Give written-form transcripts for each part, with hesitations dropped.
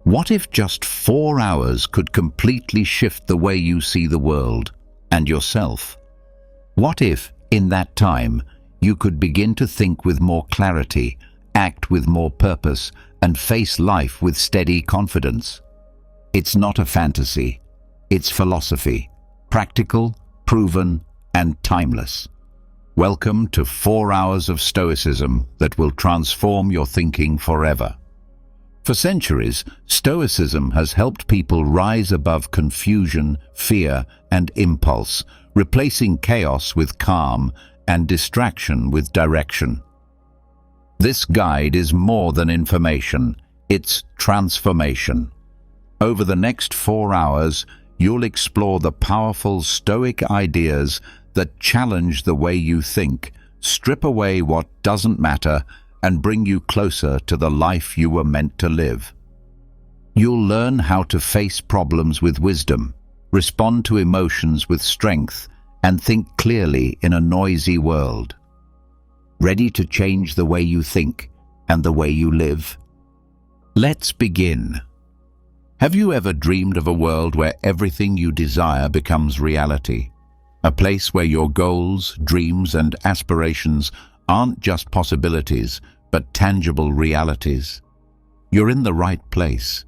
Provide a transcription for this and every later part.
What if just 4 hours could completely shift the way you see the world and yourself? What if, in that time, you could begin to think with more clarity, act with more purpose, and face life with steady confidence? It's not a fantasy. It's philosophy, practical, proven, and timeless. Welcome to 4 hours of Stoicism that will transform your thinking forever. For centuries, Stoicism has helped people rise above confusion, fear, and impulse, replacing chaos with calm and distraction with direction. This guide is more than information, it's transformation. Over the next 4 hours, you'll explore the powerful Stoic ideas that challenge the way you think, strip away what doesn't matter, and bring you closer to the life you were meant to live. You'll learn how to face problems with wisdom, respond to emotions with strength, and think clearly in a noisy world. Ready to change the way you think and the way you live? Let's begin. Have you ever dreamed of a world where everything you desire becomes reality? A place where your goals, dreams, and aspirations aren't just possibilities, but tangible realities? You're in the right place.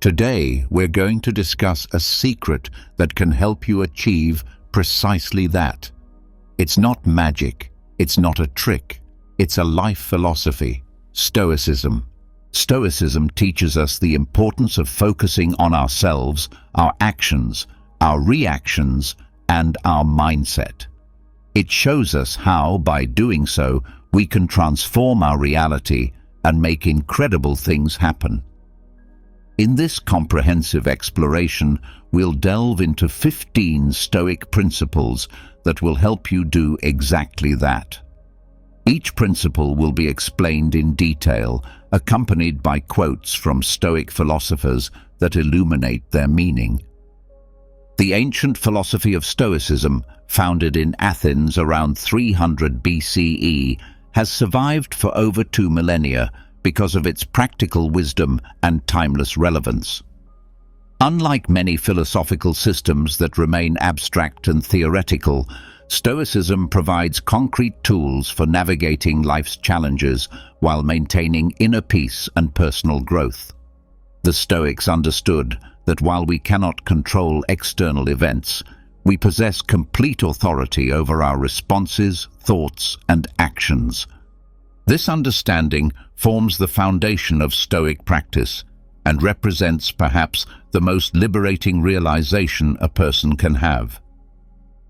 Today, we're going to discuss a secret that can help you achieve precisely that. It's not magic. It's not a trick. It's a life philosophy, Stoicism. Stoicism teaches us the importance of focusing on ourselves, our actions, our reactions, and our mindset. It shows us how, by doing so, we can transform our reality and make incredible things happen. In this comprehensive exploration, we'll delve into 15 Stoic principles that will help you do exactly that. Each principle will be explained in detail, accompanied by quotes from Stoic philosophers that illuminate their meaning. The ancient philosophy of Stoicism, founded in Athens around 300 BCE, has survived for over 2 millennia because of its practical wisdom and timeless relevance. Unlike many philosophical systems that remain abstract and theoretical, Stoicism provides concrete tools for navigating life's challenges while maintaining inner peace and personal growth. The Stoics understood that while we cannot control external events, we possess complete authority over our responses, thoughts, and actions. This understanding forms the foundation of Stoic practice and represents perhaps the most liberating realization a person can have.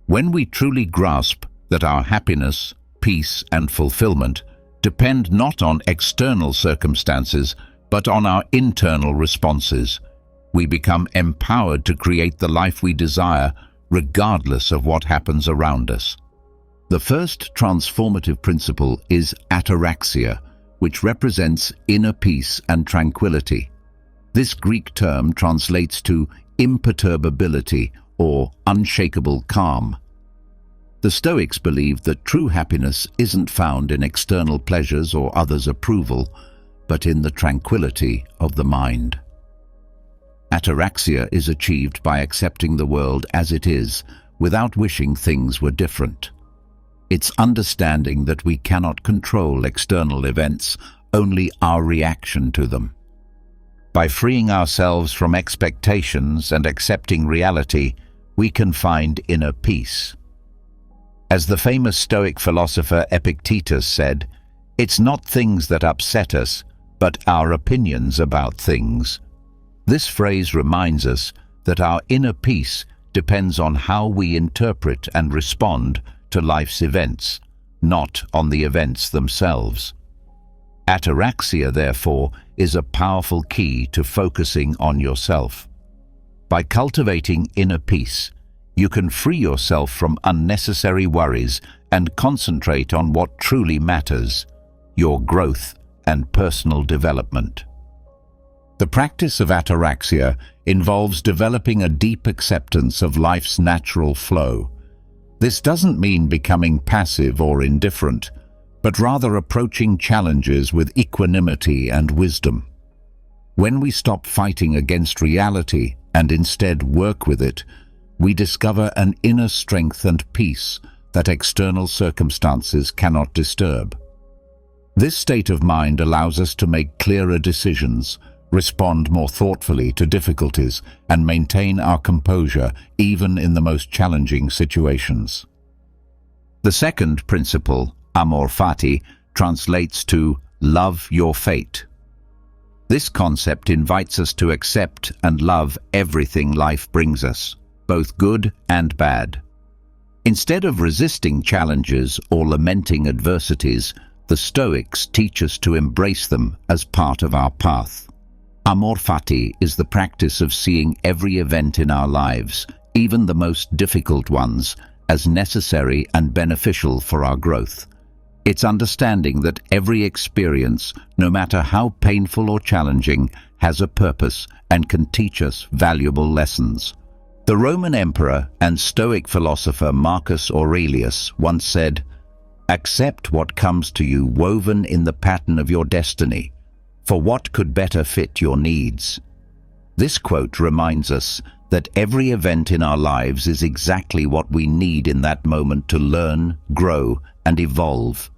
When we truly grasp that our happiness, peace, and fulfillment depend not on external circumstances, but on our internal responses, we become empowered to create the life we desire, regardless of what happens around us. The first transformative principle is ataraxia, which represents inner peace and tranquility. This Greek term translates to imperturbability or unshakable calm. The Stoics believed that true happiness isn't found in external pleasures or others' approval, but in the tranquility of the mind. Ataraxia is achieved by accepting the world as it is, without wishing things were different. It's understanding that we cannot control external events, only our reaction to them. By freeing ourselves from expectations and accepting reality, we can find inner peace. As the famous Stoic philosopher Epictetus said, "It's not things that upset us, but our opinions about things." This phrase reminds us that our inner peace depends on how we interpret and respond to life's events, not on the events themselves. Ataraxia, therefore, is a powerful key to focusing on yourself. By cultivating inner peace, you can free yourself from unnecessary worries and concentrate on what truly matters, your growth and personal development. The practice of ataraxia involves developing a deep acceptance of life's natural flow. This doesn't mean becoming passive or indifferent, but rather approaching challenges with equanimity and wisdom. When we stop fighting against reality and instead work with it, we discover an inner strength and peace that external circumstances cannot disturb. This state of mind allows us to make clearer decisions, respond more thoughtfully to difficulties, and maintain our composure even in the most challenging situations. The second principle, amor fati, translates to love your fate. This concept invites us to accept and love everything life brings us, both good and bad. Instead of resisting challenges or lamenting adversities, the Stoics teach us to embrace them as part of our path. Amor fati is the practice of seeing every event in our lives, even the most difficult ones, as necessary and beneficial for our growth. It's understanding that every experience, no matter how painful or challenging, has a purpose and can teach us valuable lessons. The Roman emperor and Stoic philosopher Marcus Aurelius once said, "Accept what comes to you woven in the pattern of your destiny, for what could better fit your needs?" This quote reminds us that every event in our lives is exactly what we need in that moment to learn, grow, and evolve.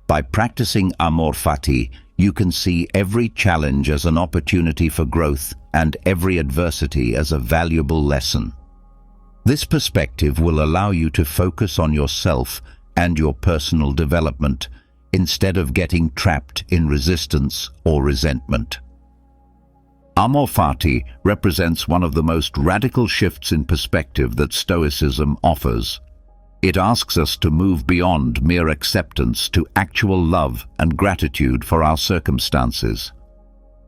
By practicing amor fati, you can see every challenge as an opportunity for growth and every adversity as a valuable lesson. This perspective will allow you to focus on yourself and your personal development instead of getting trapped in resistance or resentment. Amor fati represents one of the most radical shifts in perspective that Stoicism offers. It asks us to move beyond mere acceptance to actual love and gratitude for our circumstances.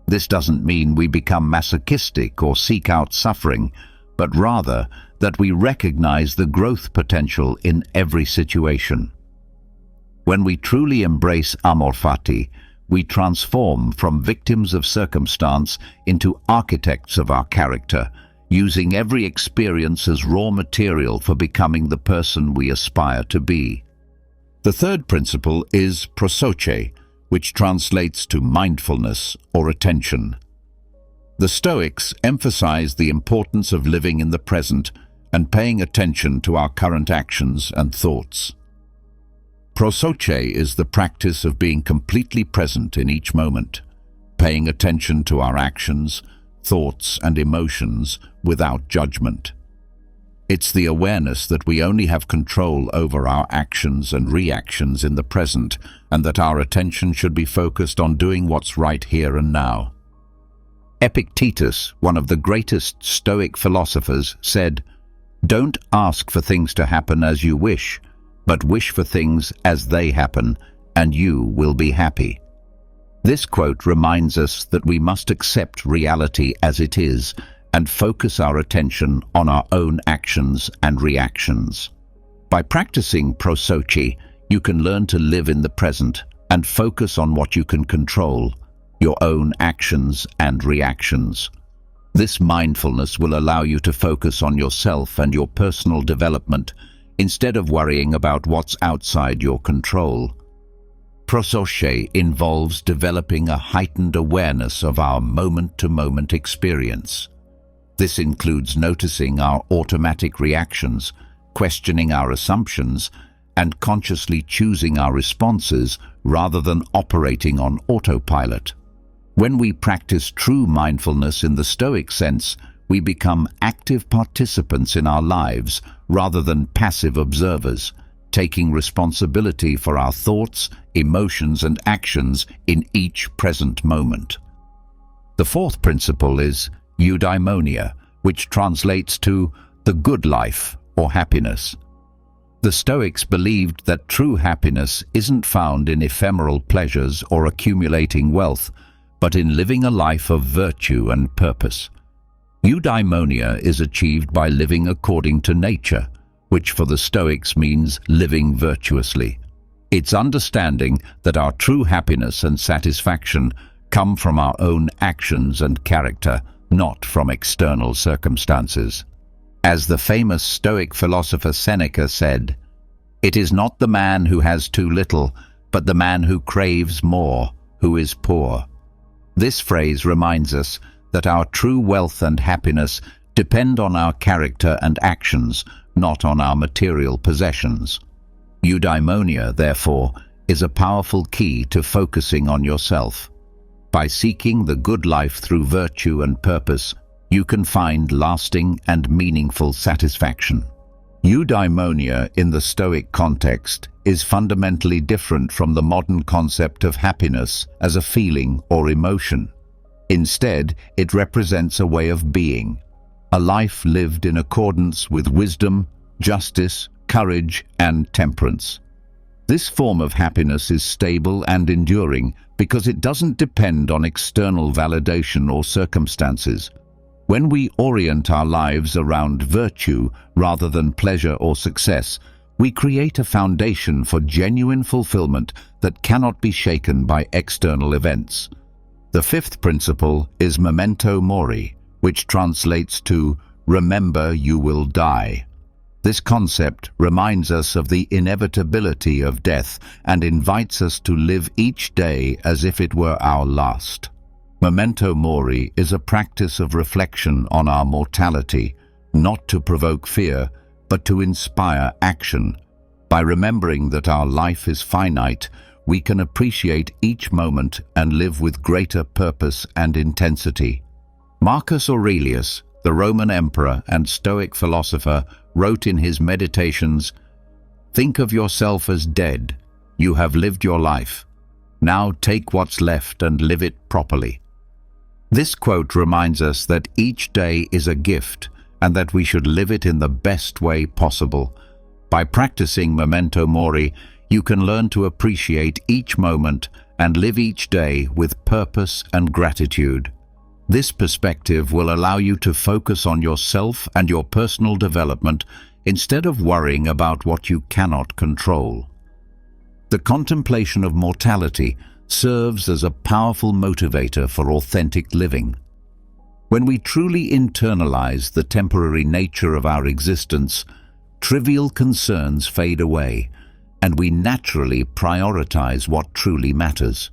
This doesn't mean we become masochistic or seek out suffering, but rather that we recognize the growth potential in every situation. When we truly embrace amor fati, we transform from victims of circumstance into architects of our character, using every experience as raw material for becoming the person we aspire to be. The third principle is prosoche, which translates to mindfulness or attention. The Stoics emphasize the importance of living in the present and paying attention to our current actions and thoughts. Prosoche is the practice of being completely present in each moment, paying attention to our actions, thoughts, and emotions without judgment. It's the awareness that we only have control over our actions and reactions in the present, and that our attention should be focused on doing what's right here and now. Epictetus, one of the greatest Stoic philosophers, said, "Don't ask for things to happen as you wish, but wish for things as they happen, and you will be happy." This quote reminds us that we must accept reality as it is and focus our attention on our own actions and reactions. By practicing prosoche, you can learn to live in the present and focus on what you can control, your own actions and reactions. This mindfulness will allow you to focus on yourself and your personal development instead of worrying about what's outside your control. Prosoche involves developing a heightened awareness of our moment-to-moment experience. This includes noticing our automatic reactions, questioning our assumptions, and consciously choosing our responses rather than operating on autopilot. When we practice true mindfulness in the Stoic sense, we become active participants in our lives rather than passive observers, taking responsibility for our thoughts, emotions, and actions in each present moment. The fourth principle is eudaimonia, which translates to the good life or happiness. The Stoics believed that true happiness isn't found in ephemeral pleasures or accumulating wealth, but in living a life of virtue and purpose. Eudaimonia is achieved by living according to nature, which for the Stoics means living virtuously. It's understanding that our true happiness and satisfaction come from our own actions and character, not from external circumstances. As the famous Stoic philosopher Seneca said, "It is not the man who has too little, but the man who craves more, who is poor." This phrase reminds us that our true wealth and happiness depend on our character and actions, not on our material possessions. Eudaimonia, therefore, is a powerful key to focusing on yourself. By seeking the good life through virtue and purpose, you can find lasting and meaningful satisfaction. Eudaimonia in the Stoic context is fundamentally different from the modern concept of happiness as a feeling or emotion. Instead, it represents a way of being, a life lived in accordance with wisdom, justice, courage, and temperance. This form of happiness is stable and enduring because it doesn't depend on external validation or circumstances. When we orient our lives around virtue rather than pleasure or success, we create a foundation for genuine fulfillment that cannot be shaken by external events. The fifth principle is memento mori, which translates to remember you will die. This concept reminds us of the inevitability of death and invites us to live each day as if it were our last. Memento mori is a practice of reflection on our mortality, not to provoke fear, but to inspire action. By remembering that our life is finite, we can appreciate each moment and live with greater purpose and intensity. Marcus Aurelius, the Roman emperor and Stoic philosopher, wrote in his Meditations, "Think of yourself as dead. You have lived your life. Now take what's left and live it properly." This quote reminds us that each day is a gift and that we should live it in the best way possible. By practicing memento mori, you can learn to appreciate each moment and live each day with purpose and gratitude. This perspective will allow you to focus on yourself and your personal development instead of worrying about what you cannot control. The contemplation of mortality serves as a powerful motivator for authentic living. When we truly internalize the temporary nature of our existence, trivial concerns fade away, and we naturally prioritize what truly matters.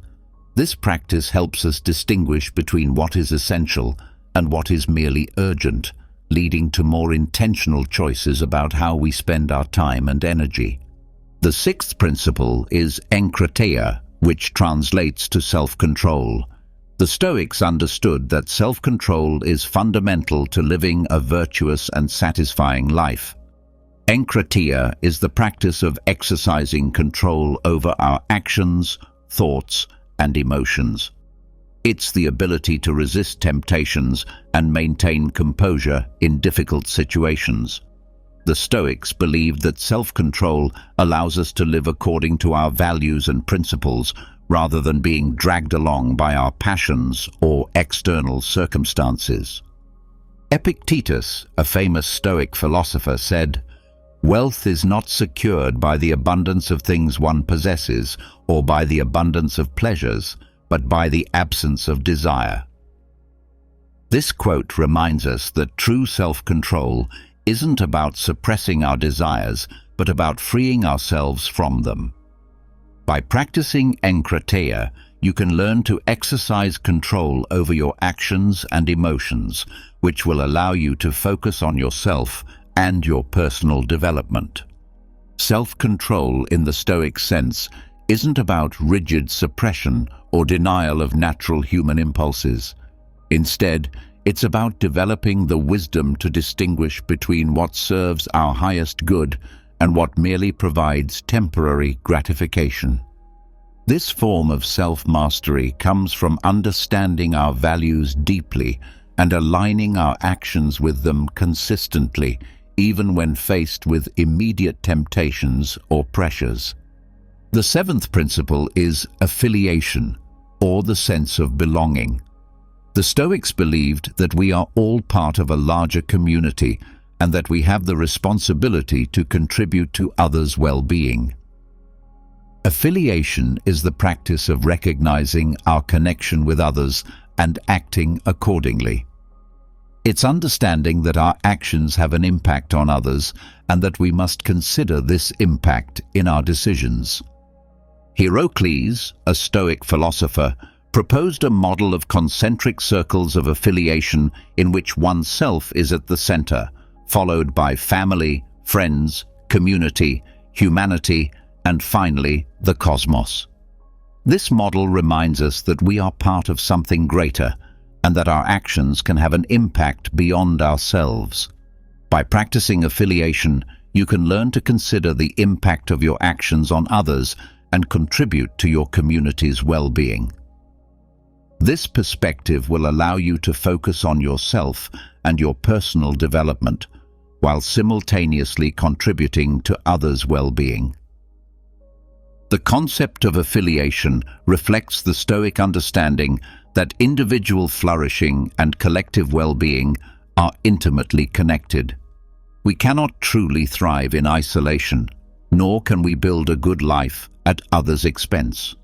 This practice helps us distinguish between what is essential and what is merely urgent, leading to more intentional choices about how we spend our time and energy. The sixth principle is enkrateia, which translates to self-control. The Stoics understood that self-control is fundamental to living a virtuous and satisfying life. Enkrateia is the practice of exercising control over our actions, thoughts, and emotions. It's the ability to resist temptations and maintain composure in difficult situations. The Stoics believed that self-control allows us to live according to our values and principles rather than being dragged along by our passions or external circumstances. Epictetus, a famous Stoic philosopher, said, "Wealth is not secured by the abundance of things one possesses or by the abundance of pleasures, but by the absence of desire." This quote reminds us that true self-control isn't about suppressing our desires, but about freeing ourselves from them. By practicing enkrateia, you can learn to exercise control over your actions and emotions, which will allow you to focus on yourself and your personal development. Self-control in the Stoic sense isn't about rigid suppression or denial of natural human impulses. Instead, it's about developing the wisdom to distinguish between what serves our highest good and what merely provides temporary gratification. This form of self-mastery comes from understanding our values deeply and aligning our actions with them consistently, even when faced with immediate temptations or pressures. The seventh principle is affiliation, or the sense of belonging. The Stoics believed that we are all part of a larger community and that we have the responsibility to contribute to others' well-being. Affiliation is the practice of recognizing our connection with others and acting accordingly. It's understanding that our actions have an impact on others and that we must consider this impact in our decisions. Heracles, a Stoic philosopher, proposed a model of concentric circles of affiliation in which oneself is at the center, followed by family, friends, community, humanity, and finally, the cosmos. This model reminds us that we are part of something greater and that our actions can have an impact beyond ourselves. By practicing affiliation, you can learn to consider the impact of your actions on others and contribute to your community's well-being. This perspective will allow you to focus on yourself and your personal development, while simultaneously contributing to others' well-being. The concept of affiliation reflects the Stoic understanding that individual flourishing and collective well-being are intimately connected. We cannot truly thrive in isolation, nor can we build a good life at others' expense.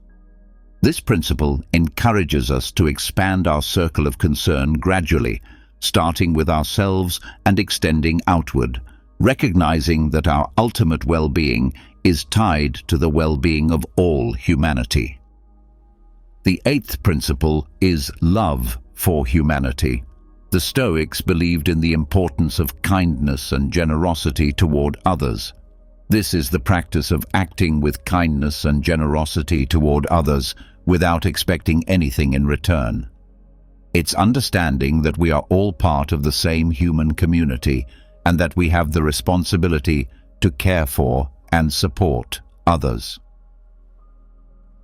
This principle encourages us to expand our circle of concern gradually, starting with ourselves and extending outward, recognizing that our ultimate well-being is tied to the well-being of all humanity. The eighth principle is love for humanity. The Stoics believed in the importance of kindness and generosity toward others. This is the practice of acting with kindness and generosity toward others without expecting anything in return. It's understanding that we are all part of the same human community and that we have the responsibility to care for and support others.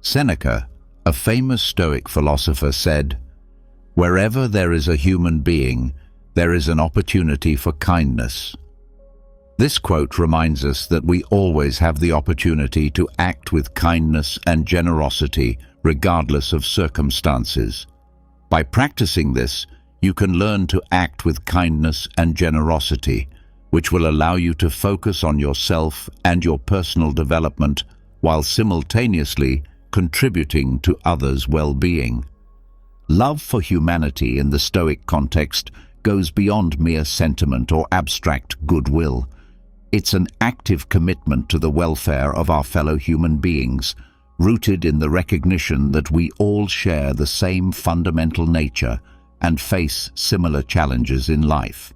Seneca, a famous Stoic philosopher, said, "Wherever there is a human being, there is an opportunity for kindness." This quote reminds us that we always have the opportunity to act with kindness and generosity regardless of circumstances. By practicing this, you can learn to act with kindness and generosity, which will allow you to focus on yourself and your personal development while simultaneously contributing to others' well-being. Love for humanity in the Stoic context goes beyond mere sentiment or abstract goodwill. It's an active commitment to the welfare of our fellow human beings, rooted in the recognition that we all share the same fundamental nature and face similar challenges in life.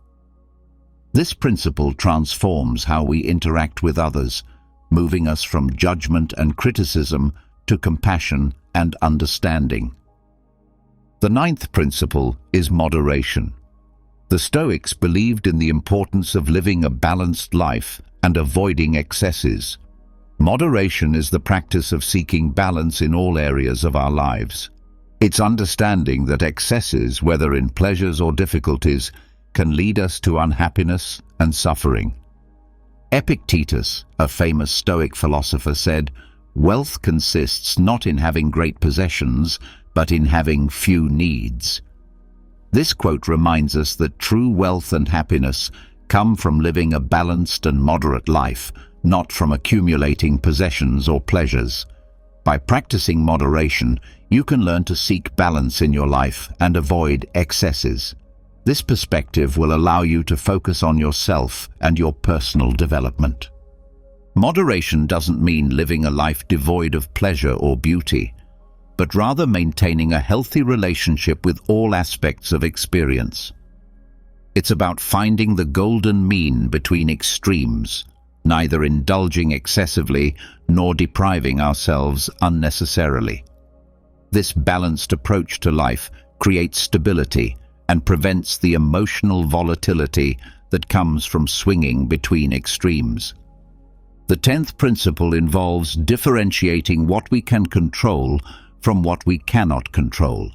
This principle transforms how we interact with others, moving us from judgment and criticism to compassion and understanding. The ninth principle is moderation. The Stoics believed in the importance of living a balanced life and avoiding excesses. Moderation is the practice of seeking balance in all areas of our lives. It's understanding that excesses, whether in pleasures or difficulties, can lead us to unhappiness and suffering. Epictetus, a famous Stoic philosopher, said, "Wealth consists not in having great possessions, but in having few needs." This quote reminds us that true wealth and happiness come from living a balanced and moderate life, not from accumulating possessions or pleasures. By practicing moderation, you can learn to seek balance in your life and avoid excesses. This perspective will allow you to focus on yourself and your personal development. Moderation doesn't mean living a life devoid of pleasure or beauty, but rather maintaining a healthy relationship with all aspects of experience. It's about finding the golden mean between extremes, neither indulging excessively nor depriving ourselves unnecessarily. This balanced approach to life creates stability and prevents the emotional volatility that comes from swinging between extremes. The 10th principle involves differentiating what we can control from what we cannot control.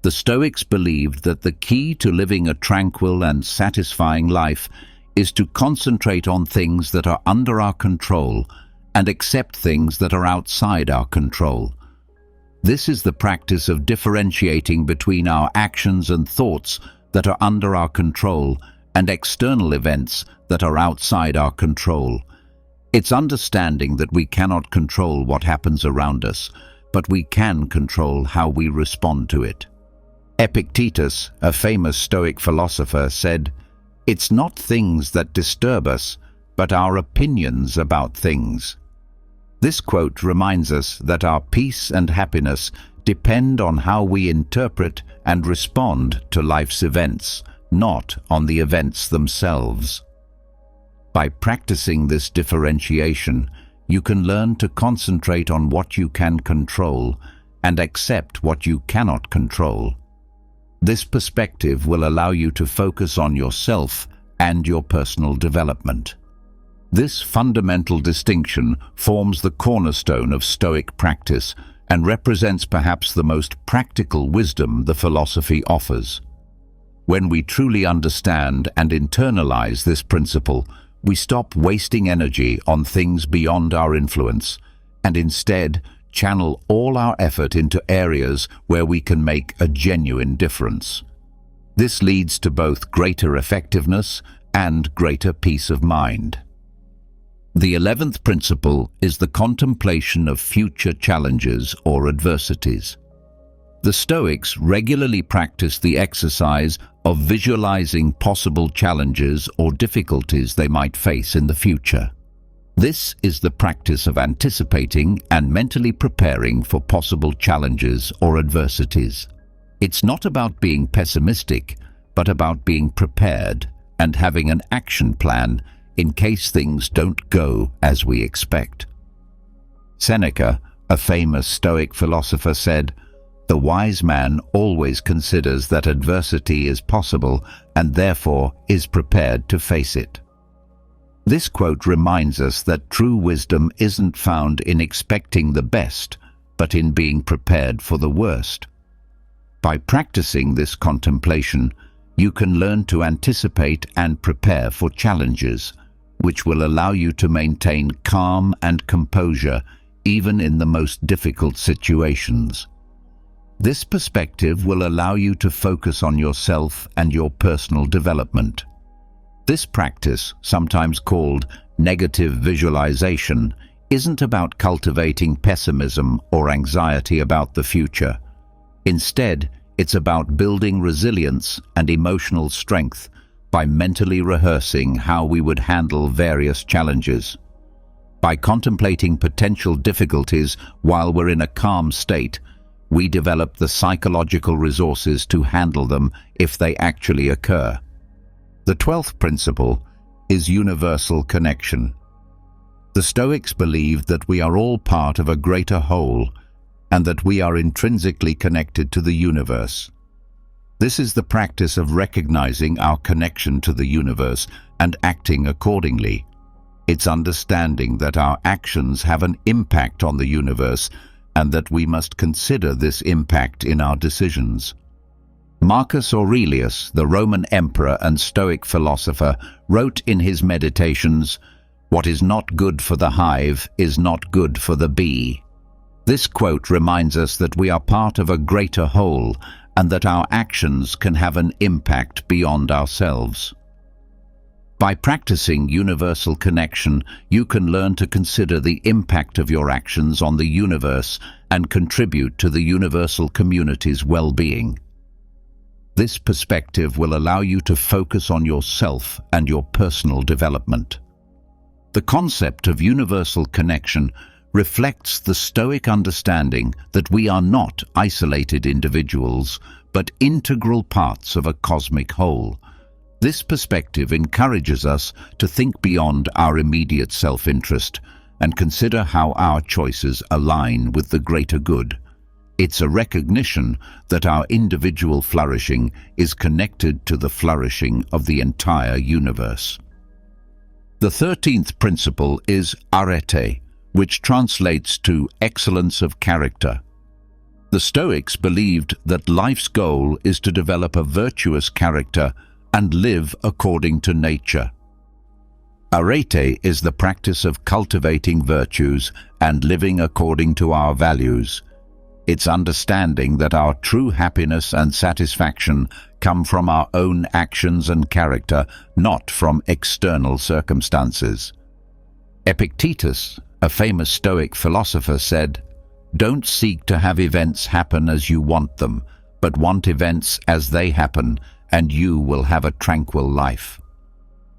The Stoics believed that the key to living a tranquil and satisfying life is to concentrate on things that are under our control and accept things that are outside our control. This is the practice of differentiating between our actions and thoughts that are under our control and external events that are outside our control. It's understanding that we cannot control what happens around us, but we can control how we respond to it. Epictetus, a famous Stoic philosopher, said, "It's not things that disturb us, but our opinions about things." This quote reminds us that our peace and happiness depend on how we interpret and respond to life's events, not on the events themselves. By practicing this differentiation, you can learn to concentrate on what you can control and accept what you cannot control. This perspective will allow you to focus on yourself and your personal development. This fundamental distinction forms the cornerstone of Stoic practice and represents perhaps the most practical wisdom the philosophy offers. When we truly understand and internalize this principle, we stop wasting energy on things beyond our influence and instead channel all our effort into areas where we can make a genuine difference. This leads to both greater effectiveness and greater peace of mind. The 11th principle is the contemplation of future challenges or adversities. The Stoics regularly practice the exercise of visualizing possible challenges or difficulties they might face in the future. This is the practice of anticipating and mentally preparing for possible challenges or adversities. It's not about being pessimistic, but about being prepared and having an action plan in case things don't go as we expect. Seneca, a famous Stoic philosopher, said, "The wise man always considers that adversity is possible and therefore is prepared to face it." This quote reminds us that true wisdom isn't found in expecting the best, but in being prepared for the worst. By practicing this contemplation, you can learn to anticipate and prepare for challenges, which will allow you to maintain calm and composure even in the most difficult situations. This perspective will allow you to focus on yourself and your personal development. This practice, sometimes called negative visualization, isn't about cultivating pessimism or anxiety about the future. Instead, it's about building resilience and emotional strength by mentally rehearsing how we would handle various challenges. By contemplating potential difficulties while we're in a calm state, we develop the psychological resources to handle them if they actually occur. The 12th principle is universal connection. The Stoics believe that we are all part of a greater whole and that we are intrinsically connected to the universe. This is the practice of recognizing our connection to the universe and acting accordingly. It's understanding that our actions have an impact on the universe and that we must consider this impact in our decisions. Marcus Aurelius, the Roman emperor and Stoic philosopher, wrote in his Meditations, "What is not good for the hive is not good for the bee." This quote reminds us that we are part of a greater whole and that our actions can have an impact beyond ourselves. By practicing universal connection, you can learn to consider the impact of your actions on the universe and contribute to the universal community's well-being. This perspective will allow you to focus on yourself and your personal development. The concept of universal connection reflects the Stoic understanding that we are not isolated individuals, but integral parts of a cosmic whole. This perspective encourages us to think beyond our immediate self-interest and consider how our choices align with the greater good. It's a recognition that our individual flourishing is connected to the flourishing of the entire universe. The 13th principle is arete, which translates to excellence of character. The Stoics believed that life's goal is to develop a virtuous character and live according to nature. Arete is the practice of cultivating virtues and living according to our values. It's understanding that our true happiness and satisfaction come from our own actions and character, not from external circumstances. Epictetus, a famous Stoic philosopher, said, "Don't seek to have events happen as you want them, but want events as they happen, and you will have a tranquil life."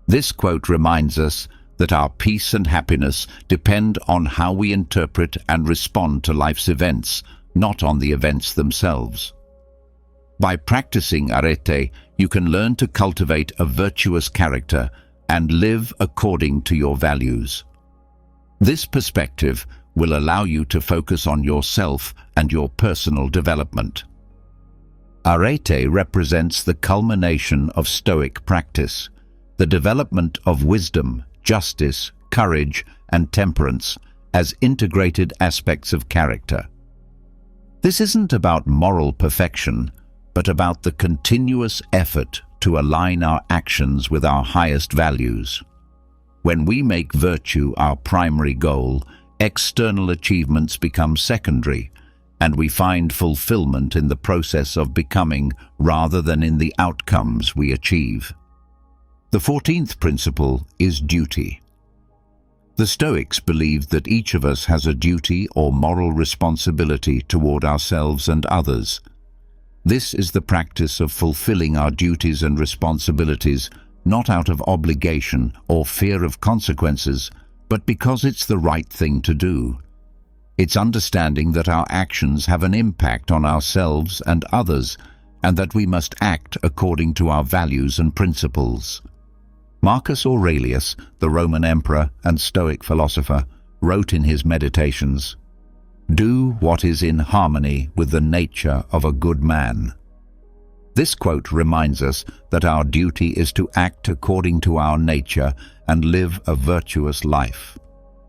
This quote reminds us that our peace and happiness depend on how we interpret and respond to life's events, not on the events themselves. By practicing arete, you can learn to cultivate a virtuous character and live according to your values. This perspective will allow you to focus on yourself and your personal development. Arete represents the culmination of Stoic practice, the development of wisdom, justice, courage, and temperance as integrated aspects of character. This isn't about moral perfection, but about the continuous effort to align our actions with our highest values. When we make virtue our primary goal, external achievements become secondary, and we find fulfillment in the process of becoming rather than in the outcomes we achieve. The 14th principle is duty. The Stoics believed that each of us has a duty or moral responsibility toward ourselves and others. This is the practice of fulfilling our duties and responsibilities, not out of obligation or fear of consequences, but because it's the right thing to do. It's understanding that our actions have an impact on ourselves and others, and that we must act according to our values and principles. Marcus Aurelius, the Roman emperor and Stoic philosopher, wrote in his Meditations, "Do what is in harmony with the nature of a good man." This quote reminds us that our duty is to act according to our nature and live a virtuous life.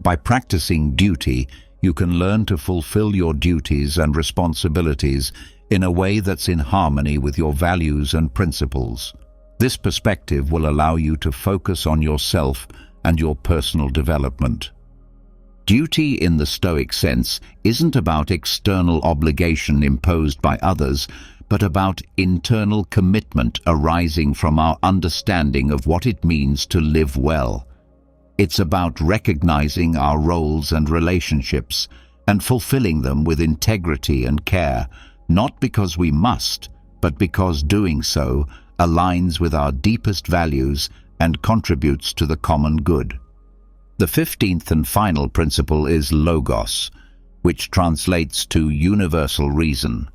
By practicing duty, you can learn to fulfill your duties and responsibilities in a way that's in harmony with your values and principles. This perspective will allow you to focus on yourself and your personal development. Duty in the Stoic sense isn't about external obligation imposed by others, but about internal commitment arising from our understanding of what it means to live well. It's about recognizing our roles and relationships and fulfilling them with integrity and care, not because we must, but because doing so aligns with our deepest values and contributes to the common good. The 15th and final principle is logos, which translates to universal reason.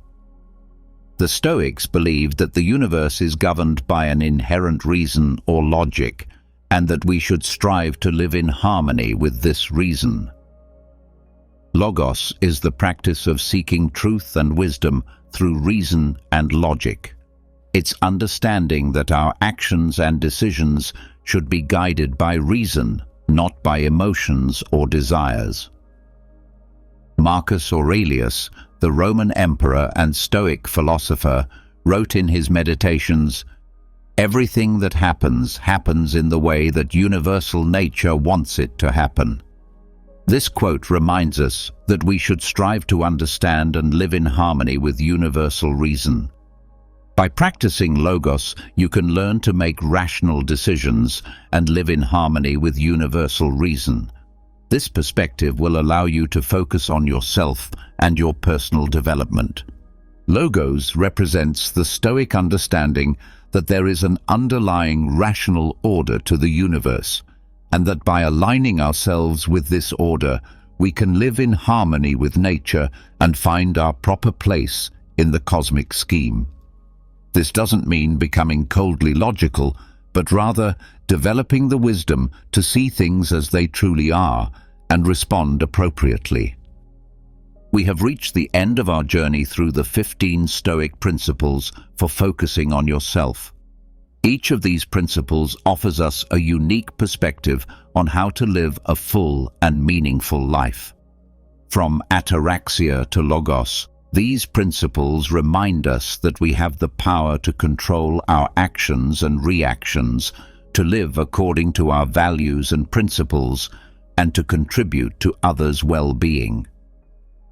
The Stoics believed that the universe is governed by an inherent reason or logic, and that we should strive to live in harmony with this reason. Logos is the practice of seeking truth and wisdom through reason and logic. It's understanding that our actions and decisions should be guided by reason, not by emotions or desires. Marcus Aurelius, the Roman emperor and Stoic philosopher, wrote in his Meditations, "Everything that happens, happens in the way that universal nature wants it to happen." This quote reminds us that we should strive to understand and live in harmony with universal reason. By practicing logos, you can learn to make rational decisions and live in harmony with universal reason. This perspective will allow you to focus on yourself and your personal development. Logos represents the Stoic understanding that there is an underlying rational order to the universe, and that by aligning ourselves with this order, we can live in harmony with nature and find our proper place in the cosmic scheme. This doesn't mean becoming coldly logical, but rather developing the wisdom to see things as they truly are and respond appropriately. We have reached the end of our journey through the 15 Stoic principles for focusing on yourself. Each of these principles offers us a unique perspective on how to live a full and meaningful life. From ataraxia to logos, these principles remind us that we have the power to control our actions and reactions, to live according to our values and principles, and to contribute to others' well-being.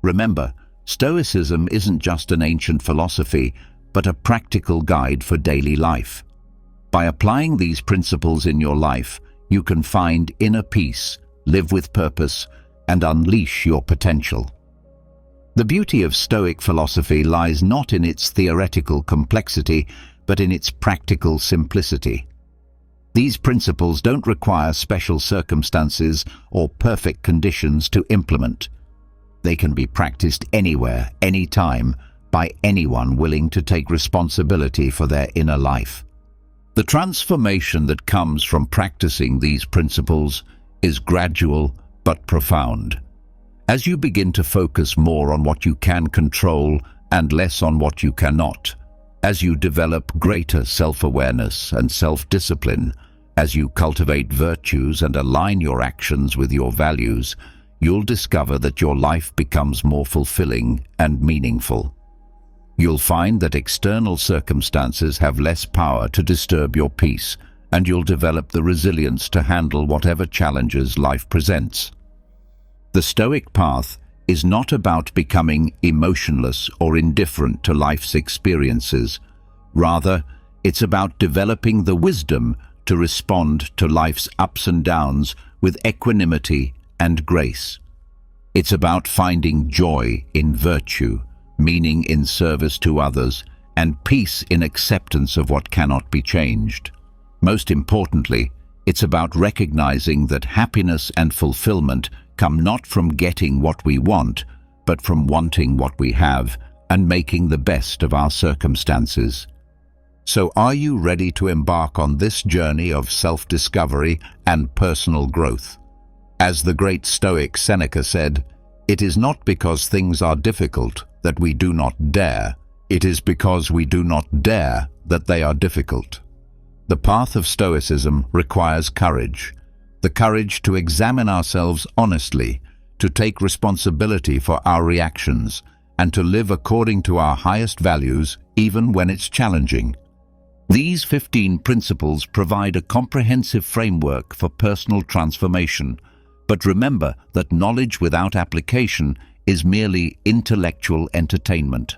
Remember, Stoicism isn't just an ancient philosophy, but a practical guide for daily life. By applying these principles in your life, you can find inner peace, live with purpose, and unleash your potential. The beauty of Stoic philosophy lies not in its theoretical complexity, but in its practical simplicity. These principles don't require special circumstances or perfect conditions to implement. They can be practiced anywhere, anytime, by anyone willing to take responsibility for their inner life. The transformation that comes from practicing these principles is gradual but profound. As you begin to focus more on what you can control and less on what you cannot, as you develop greater self-awareness and self-discipline, as you cultivate virtues and align your actions with your values, you'll discover that your life becomes more fulfilling and meaningful. You'll find that external circumstances have less power to disturb your peace, and you'll develop the resilience to handle whatever challenges life presents. The Stoic path is not about becoming emotionless or indifferent to life's experiences. Rather, it's about developing the wisdom to respond to life's ups and downs with equanimity and grace. It's about finding joy in virtue, meaning in service to others, and peace in acceptance of what cannot be changed. Most importantly, it's about recognizing that happiness and fulfillment come not from getting what we want, but from wanting what we have and making the best of our circumstances. So are you ready to embark on this journey of self-discovery and personal growth? As the great Stoic Seneca said, "It is not because things are difficult that we do not dare. It is because we do not dare that they are difficult." The path of Stoicism requires courage. The courage to examine ourselves honestly, to take responsibility for our reactions, and to live according to our highest values, even when it's challenging. These 15 principles provide a comprehensive framework for personal transformation. But remember that knowledge without application is merely intellectual entertainment.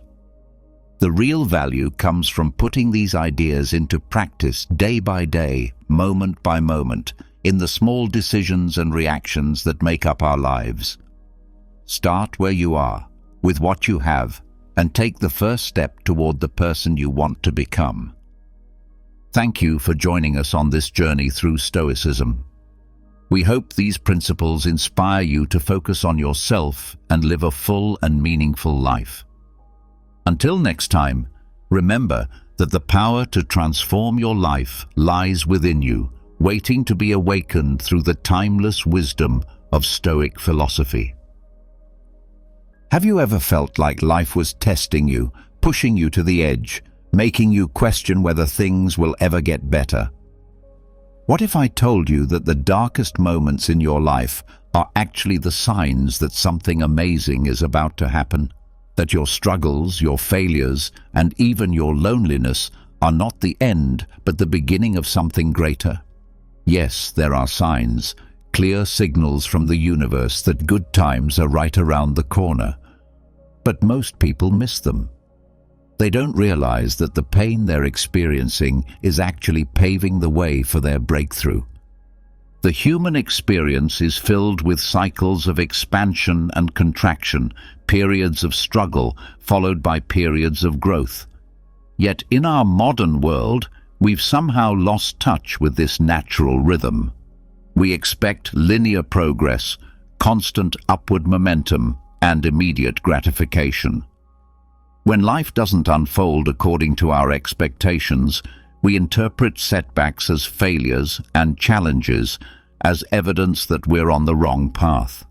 The real value comes from putting these ideas into practice day by day, moment by moment, in the small decisions and reactions that make up our lives. Start where you are, with what you have, and take the first step toward the person you want to become. Thank you for joining us on this journey through Stoicism. We hope these principles inspire you to focus on yourself and live a full and meaningful life. Until next time, remember that the power to transform your life lies within you, waiting to be awakened through the timeless wisdom of Stoic philosophy. Have you ever felt like life was testing you, pushing you to the edge, making you question whether things will ever get better? What if I told you that the darkest moments in your life are actually the signs that something amazing is about to happen? That your struggles, your failures, and even your loneliness are not the end, but the beginning of something greater? Yes, there are signs, clear signals from the universe that good times are right around the corner. But most people miss them. They don't realize that the pain they're experiencing is actually paving the way for their breakthrough. The human experience is filled with cycles of expansion and contraction, periods of struggle followed by periods of growth. Yet in our modern world, we've somehow lost touch with this natural rhythm. We expect linear progress, constant upward momentum, and immediate gratification. When life doesn't unfold according to our expectations, we interpret setbacks as failures and challenges as evidence that we're on the wrong path.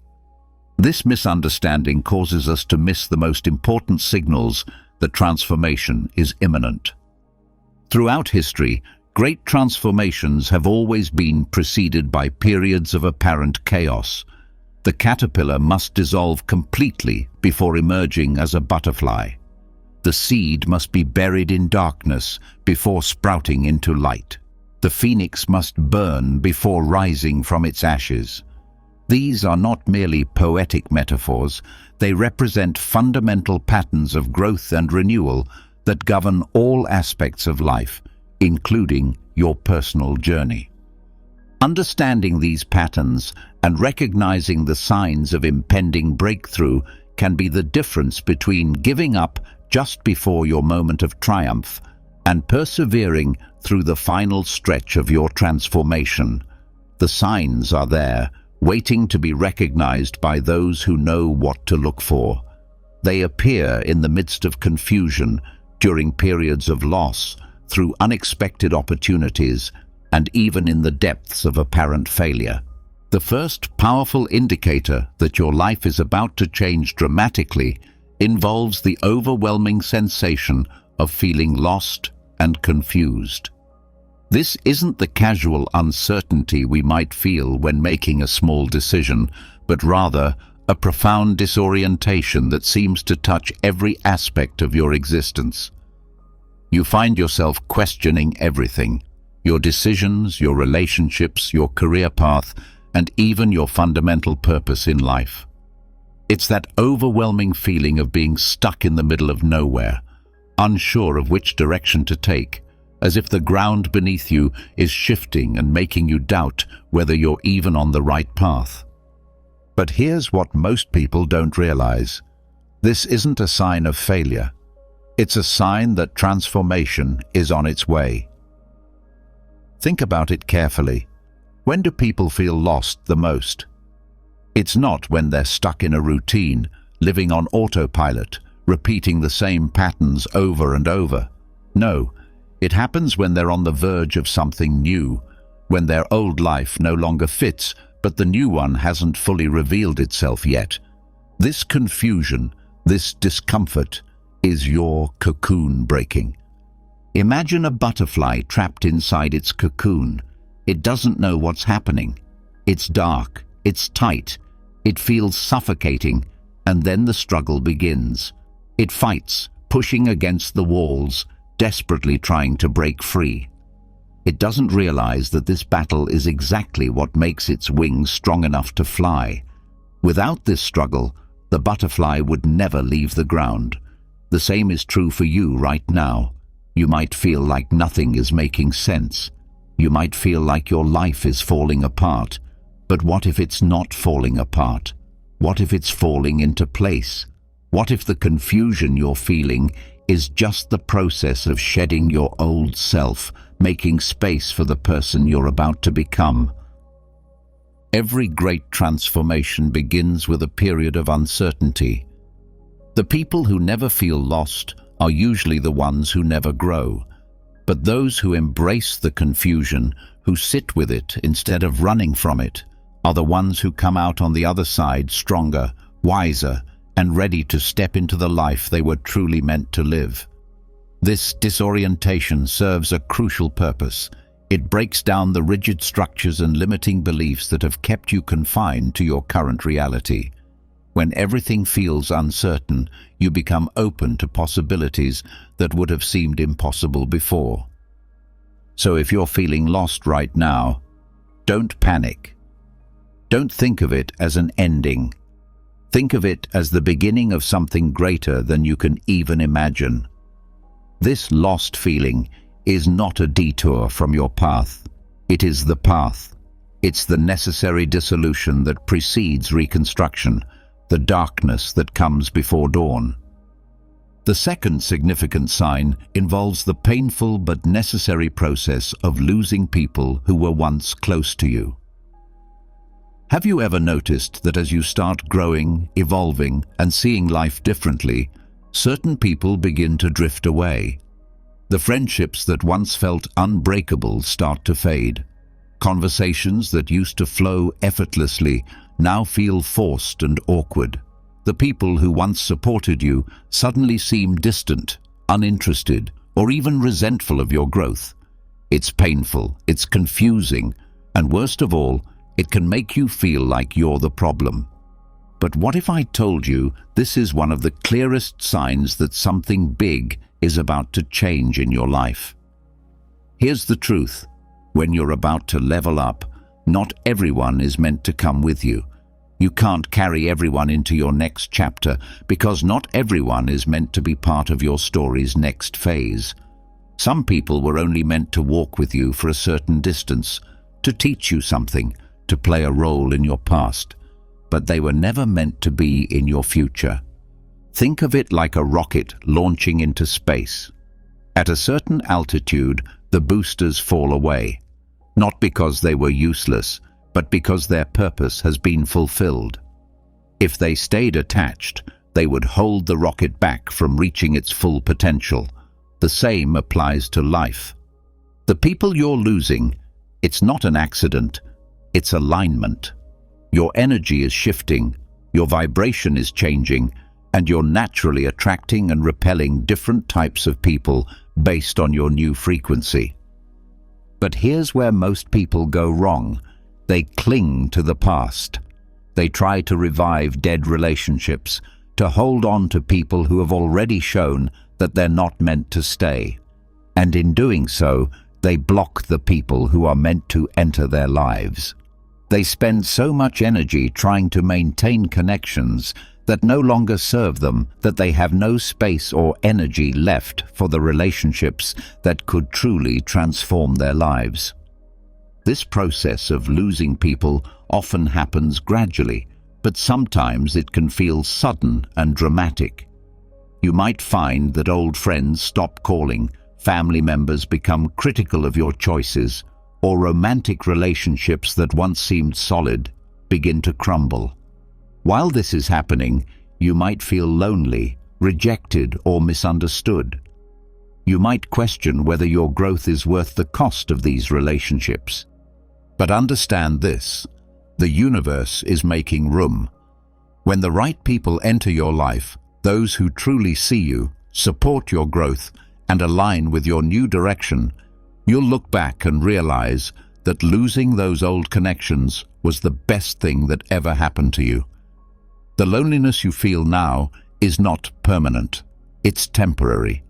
This misunderstanding causes us to miss the most important signals that transformation is imminent. Throughout history, great transformations have always been preceded by periods of apparent chaos. The caterpillar must dissolve completely before emerging as a butterfly. The seed must be buried in darkness before sprouting into light. The phoenix must burn before rising from its ashes. These are not merely poetic metaphors, they represent fundamental patterns of growth and renewal that govern all aspects of life, including your personal journey. Understanding these patterns and recognizing the signs of impending breakthrough can be the difference between giving up just before your moment of triumph and persevering through the final stretch of your transformation. The signs are there, waiting to be recognized by those who know what to look for. They appear in the midst of confusion, during periods of loss, through unexpected opportunities, and even in the depths of apparent failure. The first powerful indicator that your life is about to change dramatically involves the overwhelming sensation of feeling lost and confused. This isn't the casual uncertainty we might feel when making a small decision, but rather a profound disorientation that seems to touch every aspect of your existence. You find yourself questioning everything: your decisions, your relationships, your career path, and even your fundamental purpose in life. It's that overwhelming feeling of being stuck in the middle of nowhere, unsure of which direction to take, as if the ground beneath you is shifting and making you doubt whether you're even on the right path. But here's what most people don't realize. This isn't a sign of failure. It's a sign that transformation is on its way. Think about it carefully. When do people feel lost the most? It's not when they're stuck in a routine, living on autopilot, repeating the same patterns over and over. No, it happens when they're on the verge of something new, when their old life no longer fits, but the new one hasn't fully revealed itself yet. This confusion, this discomfort, is your cocoon breaking. Imagine a butterfly trapped inside its cocoon. It doesn't know what's happening. It's dark, it's tight, it feels suffocating, and then the struggle begins. It fights, pushing against the walls, desperately trying to break free. It doesn't realize that this battle is exactly what makes its wings strong enough to fly. Without this struggle, the butterfly would never leave the ground. The same is true for you right now. You might feel like nothing is making sense. You might feel like your life is falling apart. But what if it's not falling apart? What if it's falling into place? What if the confusion you're feeling is just the process of shedding your old self, making space for the person you're about to become? Every great transformation begins with a period of uncertainty. The people who never feel lost are usually the ones who never grow. But those who embrace the confusion, who sit with it instead of running from it, are the ones who come out on the other side stronger, wiser, and ready to step into the life they were truly meant to live. This disorientation serves a crucial purpose. It breaks down the rigid structures and limiting beliefs that have kept you confined to your current reality. When everything feels uncertain, you become open to possibilities that would have seemed impossible before. So if you're feeling lost right now, don't panic. Don't think of it as an ending. Think of it as the beginning of something greater than you can even imagine. This lost feeling is not a detour from your path. It is the path. It's the necessary dissolution that precedes reconstruction, the darkness that comes before dawn. The second significant sign involves the painful but necessary process of losing people who were once close to you. Have you ever noticed that as you start growing, evolving, and seeing life differently, certain people begin to drift away? The friendships that once felt unbreakable start to fade. Conversations that used to flow effortlessly now feel forced and awkward. The people who once supported you suddenly seem distant, uninterested, or even resentful of your growth. It's painful, it's confusing, and worst of all, it can make you feel like you're the problem. But what if I told you this is one of the clearest signs that something big is about to change in your life? Here's the truth. When you're about to level up, not everyone is meant to come with you. You can't carry everyone into your next chapter because not everyone is meant to be part of your story's next phase. Some people were only meant to walk with you for a certain distance, to teach you something, to play a role in your past, but they were never meant to be in your future. Think of it like a rocket launching into space. At a certain altitude, the boosters fall away, not because they were useless, but because their purpose has been fulfilled. If they stayed attached, they would hold the rocket back from reaching its full potential. The same applies to life. The people you're losing, it's not an accident, it's alignment. Your energy is shifting, your vibration is changing, and you're naturally attracting and repelling different types of people based on your new frequency. But here's where most people go wrong. They cling to the past. They try to revive dead relationships, to hold on to people who have already shown that they're not meant to stay. And in doing so, they block the people who are meant to enter their lives. They spend so much energy trying to maintain connections that no longer serve them, that they have no space or energy left for the relationships that could truly transform their lives. This process of losing people often happens gradually, but sometimes it can feel sudden and dramatic. You might find that old friends stop calling, family members become critical of your choices, or romantic relationships that once seemed solid begin to crumble. While this is happening, you might feel lonely, rejected, or misunderstood. You might question whether your growth is worth the cost of these relationships. But understand this: the universe is making room. When the right people enter your life, those who truly see you, support your growth, and align with your new direction, you'll look back and realize that losing those old connections was the best thing that ever happened to you. The loneliness you feel now is not permanent. It's temporary.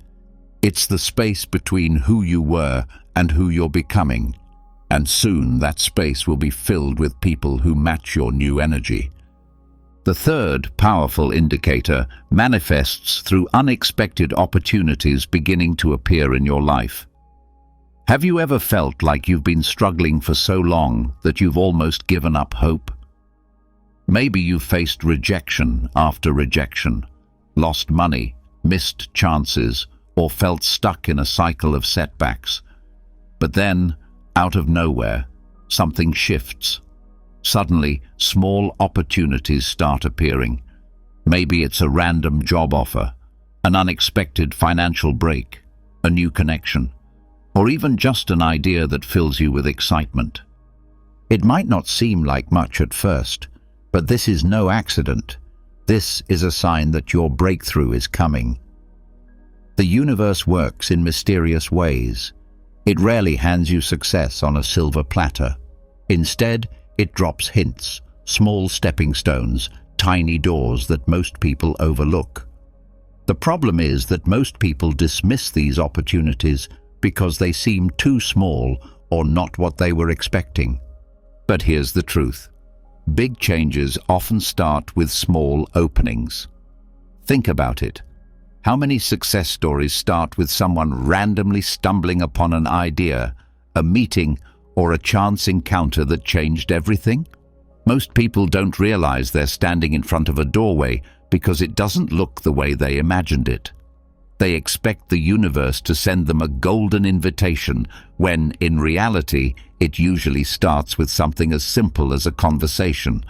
It's the space between who you were and who you're becoming. And soon that space will be filled with people who match your new energy. The third powerful indicator manifests through unexpected opportunities beginning to appear in your life. Have you ever felt like you've been struggling for so long that you've almost given up hope? Maybe you've faced rejection after rejection, lost money, missed chances, or felt stuck in a cycle of setbacks. But then, out of nowhere, something shifts. Suddenly, small opportunities start appearing. Maybe it's a random job offer, an unexpected financial break, a new connection, or even just an idea that fills you with excitement. It might not seem like much at first, but this is no accident. This is a sign that your breakthrough is coming. The universe works in mysterious ways. It rarely hands you success on a silver platter. Instead, it drops hints, small stepping stones, tiny doors that most people overlook. The problem is that most people dismiss these opportunities because they seem too small or not what they were expecting. But here's the truth. Big changes often start with small openings. Think about it. How many success stories start with someone randomly stumbling upon an idea, a meeting, or a chance encounter that changed everything? Most people don't realize they're standing in front of a doorway because it doesn't look the way they imagined it. They expect the universe to send them a golden invitation when, in reality, it usually starts with something as simple as a conversation,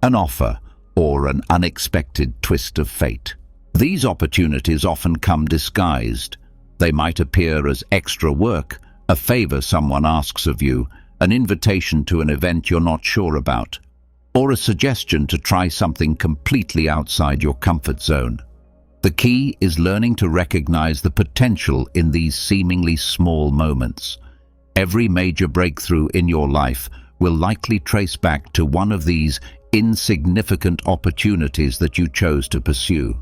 an offer, or an unexpected twist of fate. These opportunities often come disguised. They might appear as extra work, a favor someone asks of you, an invitation to an event you're not sure about, or a suggestion to try something completely outside your comfort zone. The key is learning to recognize the potential in these seemingly small moments. Every major breakthrough in your life will likely trace back to one of these insignificant opportunities that you chose to pursue.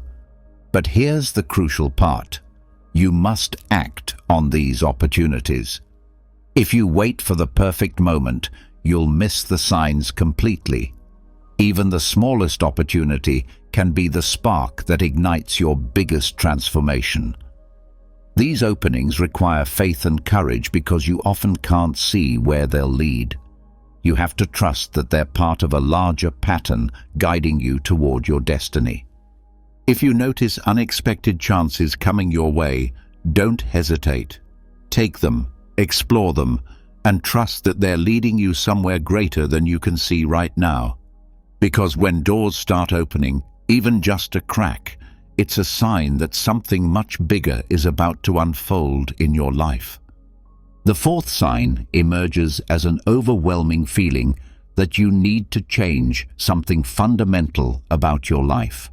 But here's the crucial part. You must act on these opportunities. If you wait for the perfect moment, you'll miss the signs completely. Even the smallest opportunity can be the spark that ignites your biggest transformation. These openings require faith and courage because you often can't see where they'll lead. You have to trust that they're part of a larger pattern guiding you toward your destiny. If you notice unexpected chances coming your way, don't hesitate. Take them, explore them, and trust that they're leading you somewhere greater than you can see right now. Because when doors start opening, even just a crack, it's a sign that something much bigger is about to unfold in your life. The fourth sign emerges as an overwhelming feeling that you need to change something fundamental about your life.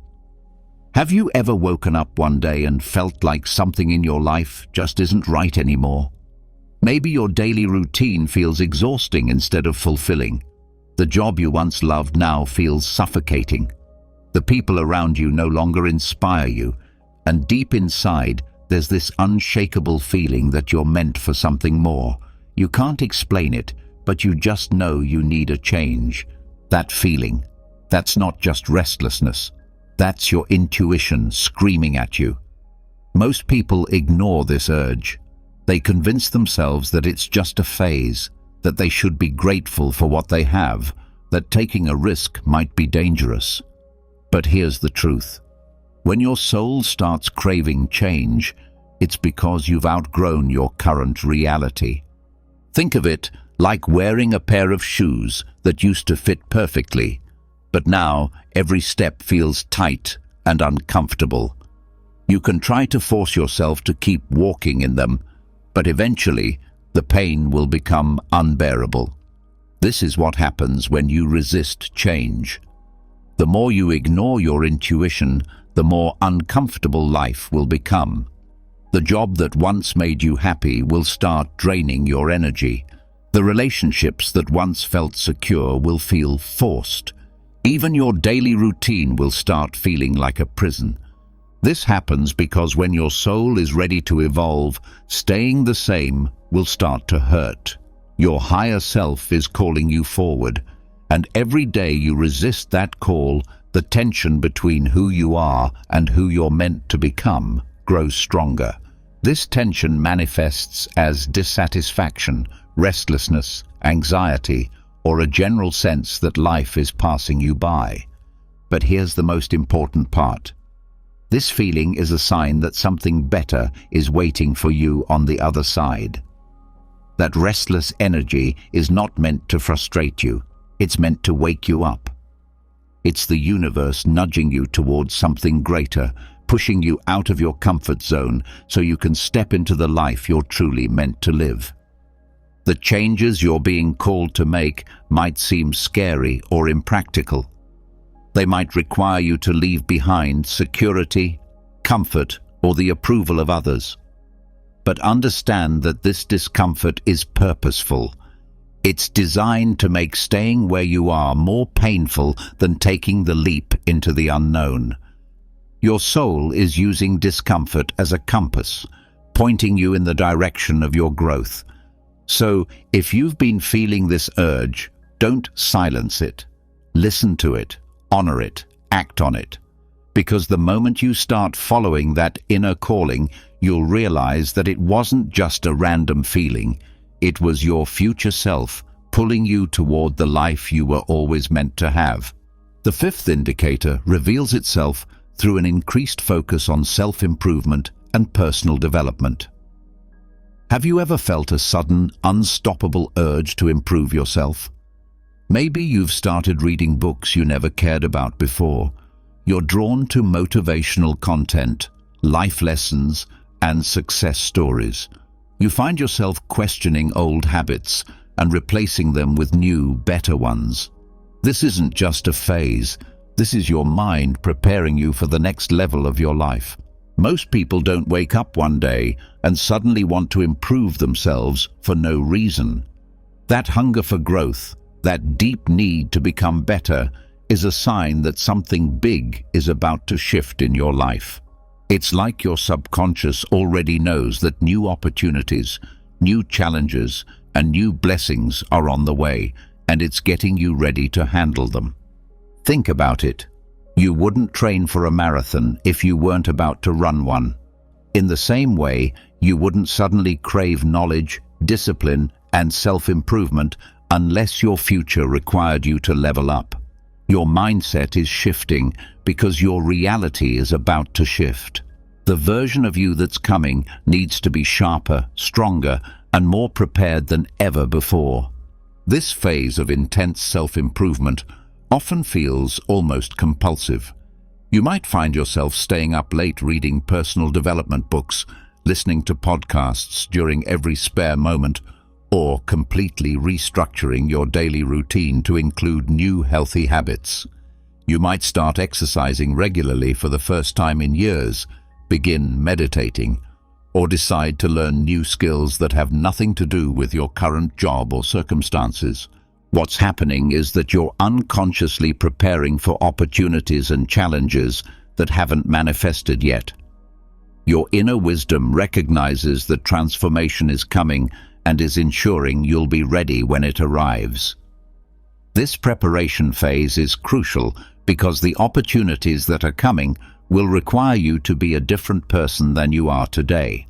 Have you ever woken up one day and felt like something in your life just isn't right anymore? Maybe your daily routine feels exhausting instead of fulfilling. The job you once loved now feels suffocating. The people around you no longer inspire you, and deep inside, there's this unshakable feeling that you're meant for something more. You can't explain it, but you just know you need a change. That feeling, that's not just restlessness. That's your intuition screaming at you. Most people ignore this urge. They convince themselves that it's just a phase, that they should be grateful for what they have, that taking a risk might be dangerous. But here's the truth. When your soul starts craving change, it's because you've outgrown your current reality. Think of it like wearing a pair of shoes that used to fit perfectly, but now every step feels tight and uncomfortable. You can try to force yourself to keep walking in them, but eventually the pain will become unbearable. This is what happens when you resist change. The more you ignore your intuition, the more uncomfortable life will become. The job that once made you happy will start draining your energy. The relationships that once felt secure will feel forced. Even your daily routine will start feeling like a prison. This happens because when your soul is ready to evolve, staying the same will start to hurt. Your higher self is calling you forward, and every day you resist that call, the tension between who you are and who you're meant to become grows stronger. This tension manifests as dissatisfaction, restlessness, anxiety, or a general sense that life is passing you by. But here's the most important part. This feeling is a sign that something better is waiting for you on the other side. That restless energy is not meant to frustrate you. It's meant to wake you up. It's the universe nudging you towards something greater, pushing you out of your comfort zone so you can step into the life you're truly meant to live. The changes you're being called to make might seem scary or impractical. They might require you to leave behind security, comfort, or the approval of others. But understand that this discomfort is purposeful. It's designed to make staying where you are more painful than taking the leap into the unknown. Your soul is using discomfort as a compass, pointing you in the direction of your growth. So, if you've been feeling this urge, don't silence it. Listen to it, honor it, act on it. Because the moment you start following that inner calling, you'll realize that it wasn't just a random feeling. It was your future self pulling you toward the life you were always meant to have. The fifth indicator reveals itself through an increased focus on self-improvement and personal development. Have you ever felt a sudden, unstoppable urge to improve yourself? Maybe you've started reading books you never cared about before. You're drawn to motivational content, life lessons, and success stories. You find yourself questioning old habits and replacing them with new, better ones. This isn't just a phase. This is your mind preparing you for the next level of your life. Most people don't wake up one day and suddenly want to improve themselves for no reason. That hunger for growth, that deep need to become better, is a sign that something big is about to shift in your life. It's like your subconscious already knows that new opportunities, new challenges, and new blessings are on the way, and it's getting you ready to handle them. Think about it. You wouldn't train for a marathon if you weren't about to run one. In the same way, you wouldn't suddenly crave knowledge, discipline, and self-improvement unless your future required you to level up. Your mindset is shifting because your reality is about to shift. The version of you that's coming needs to be sharper, stronger, and more prepared than ever before. This phase of intense self-improvement often feels almost compulsive. You might find yourself staying up late reading personal development books, listening to podcasts during every spare moment, or completely restructuring your daily routine to include new healthy habits. You might start exercising regularly for the first time in years, begin meditating, or decide to learn new skills that have nothing to do with your current job or circumstances. What's happening is that you're unconsciously preparing for opportunities and challenges that haven't manifested yet. Your inner wisdom recognizes that transformation is coming and is ensuring you'll be ready when it arrives. This preparation phase is crucial because the opportunities that are coming will require you to be a different person than you are today.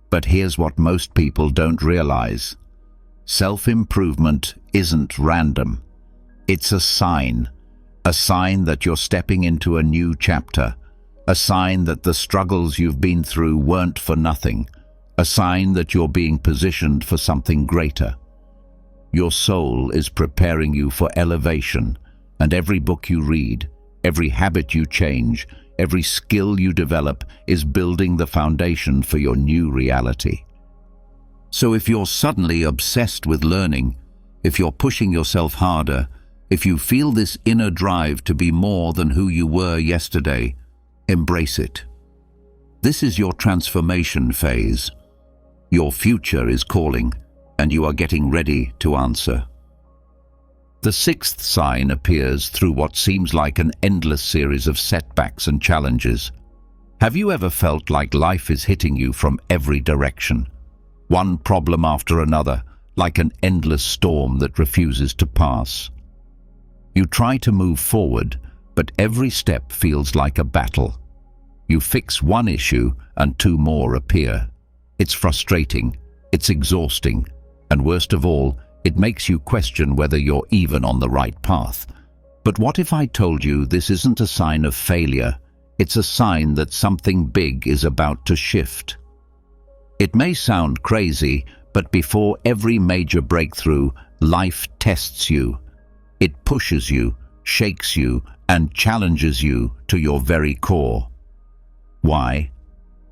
But here's what most people don't realize. Self-improvement isn't random. It's a sign that you're stepping into a new chapter, a sign that the struggles you've been through weren't for nothing, a sign that you're being positioned for something greater. Your soul is preparing you for elevation, and every book you read, every habit you change, every skill you develop is building the foundation for your new reality. So if you're suddenly obsessed with learning, if you're pushing yourself harder, if you feel this inner drive to be more than who you were yesterday, embrace it. This is your transformation phase. Your future is calling, and you are getting ready to answer. The sixth sign appears through what seems like an endless series of setbacks and challenges. Have you ever felt like life is hitting you from every direction? One problem after another, like an endless storm that refuses to pass. You try to move forward, but every step feels like a battle. You fix one issue and two more appear. It's frustrating, it's exhausting, and worst of all, it makes you question whether you're even on the right path. But what if I told you this isn't a sign of failure? It's a sign that something big is about to shift. It may sound crazy, but before every major breakthrough, life tests you. It pushes you, shakes you, and challenges you to your very core. Why?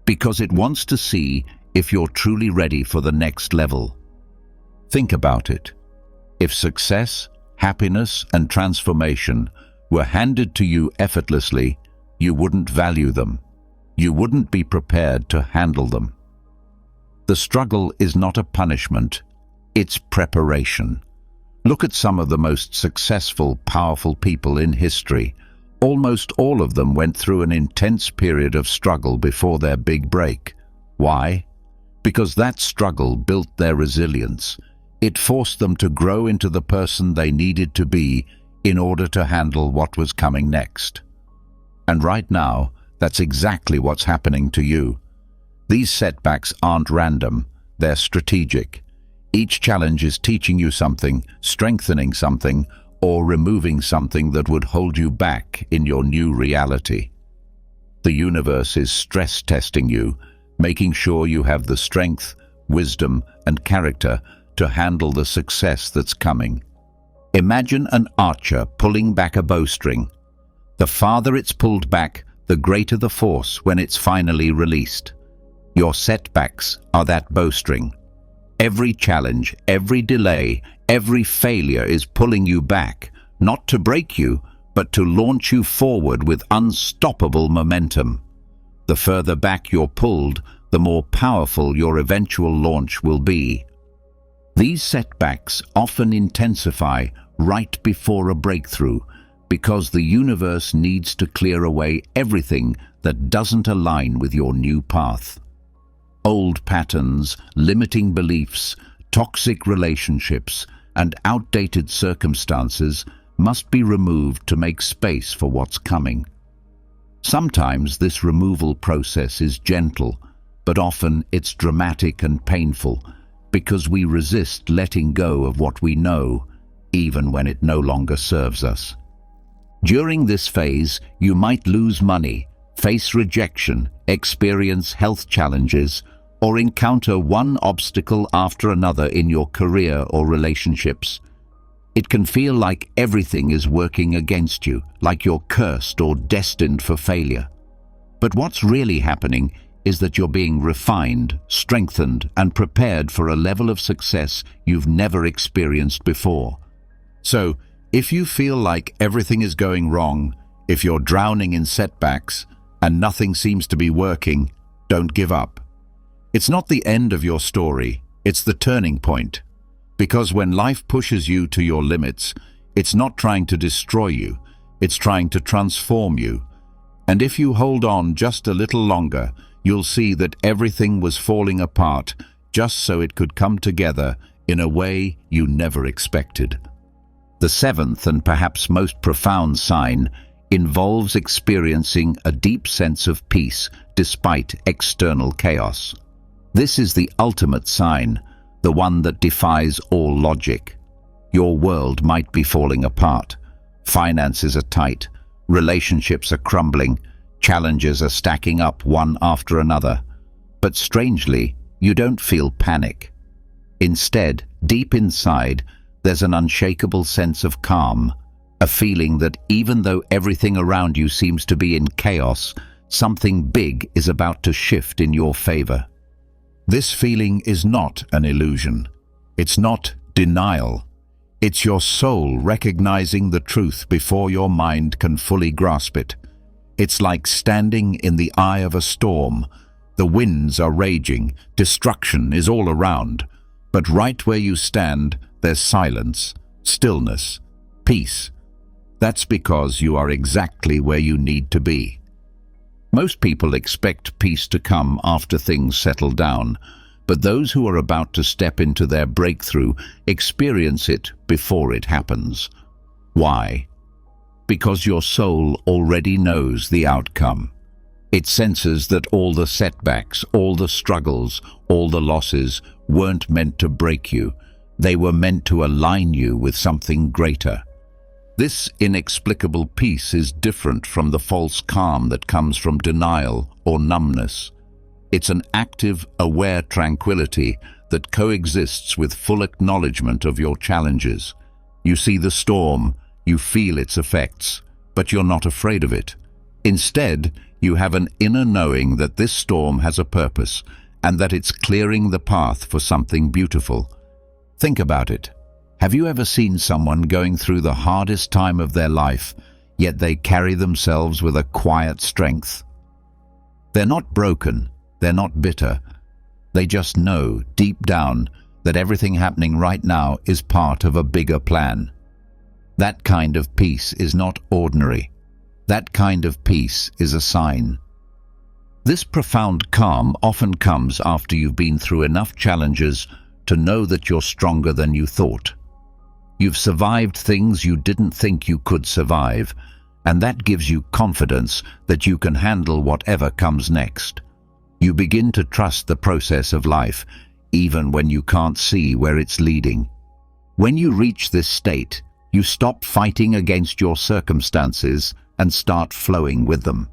Because it wants to see if you're truly ready for the next level. Think about it. If success, happiness, and transformation were handed to you effortlessly, you wouldn't value them. You wouldn't be prepared to handle them. The struggle is not a punishment, it's preparation. Look at some of the most successful, powerful people in history. Almost all of them went through an intense period of struggle before their big break. Why? Because that struggle built their resilience. It forced them to grow into the person they needed to be in order to handle what was coming next. And right now, that's exactly what's happening to you. These setbacks aren't random, they're strategic. Each challenge is teaching you something, strengthening something, or removing something that would hold you back in your new reality. The universe is stress testing you, making sure you have the strength, wisdom, and character to handle the success that's coming. Imagine an archer pulling back a bowstring. The farther it's pulled back, the greater the force when it's finally released. Your setbacks are that bowstring. Every challenge, every delay, every failure is pulling you back, not to break you, but to launch you forward with unstoppable momentum. The further back you're pulled, the more powerful your eventual launch will be. These setbacks often intensify right before a breakthrough because the universe needs to clear away everything that doesn't align with your new path. Old patterns, limiting beliefs, toxic relationships, and outdated circumstances must be removed to make space for what's coming. Sometimes this removal process is gentle, but often it's dramatic and painful because we resist letting go of what we know, even when it no longer serves us. During this phase, you might lose money, face rejection, experience health challenges, or encounter one obstacle after another in your career or relationships. It can feel like everything is working against you, like you're cursed or destined for failure. But what's really happening is that you're being refined, strengthened, and prepared for a level of success you've never experienced before. So, if you feel like everything is going wrong, if you're drowning in setbacks, and nothing seems to be working, don't give up. It's not the end of your story, it's the turning point. Because when life pushes you to your limits, it's not trying to destroy you, it's trying to transform you. And if you hold on just a little longer, you'll see that everything was falling apart just so it could come together in a way you never expected. The seventh and perhaps most profound sign involves experiencing a deep sense of peace despite external chaos. This is the ultimate sign, the one that defies all logic. Your world might be falling apart. Finances are tight. Relationships are crumbling. Challenges are stacking up one after another. But strangely, you don't feel panic. Instead, deep inside, there's an unshakable sense of calm, a feeling that even though everything around you seems to be in chaos, something big is about to shift in your favor. This feeling is not an illusion. It's not denial. It's your soul recognizing the truth before your mind can fully grasp it. It's like standing in the eye of a storm. The winds are raging, destruction is all around. But right where you stand, there's silence, stillness, peace. That's because you are exactly where you need to be. Most people expect peace to come after things settle down, but those who are about to step into their breakthrough experience it before it happens. Why? Because your soul already knows the outcome. It senses that all the setbacks, all the struggles, all the losses weren't meant to break you. They were meant to align you with something greater. This inexplicable peace is different from the false calm that comes from denial or numbness. It's an active, aware tranquility that coexists with full acknowledgement of your challenges. You see the storm, you feel its effects, but you're not afraid of it. Instead, you have an inner knowing that this storm has a purpose and that it's clearing the path for something beautiful. Think about it. Have you ever seen someone going through the hardest time of their life, yet they carry themselves with a quiet strength? They're not broken, they're not bitter. They just know, deep down, that everything happening right now is part of a bigger plan. That kind of peace is not ordinary. That kind of peace is a sign. This profound calm often comes after you've been through enough challenges to know that you're stronger than you thought. You've survived things you didn't think you could survive, and that gives you confidence that you can handle whatever comes next. You begin to trust the process of life, even when you can't see where it's leading. When you reach this state, you stop fighting against your circumstances and start flowing with them.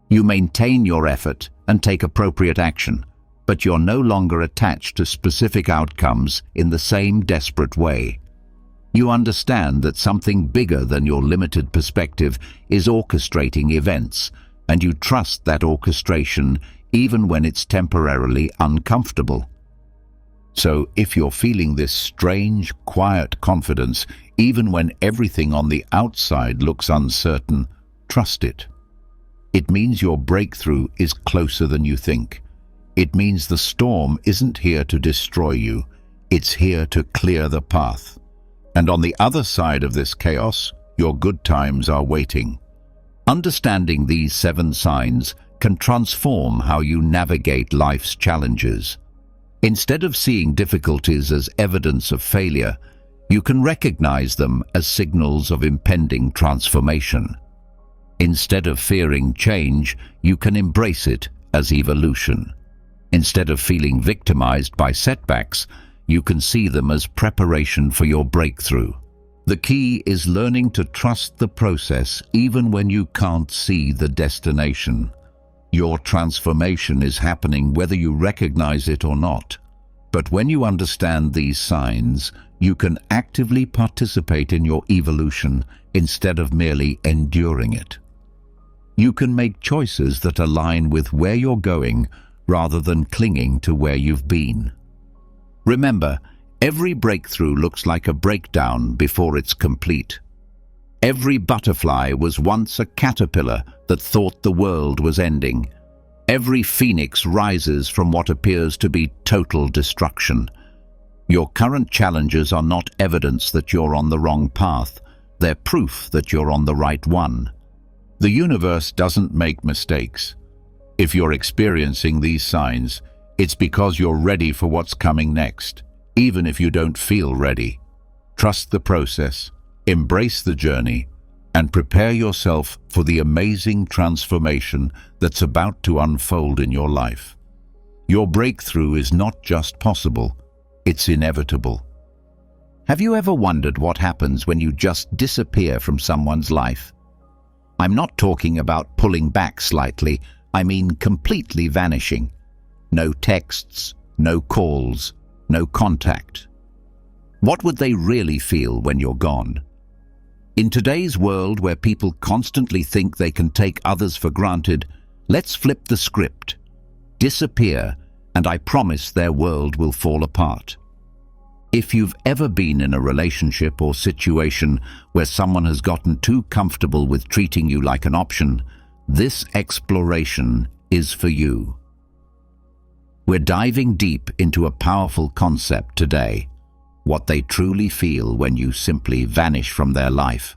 You maintain your effort and take appropriate action, but you're no longer attached to specific outcomes in the same desperate way. You understand that something bigger than your limited perspective is orchestrating events, and you trust that orchestration even when it's temporarily uncomfortable. So if you're feeling this strange, quiet confidence, even when everything on the outside looks uncertain, trust it. It means your breakthrough is closer than you think. It means the storm isn't here to destroy you, it's here to clear the path. And on the other side of this chaos, your good times are waiting. Understanding these 7 signs can transform how you navigate life's challenges. Instead of seeing difficulties as evidence of failure, you can recognize them as signals of impending transformation. Instead of fearing change, you can embrace it as evolution. Instead of feeling victimized by setbacks, you can see them as preparation for your breakthrough. The key is learning to trust the process even when you can't see the destination. Your transformation is happening whether you recognize it or not. But when you understand these signs, you can actively participate in your evolution instead of merely enduring it. You can make choices that align with where you're going rather than clinging to where you've been. Remember, every breakthrough looks like a breakdown before it's complete. Every butterfly was once a caterpillar that thought the world was ending. Every phoenix rises from what appears to be total destruction. Your current challenges are not evidence that you're on the wrong path. They're proof that you're on the right one. The universe doesn't make mistakes. If you're experiencing these signs, it's because you're ready for what's coming next, even if you don't feel ready. Trust the process, embrace the journey, and prepare yourself for the amazing transformation that's about to unfold in your life. Your breakthrough is not just possible, it's inevitable. Have you ever wondered what happens when you just disappear from someone's life? I'm not talking about pulling back slightly, I mean completely vanishing. No texts, no calls, no contact. What would they really feel when you're gone? In today's world where people constantly think they can take others for granted, let's flip the script. Disappear, and I promise their world will fall apart. If you've ever been in a relationship or situation where someone has gotten too comfortable with treating you like an option, this exploration is for you. We're diving deep into a powerful concept today: what they truly feel when you simply vanish from their life.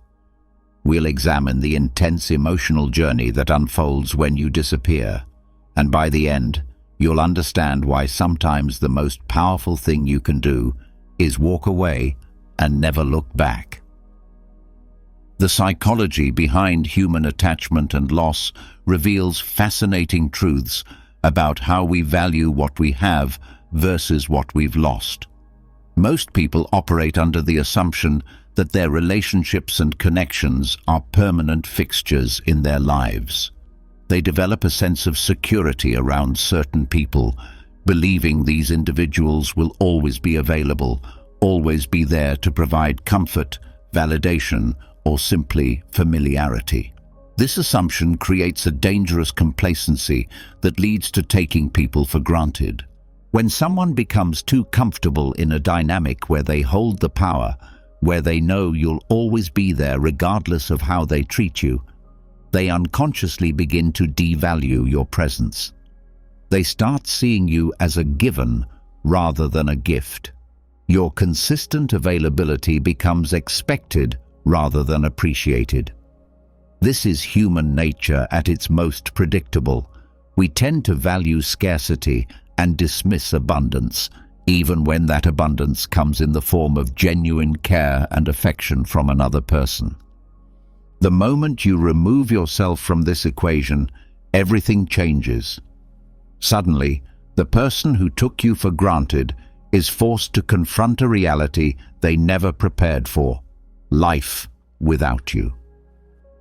We'll examine the intense emotional journey that unfolds when you disappear, and by the end, you'll understand why sometimes the most powerful thing you can do is walk away and never look back. The psychology behind human attachment and loss reveals fascinating truths about how we value what we have versus what we've lost. Most people operate under the assumption that their relationships and connections are permanent fixtures in their lives. They develop a sense of security around certain people, believing these individuals will always be available, always be there to provide comfort, validation, or simply familiarity. This assumption creates a dangerous complacency that leads to taking people for granted. When someone becomes too comfortable in a dynamic where they hold the power, where they know you'll always be there regardless of how they treat you, they unconsciously begin to devalue your presence. They start seeing you as a given rather than a gift. Your consistent availability becomes expected rather than appreciated. This is human nature at its most predictable. We tend to value scarcity and dismiss abundance, even when that abundance comes in the form of genuine care and affection from another person. The moment you remove yourself from this equation, everything changes. Suddenly, the person who took you for granted is forced to confront a reality they never prepared for: life without you.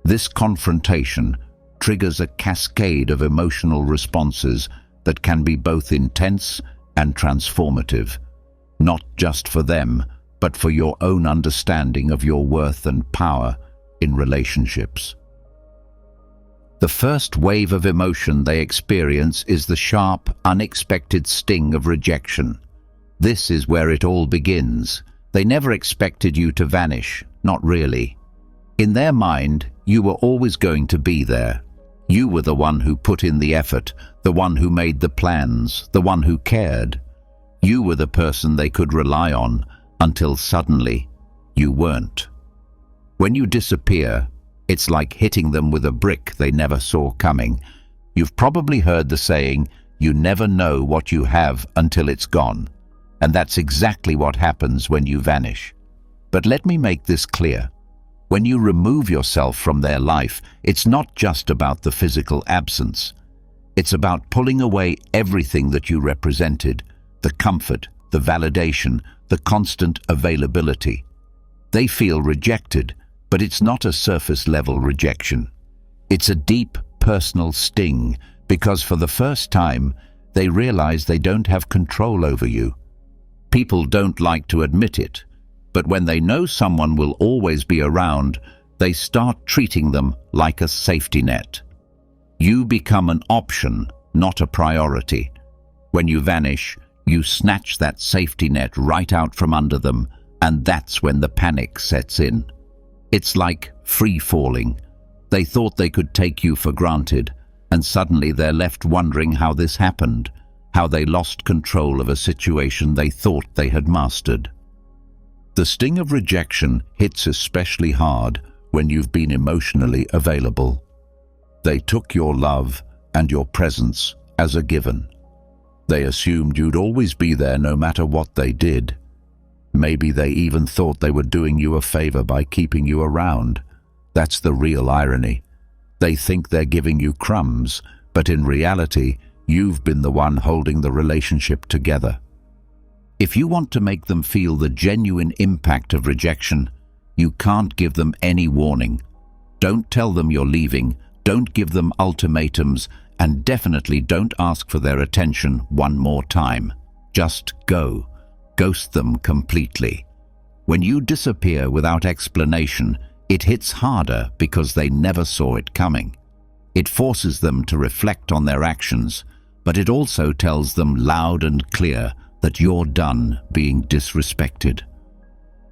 This confrontation triggers a cascade of emotional responses that can be both intense and transformative, not just for them, but for your own understanding of your worth and power in relationships. The first wave of emotion they experience is the sharp, unexpected sting of rejection. This is where it all begins. They never expected you to vanish, not really. In their mind, you were always going to be there. You were the one who put in the effort, the one who made the plans, the one who cared. You were the person they could rely on, until suddenly, you weren't. When you disappear, it's like hitting them with a brick they never saw coming. You've probably heard the saying, "You never know what you have until it's gone." And that's exactly what happens when you vanish. But let me make this clear. When you remove yourself from their life, it's not just about the physical absence. It's about pulling away everything that you represented: the comfort, the validation, the constant availability. They feel rejected, but it's not a surface-level rejection. It's a deep, personal sting because for the first time, they realize they don't have control over you. People don't like to admit it, but when they know someone will always be around, they start treating them like a safety net. You become an option, not a priority. When you vanish, you snatch that safety net right out from under them, and that's when the panic sets in. It's like free falling. They thought they could take you for granted, and suddenly they're left wondering how this happened, how they lost control of a situation they thought they had mastered. The sting of rejection hits especially hard when you've been emotionally available. They took your love and your presence as a given. They assumed you'd always be there no matter what they did. Maybe they even thought they were doing you a favor by keeping you around. That's the real irony. They think they're giving you crumbs, but in reality, you've been the one holding the relationship together. If you want to make them feel the genuine impact of rejection, you can't give them any warning. Don't tell them you're leaving, don't give them ultimatums, and definitely don't ask for their attention one more time. Just go. Ghost them completely. When you disappear without explanation, it hits harder because they never saw it coming. It forces them to reflect on their actions, but it also tells them loud and clear that you're done being disrespected.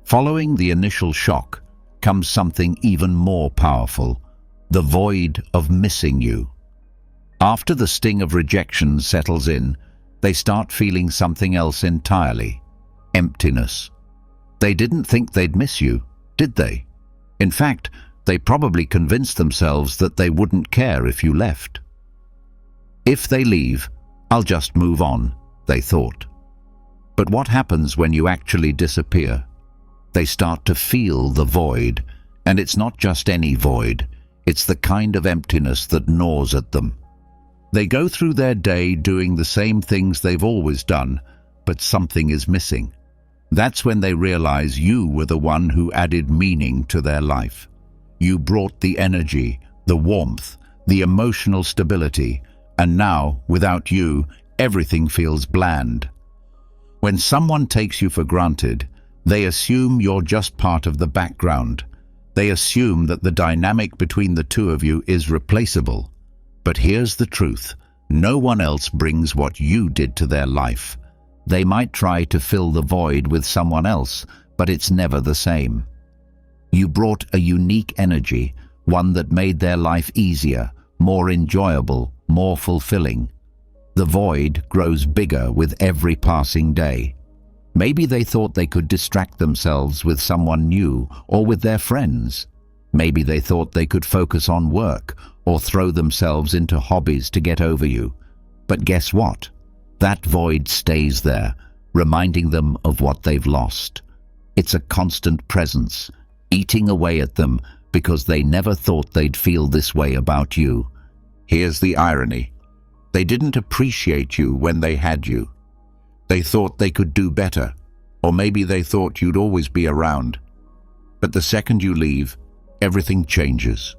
Following the initial shock comes something even more powerful, the void of missing you. After the sting of rejection settles in, they start feeling something else entirely. Emptiness. They didn't think they'd miss you, did they? In fact, they probably convinced themselves that they wouldn't care if you left. If they leave, I'll just move on, they thought. But what happens when you actually disappear? They start to feel the void, and it's not just any void, it's the kind of emptiness that gnaws at them. They go through their day doing the same things they've always done, but something is missing. That's when they realize you were the one who added meaning to their life. You brought the energy, the warmth, the emotional stability, and now, without you, everything feels bland. When someone takes you for granted, they assume you're just part of the background. They assume that the dynamic between the two of you is replaceable. But here's the truth. No one else brings what you did to their life. They might try to fill the void with someone else, but it's never the same. You brought a unique energy, one that made their life easier, more enjoyable, more fulfilling. The void grows bigger with every passing day. Maybe they thought they could distract themselves with someone new or with their friends. Maybe they thought they could focus on work or throw themselves into hobbies to get over you. But guess what? That void stays there, reminding them of what they've lost. It's a constant presence, eating away at them because they never thought they'd feel this way about you. Here's the irony. They didn't appreciate you when they had you. They thought they could do better, or maybe they thought you'd always be around. But the second you leave, everything changes.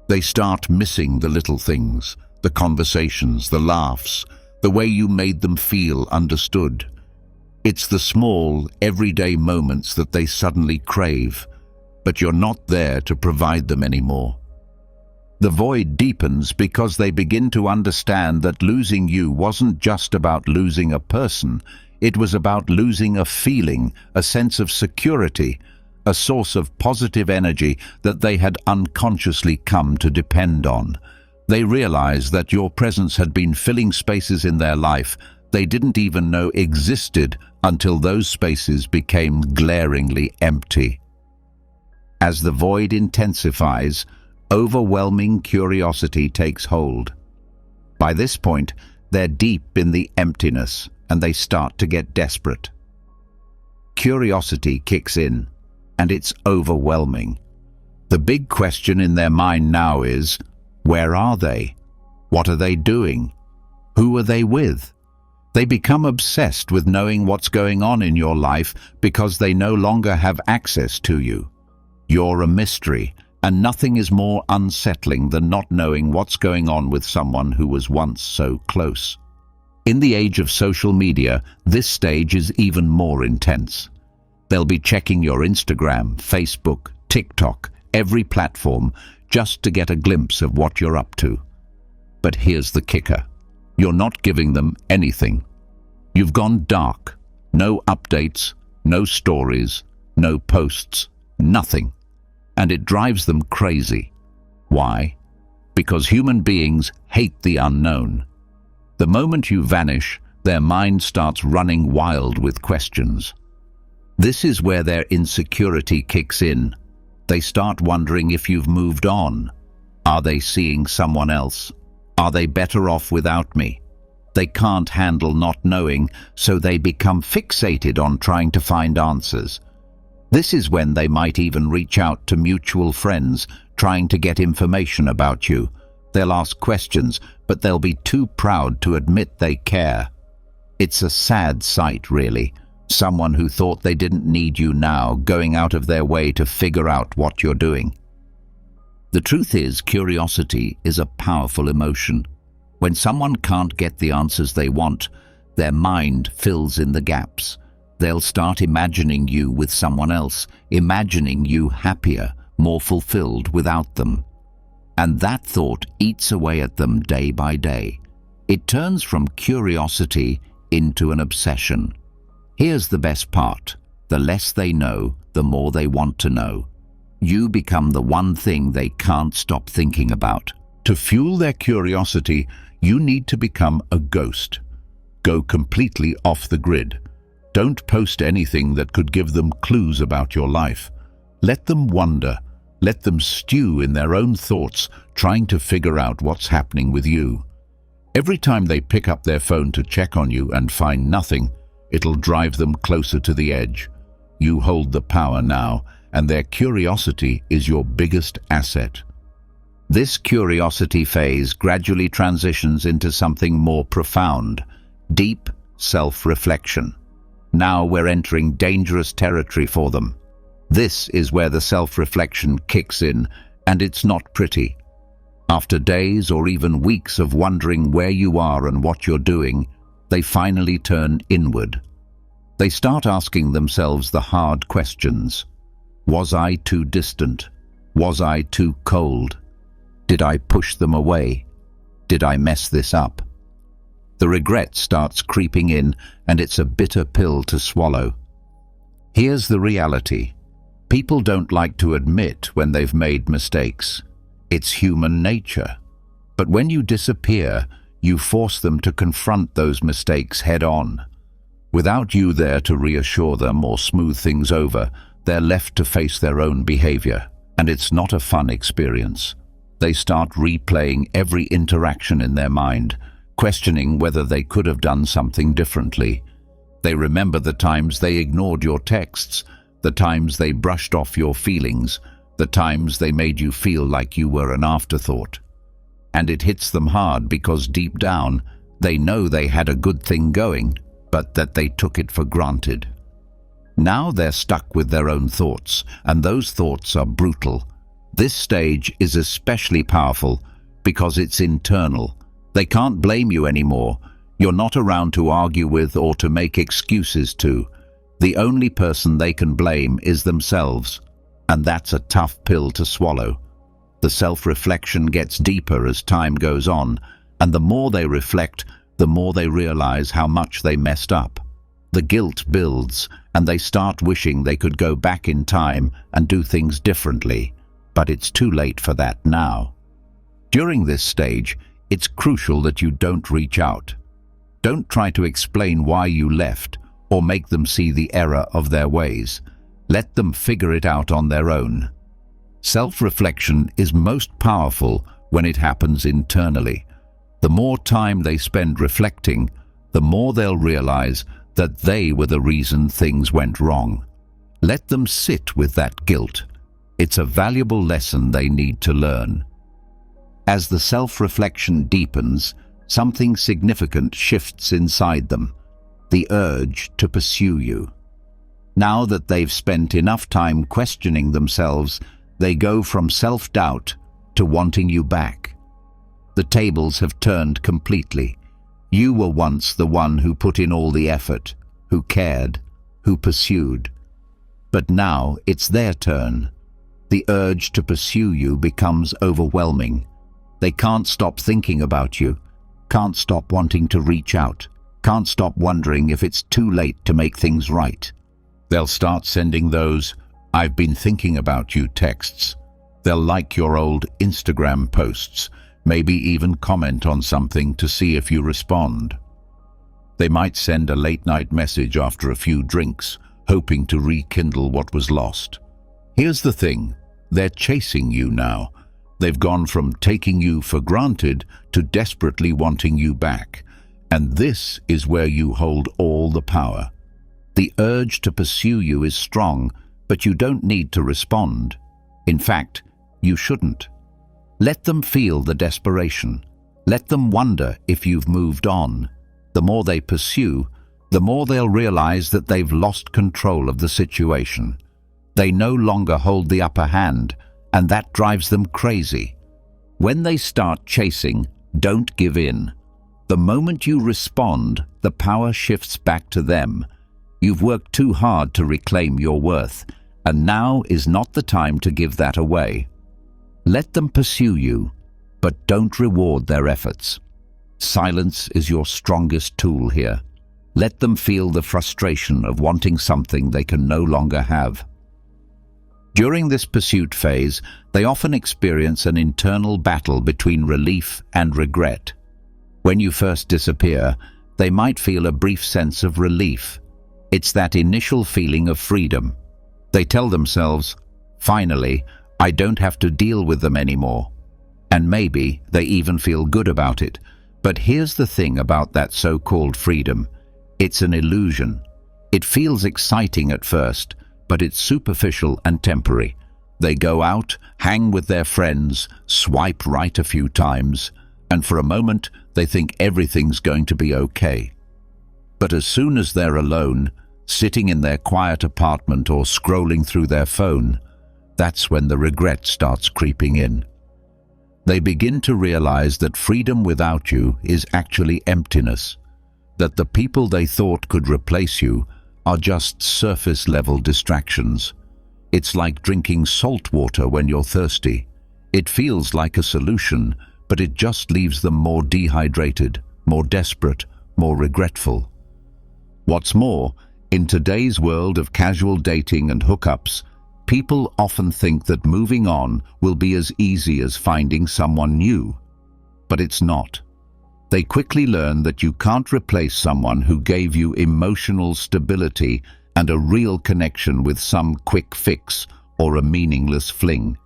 They start missing the little things, the conversations, the laughs, the way you made them feel understood. It's the small, everyday moments that they suddenly crave, but you're not there to provide them anymore. The void deepens because they begin to understand that losing you wasn't just about losing a person, it was about losing a feeling, a sense of security, a source of positive energy that they had unconsciously come to depend on. They realized that your presence had been filling spaces in their life they didn't even know existed until those spaces became glaringly empty. As the void intensifies, overwhelming curiosity takes hold. By this point, they're deep in the emptiness and they start to get desperate. Curiosity kicks in, and it's overwhelming. The big question in their mind now is, where are they? What are they doing? Who are they with? They become obsessed with knowing what's going on in your life because they no longer have access to you. You're a mystery, And nothing is more unsettling than not knowing what's going on with someone who was once so close. In the age of social media, this stage is even more intense. They'll be checking your Instagram, Facebook, TikTok, every platform, just to get a glimpse of what you're up to. But here's the kicker. You're not giving them anything. You've gone dark. No updates, no stories, no posts, nothing. And it drives them crazy. Why? Because human beings hate the unknown. The moment you vanish, their mind starts running wild with questions. This is where their insecurity kicks in. They start wondering if you've moved on. Are they seeing someone else? Are they better off without me? They can't handle not knowing, so they become fixated on trying to find answers. This is when they might even reach out to mutual friends, trying to get information about you. They'll ask questions, but they'll be too proud to admit they care. It's a sad sight, really. Someone who thought they didn't need you now, going out of their way to figure out what you're doing. The truth is, curiosity is a powerful emotion. When someone can't get the answers they want, their mind fills in the gaps. They'll start imagining you with someone else, imagining you happier, more fulfilled without them. And that thought eats away at them day by day. It turns from curiosity into an obsession. Here's the best part. The less they know, the more they want to know. You become the one thing they can't stop thinking about. To fuel their curiosity, you need to become a ghost. Go completely off the grid. Don't post anything that could give them clues about your life. Let them wonder. Let them stew in their own thoughts, trying to figure out what's happening with you. Every time they pick up their phone to check on you and find nothing, it'll drive them closer to the edge. You hold the power now, and their curiosity is your biggest asset. This curiosity phase gradually transitions into something more profound, deep self-reflection. Now we're entering dangerous territory for them. This is where the self-reflection kicks in, and it's not pretty. After days or even weeks of wondering where you are and what you're doing, they finally turn inward. They start asking themselves the hard questions. Was I too distant? Was I too cold? Did I push them away? Did I mess this up? The regret starts creeping in, and it's a bitter pill to swallow. Here's the reality. People don't like to admit when they've made mistakes. It's human nature. But when you disappear, you force them to confront those mistakes head-on. Without you there to reassure them or smooth things over, they're left to face their own behavior, and it's not a fun experience. They start replaying every interaction in their mind, questioning whether they could have done something differently. They remember the times they ignored your texts, the times they brushed off your feelings, the times they made you feel like you were an afterthought. And it hits them hard because deep down, they know they had a good thing going, but that they took it for granted. Now they're stuck with their own thoughts, and those thoughts are brutal. This stage is especially powerful because it's internal. They can't blame you anymore. You're not around to argue with or to make excuses to. The only person they can blame is themselves, and that's a tough pill to swallow. The self-reflection gets deeper as time goes on, and the more they reflect, the more they realize how much they messed up. The guilt builds, and they start wishing they could go back in time and do things differently, but it's too late for that now. During this stage, it's crucial that you don't reach out. Don't try to explain why you left or make them see the error of their ways. Let them figure it out on their own. Self-reflection is most powerful when it happens internally. The more time they spend reflecting, the more they'll realize that they were the reason things went wrong. Let them sit with that guilt. It's a valuable lesson they need to learn. As the self-reflection deepens, something significant shifts inside them, the urge to pursue you. Now that they've spent enough time questioning themselves, They go from self-doubt to wanting you back. The tables have turned completely. You were once the one who put in all the effort, who cared, who pursued. But now it's their turn. The urge to pursue you becomes overwhelming. They can't stop thinking about you, can't stop wanting to reach out, can't stop wondering if it's too late to make things right. They'll start sending those "I've been thinking about you" texts. They'll like your old Instagram posts, maybe even comment on something to see if you respond. They might send a late-night message after a few drinks, hoping to rekindle what was lost. Here's the thing, they're chasing you now. They've gone from taking you for granted to desperately wanting you back. And this is where you hold all the power. The urge to pursue you is strong, but you don't need to respond. In fact, you shouldn't. Let them feel the desperation. Let them wonder if you've moved on. The more they pursue, the more they'll realize that they've lost control of the situation. They no longer hold the upper hand, and that drives them crazy. When they start chasing, don't give in. The moment you respond, the power shifts back to them. You've worked too hard to reclaim your worth, and now is not the time to give that away. Let them pursue you, but don't reward their efforts. Silence is your strongest tool here. Let them feel the frustration of wanting something they can no longer have. During this pursuit phase, they often experience an internal battle between relief and regret. When you first disappear, they might feel a brief sense of relief. It's that initial feeling of freedom. They tell themselves, "Finally, I don't have to deal with them anymore." And maybe they even feel good about it. But here's the thing about that so-called freedom. It's an illusion. It feels exciting at first, but it's superficial and temporary. They go out, hang with their friends, swipe right a few times, and for a moment they think everything's going to be okay. But as soon as they're alone, sitting in their quiet apartment or scrolling through their phone, that's when the regret starts creeping in. They begin to realize that freedom without you is actually emptiness, that the people they thought could replace you are just surface-level distractions. It's like drinking salt water when you're thirsty. It feels like a solution, but it just leaves them more dehydrated, more desperate, more regretful. What's more, in today's world of casual dating and hookups, people often think that moving on will be as easy as finding someone new. But it's not. They quickly learn that you can't replace someone who gave you emotional stability and a real connection with some quick fix or a meaningless fling.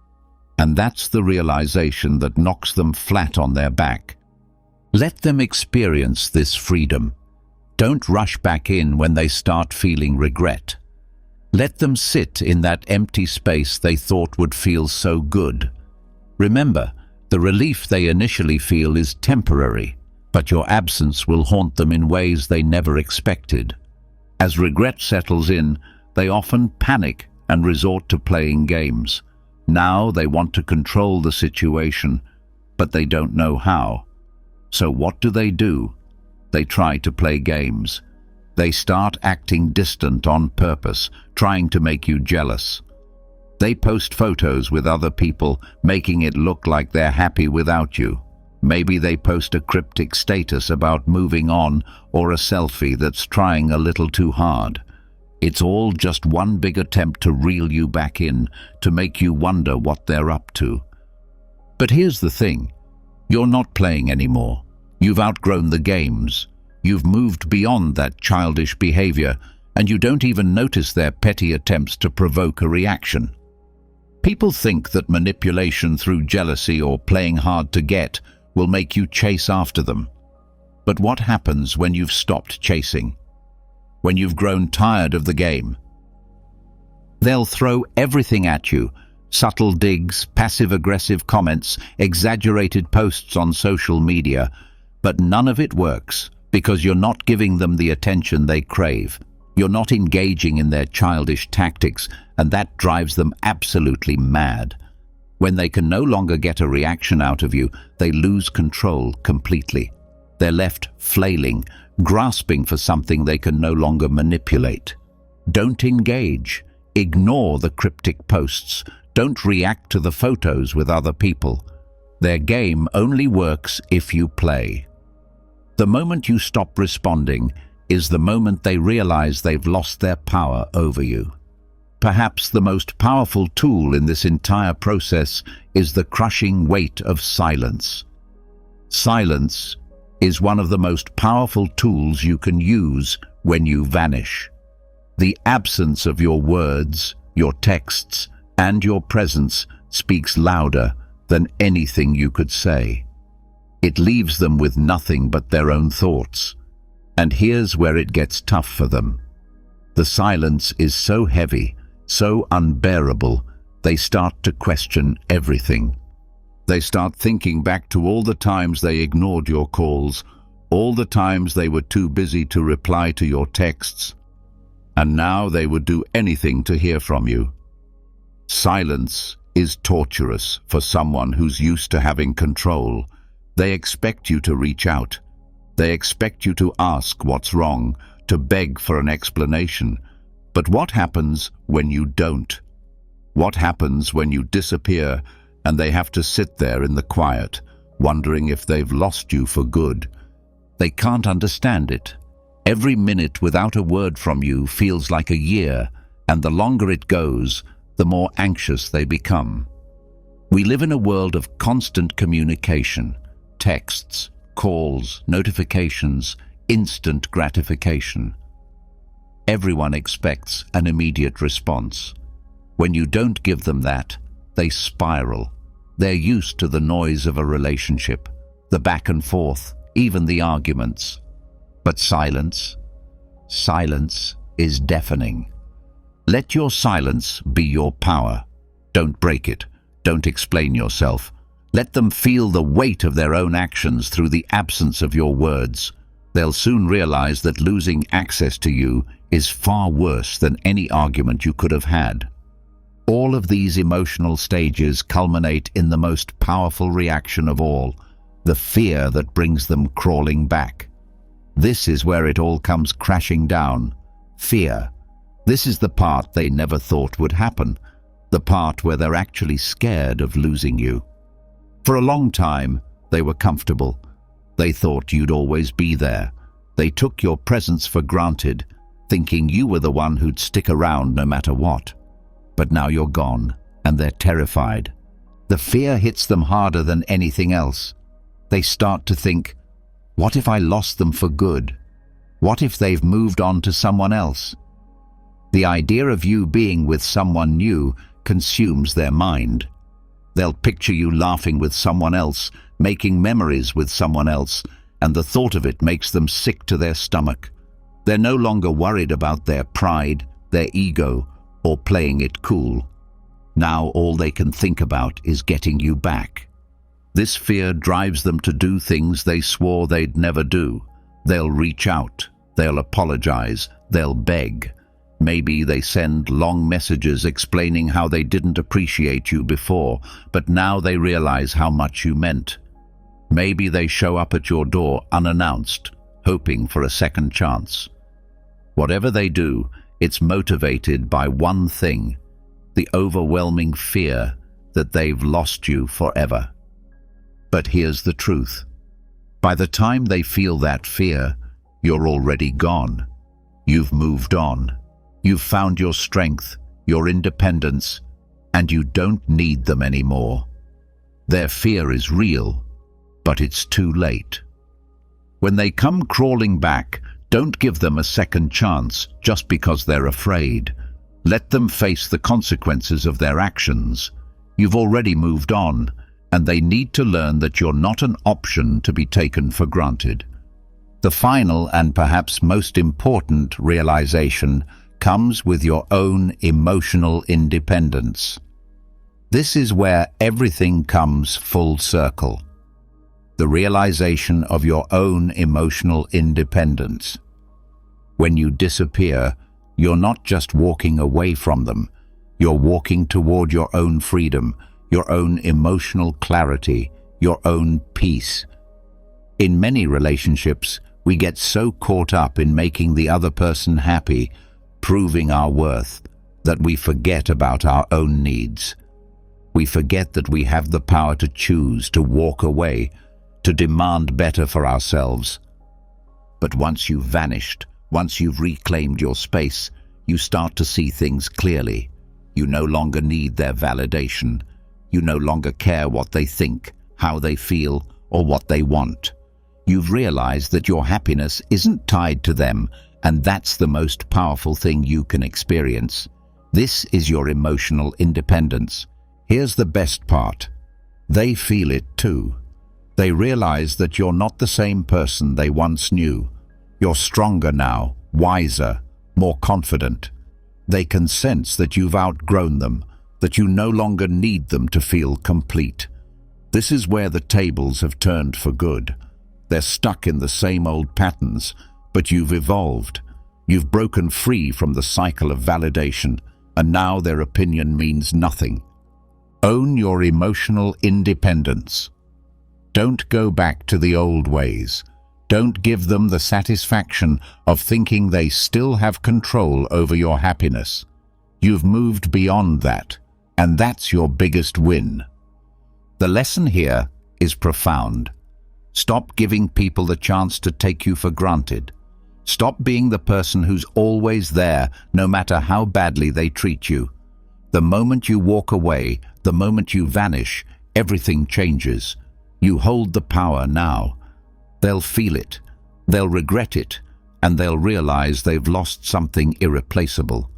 And that's the realization that knocks them flat on their back. Let them experience this freedom. Don't rush back in when they start feeling regret. Let them sit in that empty space they thought would feel so good. Remember, the relief they initially feel is temporary, but your absence will haunt them in ways they never expected. As regret settles in, they often panic and resort to playing games. Now they want to control the situation, but they don't know how. So what do? They try to play games. They start acting distant on purpose, trying to make you jealous. They post photos with other people, making it look like they're happy without you. Maybe they post a cryptic status about moving on or a selfie that's trying a little too hard. It's all just one big attempt to reel you back in, to make you wonder what they're up to. But here's the thing. You're not playing anymore. You've outgrown the games. You've moved beyond that childish behavior, and you don't even notice their petty attempts to provoke a reaction. People think that manipulation through jealousy or playing hard to get will make you chase after them. But what happens when you've stopped chasing? When you've grown tired of the game? They'll throw everything at you. Subtle digs, passive-aggressive comments, exaggerated posts on social media. But none of it works, because you're not giving them the attention they crave. You're not engaging in their childish tactics, and that drives them absolutely mad. When they can no longer get a reaction out of you, they lose control completely. They're left flailing, grasping for something they can no longer manipulate. Don't engage. Ignore the cryptic posts. Don't react to the photos with other people. Their game only works if you play. The moment you stop responding is the moment they realize they've lost their power over you. Perhaps the most powerful tool in this entire process is the crushing weight of silence. Silence is one of the most powerful tools you can use when you vanish. The absence of your words, your texts, and your presence speaks louder than anything you could say. It leaves them with nothing but their own thoughts. And here's where it gets tough for them. The silence is so heavy, so unbearable, they start to question everything. They start thinking back to all the times they ignored your calls, all the times they were too busy to reply to your texts, and now they would do anything to hear from you. Silence is torturous for someone who's used to having control. They expect you to reach out. They expect you to ask what's wrong, to beg for an explanation. But what happens when you don't? What happens when you disappear and they have to sit there in the quiet, wondering if they've lost you for good? They can't understand it. Every minute without a word from you feels like a year, and the longer it goes, the more anxious they become. We live in a world of constant communication, texts, calls, notifications, instant gratification. Everyone expects an immediate response. When you don't give them that, they spiral. They're used to the noise of a relationship, the back and forth, even the arguments. But silence is deafening. Let your silence be your power. Don't break it. Don't explain yourself. Let them feel the weight of their own actions through the absence of your words. They'll soon realize that losing access to you is far worse than any argument you could have had. All of these emotional stages culminate in the most powerful reaction of all, the fear that brings them crawling back. This is where it all comes crashing down. Fear. This is the part they never thought would happen, the part where they're actually scared of losing you. For a long time, they were comfortable. They thought you'd always be there. They took your presence for granted, thinking you were the one who'd stick around no matter what. But now you're gone, and they're terrified. The fear hits them harder than anything else. They start to think, what if I lost them for good? What if they've moved on to someone else? The idea of you being with someone new consumes their mind. They'll picture you laughing with someone else, making memories with someone else, and the thought of it makes them sick to their stomach. They're no longer worried about their pride, their ego, or playing it cool. Now all they can think about is getting you back. This fear drives them to do things they swore they'd never do. They'll reach out, they'll apologize, they'll beg. Maybe they send long messages explaining how they didn't appreciate you before, but now they realize how much you meant. Maybe they show up at your door unannounced, hoping for a second chance. Whatever they do, it's motivated by one thing, the overwhelming fear that they've lost you forever. But here's the truth. By the time they feel that fear, you're already gone. You've moved on. You've found your strength, your independence, and you don't need them anymore. Their fear is real, but it's too late. When they come crawling back, don't give them a second chance just because they're afraid. Let them face the consequences of their actions. You've already moved on, and they need to learn that you're not an option to be taken for granted. The final and perhaps most important realization comes with your own emotional independence. This is where everything comes full circle. The realization of your own emotional independence. When you disappear, you're not just walking away from them, you're walking toward your own freedom, your own emotional clarity, your own peace. In many relationships, we get so caught up in making the other person happy, proving our worth, that we forget about our own needs. We forget that we have the power to choose, to walk away, to demand better for ourselves. But once you've vanished, once you've reclaimed your space, you start to see things clearly. You no longer need their validation. You no longer care what they think, how they feel, or what they want. You've realized that your happiness isn't tied to them, and that's the most powerful thing you can experience. This is your emotional independence. Here's the best part. They feel it too. They realize that you're not the same person they once knew. You're stronger now, wiser, more confident. They can sense that you've outgrown them, that you no longer need them to feel complete. This is where the tables have turned for good. They're stuck in the same old patterns, but you've evolved. You've broken free from the cycle of validation, and now their opinion means nothing. Own your emotional independence. Don't go back to the old ways. Don't give them the satisfaction of thinking they still have control over your happiness. You've moved beyond that, and that's your biggest win. The lesson here is profound. Stop giving people the chance to take you for granted. Stop being the person who's always there, no matter how badly they treat you. The moment you walk away, the moment you vanish, everything changes. You hold the power now. They'll feel it, they'll regret it, and they'll realize they've lost something irreplaceable.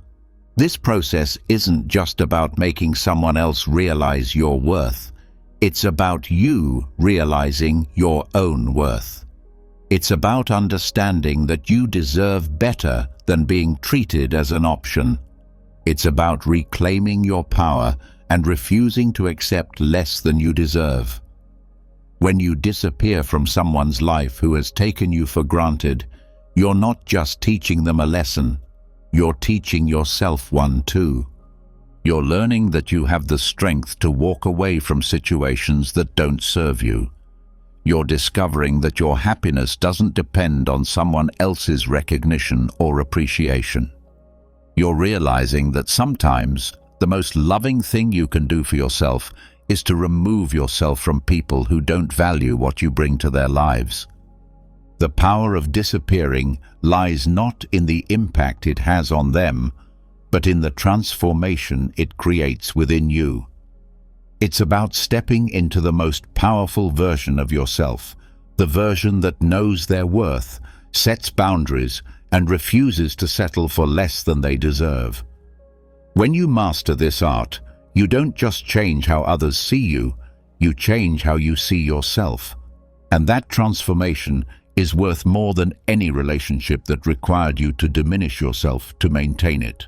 This process isn't just about making someone else realize your worth. It's about you realizing your own worth. It's about understanding that you deserve better than being treated as an option. It's about reclaiming your power and refusing to accept less than you deserve. When you disappear from someone's life who has taken you for granted, you're not just teaching them a lesson, you're teaching yourself one too. You're learning that you have the strength to walk away from situations that don't serve you. You're discovering that your happiness doesn't depend on someone else's recognition or appreciation. You're realizing that sometimes the most loving thing you can do for yourself is to remove yourself from people who don't value what you bring to their lives. The power of disappearing lies not in the impact it has on them, but in the transformation it creates within you. It's about stepping into the most powerful version of yourself, the version that knows their worth, sets boundaries, and refuses to settle for less than they deserve. When you master this art, you don't just change how others see you, you change how you see yourself. And that transformation is worth more than any relationship that required you to diminish yourself to maintain it.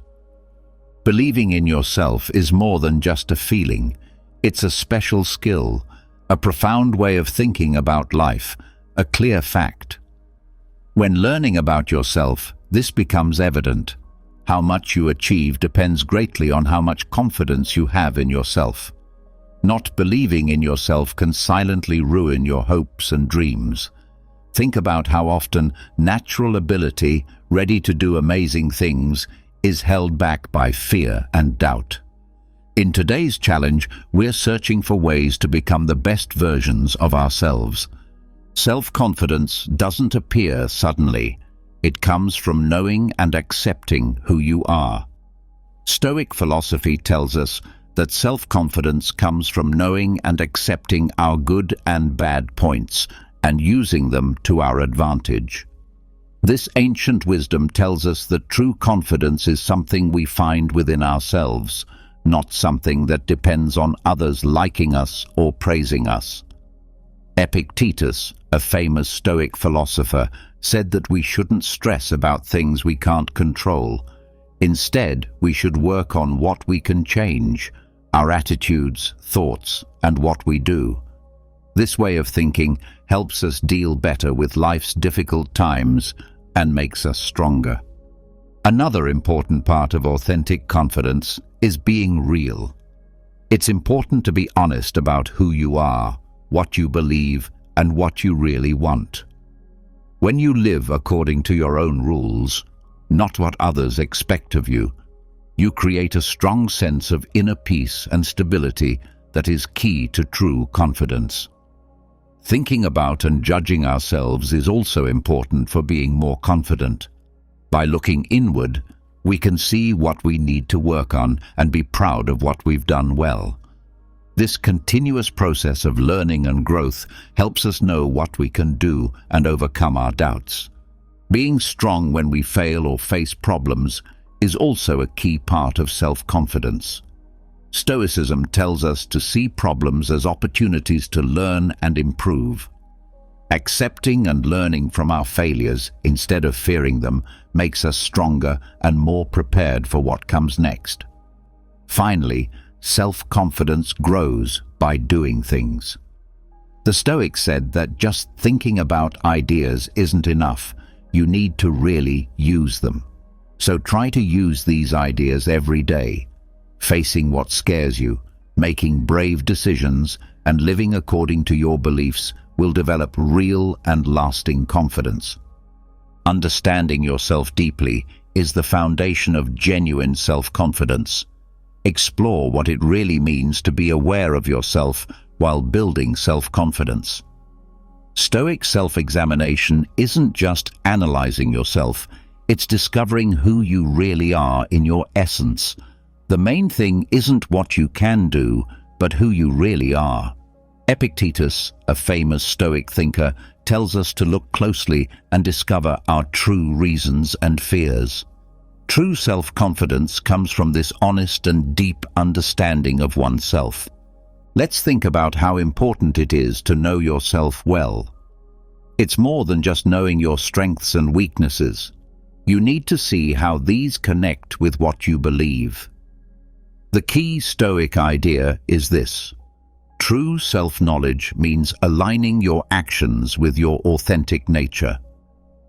Believing in yourself is more than just a feeling. It's a special skill, a profound way of thinking about life, a clear fact. When learning about yourself, this becomes evident. How much you achieve depends greatly on how much confidence you have in yourself. Not believing in yourself can silently ruin your hopes and dreams. Think about how often natural ability, ready to do amazing things, is held back by fear and doubt. In today's challenge, we're searching for ways to become the best versions of ourselves. Self-confidence doesn't appear suddenly. It comes from knowing and accepting who you are. Stoic philosophy tells us that self-confidence comes from knowing and accepting our good and bad points and using them to our advantage. This ancient wisdom tells us that true confidence is something we find within ourselves, not something that depends on others liking us or praising us. Epictetus, a famous Stoic philosopher, said that we shouldn't stress about things we can't control. Instead, we should work on what we can change, our attitudes, thoughts, and what we do. This way of thinking helps us deal better with life's difficult times and makes us stronger. Another important part of authentic confidence is being real. It's important to be honest about who you are, what you believe, and what you really want. When you live according to your own rules, not what others expect of you, you create a strong sense of inner peace and stability that is key to true confidence. Thinking about and judging ourselves is also important for being more confident. By looking inward, we can see what we need to work on and be proud of what we've done well. This continuous process of learning and growth helps us know what we can do and overcome our doubts. Being strong when we fail or face problems is also a key part of self-confidence. Stoicism tells us to see problems as opportunities to learn and improve. Accepting and learning from our failures instead of fearing them makes us stronger and more prepared for what comes next. Finally, self-confidence grows by doing things. The Stoics said that just thinking about ideas isn't enough. You need to really use them. So try to use these ideas every day, facing what scares you, making brave decisions, and living according to your beliefs will develop real and lasting confidence. Understanding yourself deeply is the foundation of genuine self-confidence. Explore what it really means to be aware of yourself while building self-confidence. Stoic self-examination isn't just analyzing yourself, it's discovering who you really are in your essence. The main thing isn't what you can do, but who you really are. Epictetus, a famous Stoic thinker, tells us to look closely and discover our true reasons and fears. True self-confidence comes from this honest and deep understanding of oneself. Let's think about how important it is to know yourself well. It's more than just knowing your strengths and weaknesses. You need to see how these connect with what you believe. The key Stoic idea is this: true self-knowledge means aligning your actions with your authentic nature.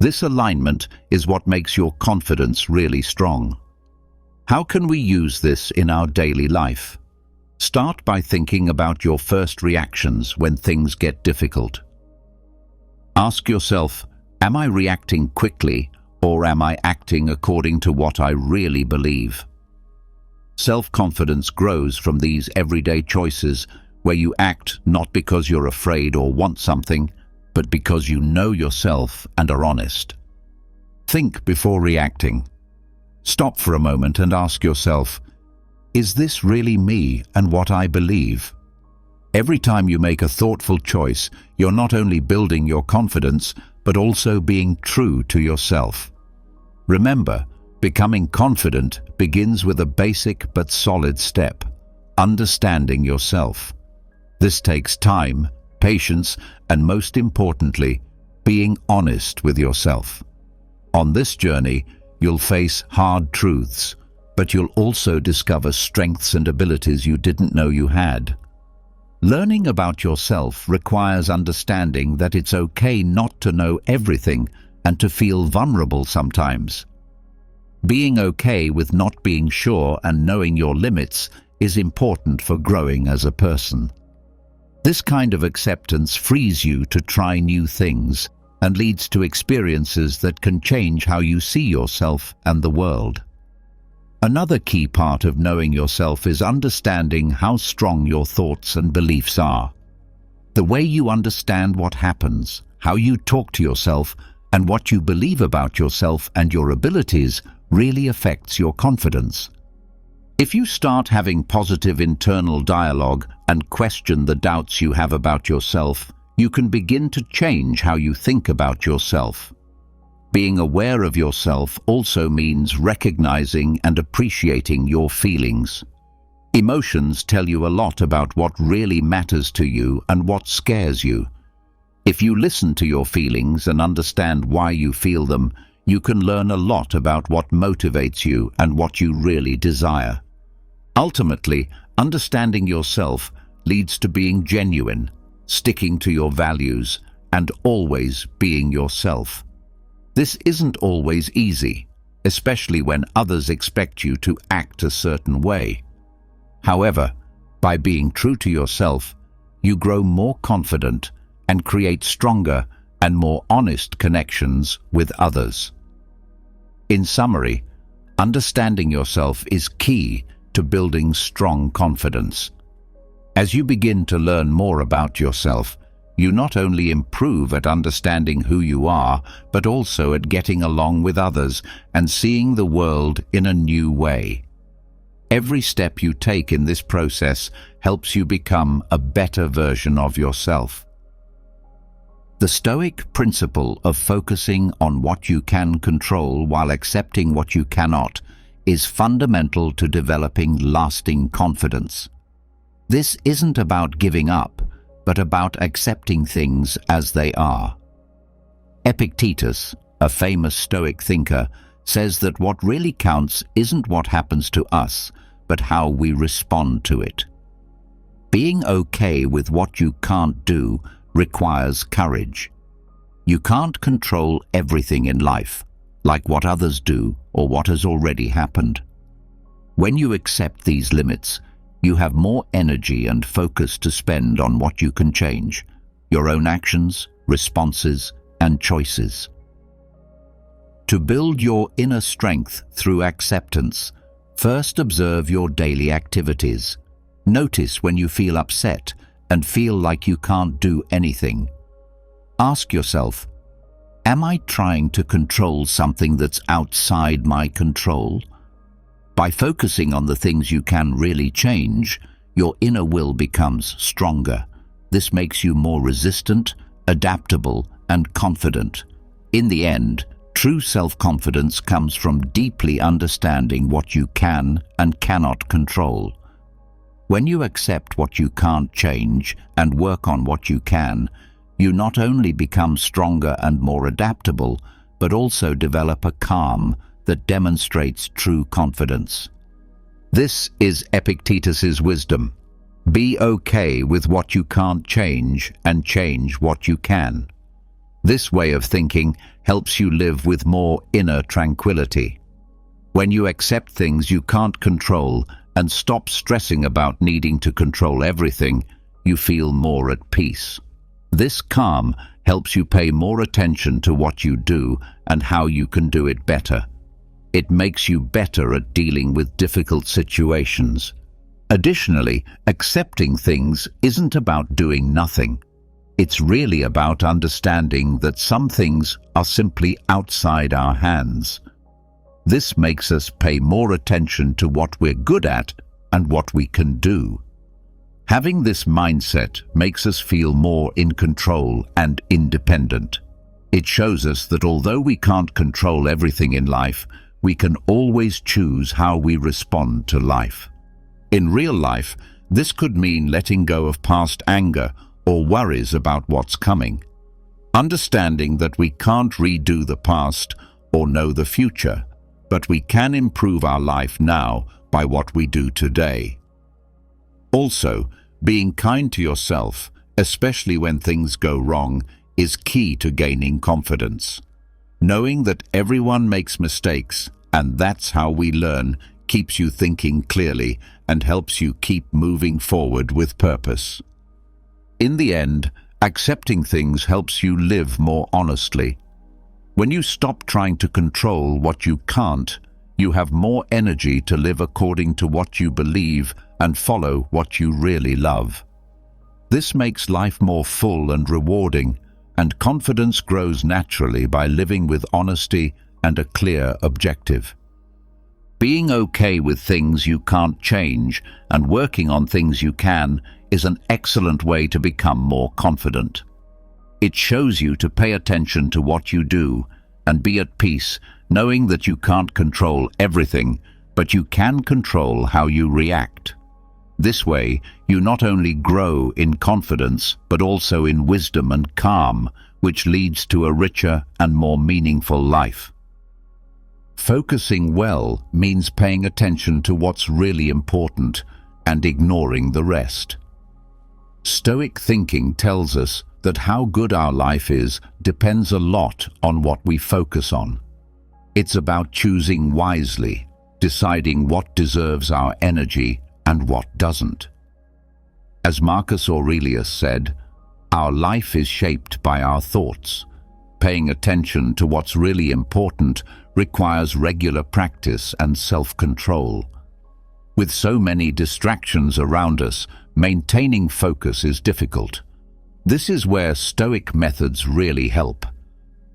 This alignment is what makes your confidence really strong. How can we use this in our daily life? Start by thinking about your first reactions when things get difficult. Ask yourself, am I reacting quickly or am I acting according to what I really believe? Self-confidence grows from these everyday choices where you act not because you're afraid or want something, but because you know yourself and are honest. Think before reacting. Stop for a moment and ask yourself, is this really me and what I believe? Every time you make a thoughtful choice, you're not only building your confidence, but also being true to yourself. Remember, becoming confident begins with a basic but solid step: understanding yourself. This takes time, patience, and most importantly, being honest with yourself. On this journey, you'll face hard truths, but you'll also discover strengths and abilities you didn't know you had. Learning about yourself requires understanding that it's okay not to know everything and to feel vulnerable sometimes. Being okay with not being sure and knowing your limits is important for growing as a person. This kind of acceptance frees you to try new things and leads to experiences that can change how you see yourself and the world. Another key part of knowing yourself is understanding how strong your thoughts and beliefs are. The way you understand what happens, how you talk to yourself, and what you believe about yourself and your abilities really affects your confidence. If you start having positive internal dialogue and question the doubts you have about yourself, you can begin to change how you think about yourself. Being aware of yourself also means recognizing and appreciating your feelings. Emotions tell you a lot about what really matters to you and what scares you. If you listen to your feelings and understand why you feel them, you can learn a lot about what motivates you and what you really desire. Ultimately, understanding yourself leads to being genuine, sticking to your values, and always being yourself. This isn't always easy. especially when others expect you to act a certain way. However, by being true to yourself, you grow more confident and create stronger and more honest connections with others. In summary, understanding yourself is key to building strong confidence. As you begin to learn more about yourself, you not only improve at understanding who you are, but also at getting along with others and seeing the world in a new way. Every step you take in this process helps you become a better version of yourself. The Stoic principle of focusing on what you can control while accepting what you cannot is fundamental to developing lasting confidence. This isn't about giving up, but about accepting things as they are. Epictetus, a famous Stoic thinker, says that what really counts isn't what happens to us, but how we respond to it. Being okay with what you can't do requires courage. You can't control everything in life, like what others do or what has already happened. When you accept these limits, you have more energy and focus to spend on what you can change, your own actions, responses, and choices. To build your inner strength through acceptance, first observe your daily activities. Notice when you feel upset and feel like you can't do anything. Ask yourself, am I trying to control something that's outside my control? By focusing on the things you can really change, your inner will becomes stronger. This makes you more resistant, adaptable, and confident. In the end, true self-confidence comes from deeply understanding what you can and cannot control. When you accept what you can't change and work on what you can, you not only become stronger and more adaptable, but also develop a calm that demonstrates true confidence. This is Epictetus's wisdom. Be okay with what you can't change and change what you can. This way of thinking helps you live with more inner tranquility. When you accept things you can't control and stop stressing about needing to control everything, you feel more at peace. This calm helps you pay more attention to what you do and how you can do it better. It makes you better at dealing with difficult situations. Additionally, accepting things isn't about doing nothing. It's really about understanding that some things are simply outside our hands. This makes us pay more attention to what we're good at and what we can do. Having this mindset makes us feel more in control and independent. It shows us that although we can't control everything in life, we can always choose how we respond to life. In real life, this could mean letting go of past anger or worries about what's coming. Understanding that we can't redo the past or know the future, but we can improve our life now by what we do today. Also, being kind to yourself, especially when things go wrong, is key to gaining confidence. Knowing that everyone makes mistakes, and that's how we learn, keeps you thinking clearly and helps you keep moving forward with purpose. In the end, accepting things helps you live more honestly. When you stop trying to control what you can't, you have more energy to live according to what you believe and follow what you really love. This makes life more full and rewarding, and confidence grows naturally by living with honesty and a clear objective. Being okay with things you can't change and working on things you can is an excellent way to become more confident. It shows you to pay attention to what you do and be at peace, knowing that you can't control everything, but you can control how you react. This way, you not only grow in confidence, but also in wisdom and calm, which leads to a richer and more meaningful life. Focusing well means paying attention to what's really important and ignoring the rest. Stoic thinking tells us that how good our life is depends a lot on what we focus on. It's about choosing wisely, deciding what deserves our energy and what doesn't. As Marcus Aurelius said, our life is shaped by our thoughts. Paying attention to what's really important requires regular practice and self-control. With so many distractions around us, maintaining focus is difficult. This is where Stoic methods really help.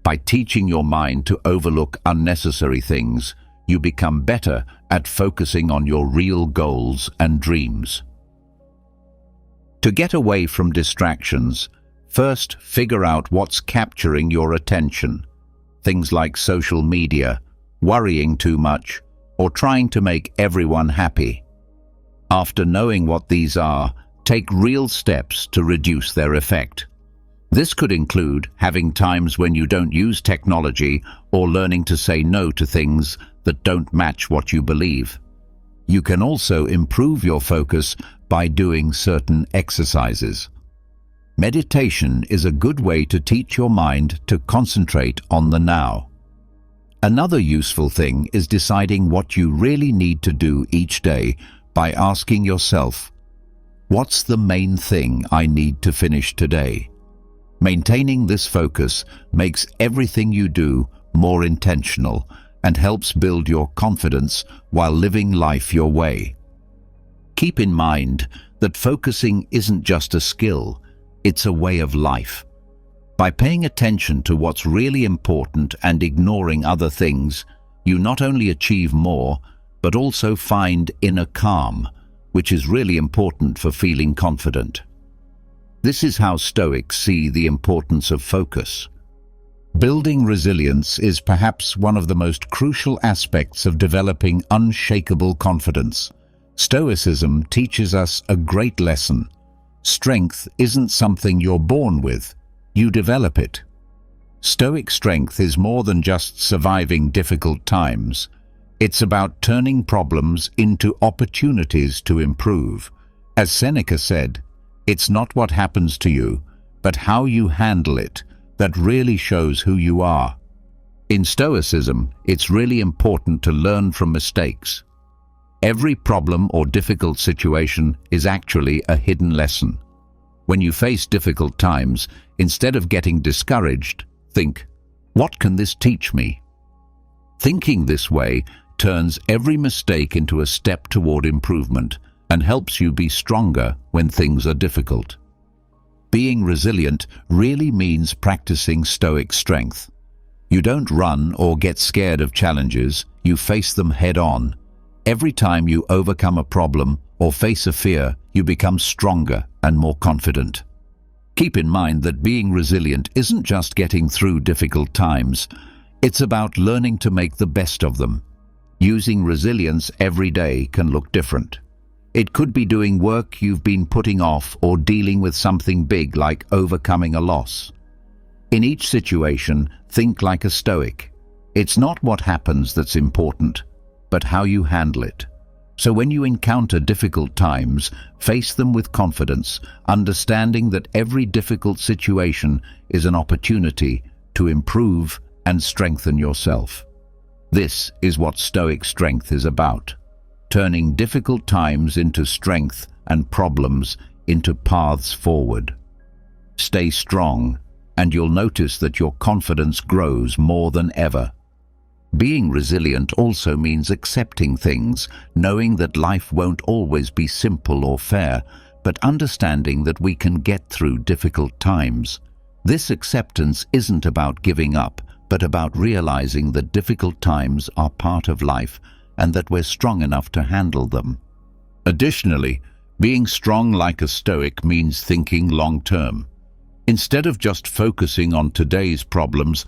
By teaching your mind to overlook unnecessary things, you become better at focusing on your real goals and dreams. To get away from distractions, first figure out what's capturing your attention. Things like social media, worrying too much, or trying to make everyone happy. After knowing what these are, take real steps to reduce their effect. This could include having times when you don't use technology or learning to say no to things that don't match what you believe. You can also improve your focus by doing certain exercises. Meditation is a good way to teach your mind to concentrate on the now. Another useful thing is deciding what you really need to do each day by asking yourself, what's the main thing I need to finish today? Maintaining this focus makes everything you do more intentional and helps build your confidence while living life your way. Keep in mind that focusing isn't just a skill, it's a way of life. By paying attention to what's really important and ignoring other things, you not only achieve more, but also find inner calm, which is really important for feeling confident. This is how Stoics see the importance of focus. Building resilience is perhaps one of the most crucial aspects of developing unshakable confidence. Stoicism teaches us a great lesson. Strength isn't something you're born with, you develop it. Stoic strength is more than just surviving difficult times. It's about turning problems into opportunities to improve. As Seneca said, it's not what happens to you, but how you handle it that really shows who you are. In Stoicism, it's really important to learn from mistakes. Every problem or difficult situation is actually a hidden lesson. When you face difficult times, instead of getting discouraged, think, what can this teach me? Thinking this way turns every mistake into a step toward improvement and helps you be stronger when things are difficult. Being resilient really means practicing Stoic strength. You don't run or get scared of challenges, you face them head-on. Every time you overcome a problem or face a fear, you become stronger and more confident. Keep in mind that being resilient isn't just getting through difficult times. It's about learning to make the best of them. Using resilience every day can look different. It could be doing work you've been putting off or dealing with something big like overcoming a loss. In each situation, think like a Stoic. It's not what happens that's important, but how you handle it. So when you encounter difficult times, face them with confidence, understanding that every difficult situation is an opportunity to improve and strengthen yourself. This is what Stoic strength is about, turning difficult times into strength and problems into paths forward. Stay strong, and you'll notice that your confidence grows more than ever. Being resilient also means accepting things, knowing that life won't always be simple or fair, but understanding that we can get through difficult times. This acceptance isn't about giving up, but about realizing that difficult times are part of life and that we're strong enough to handle them. Additionally, being strong like a Stoic means thinking long-term. Instead of just focusing on today's problems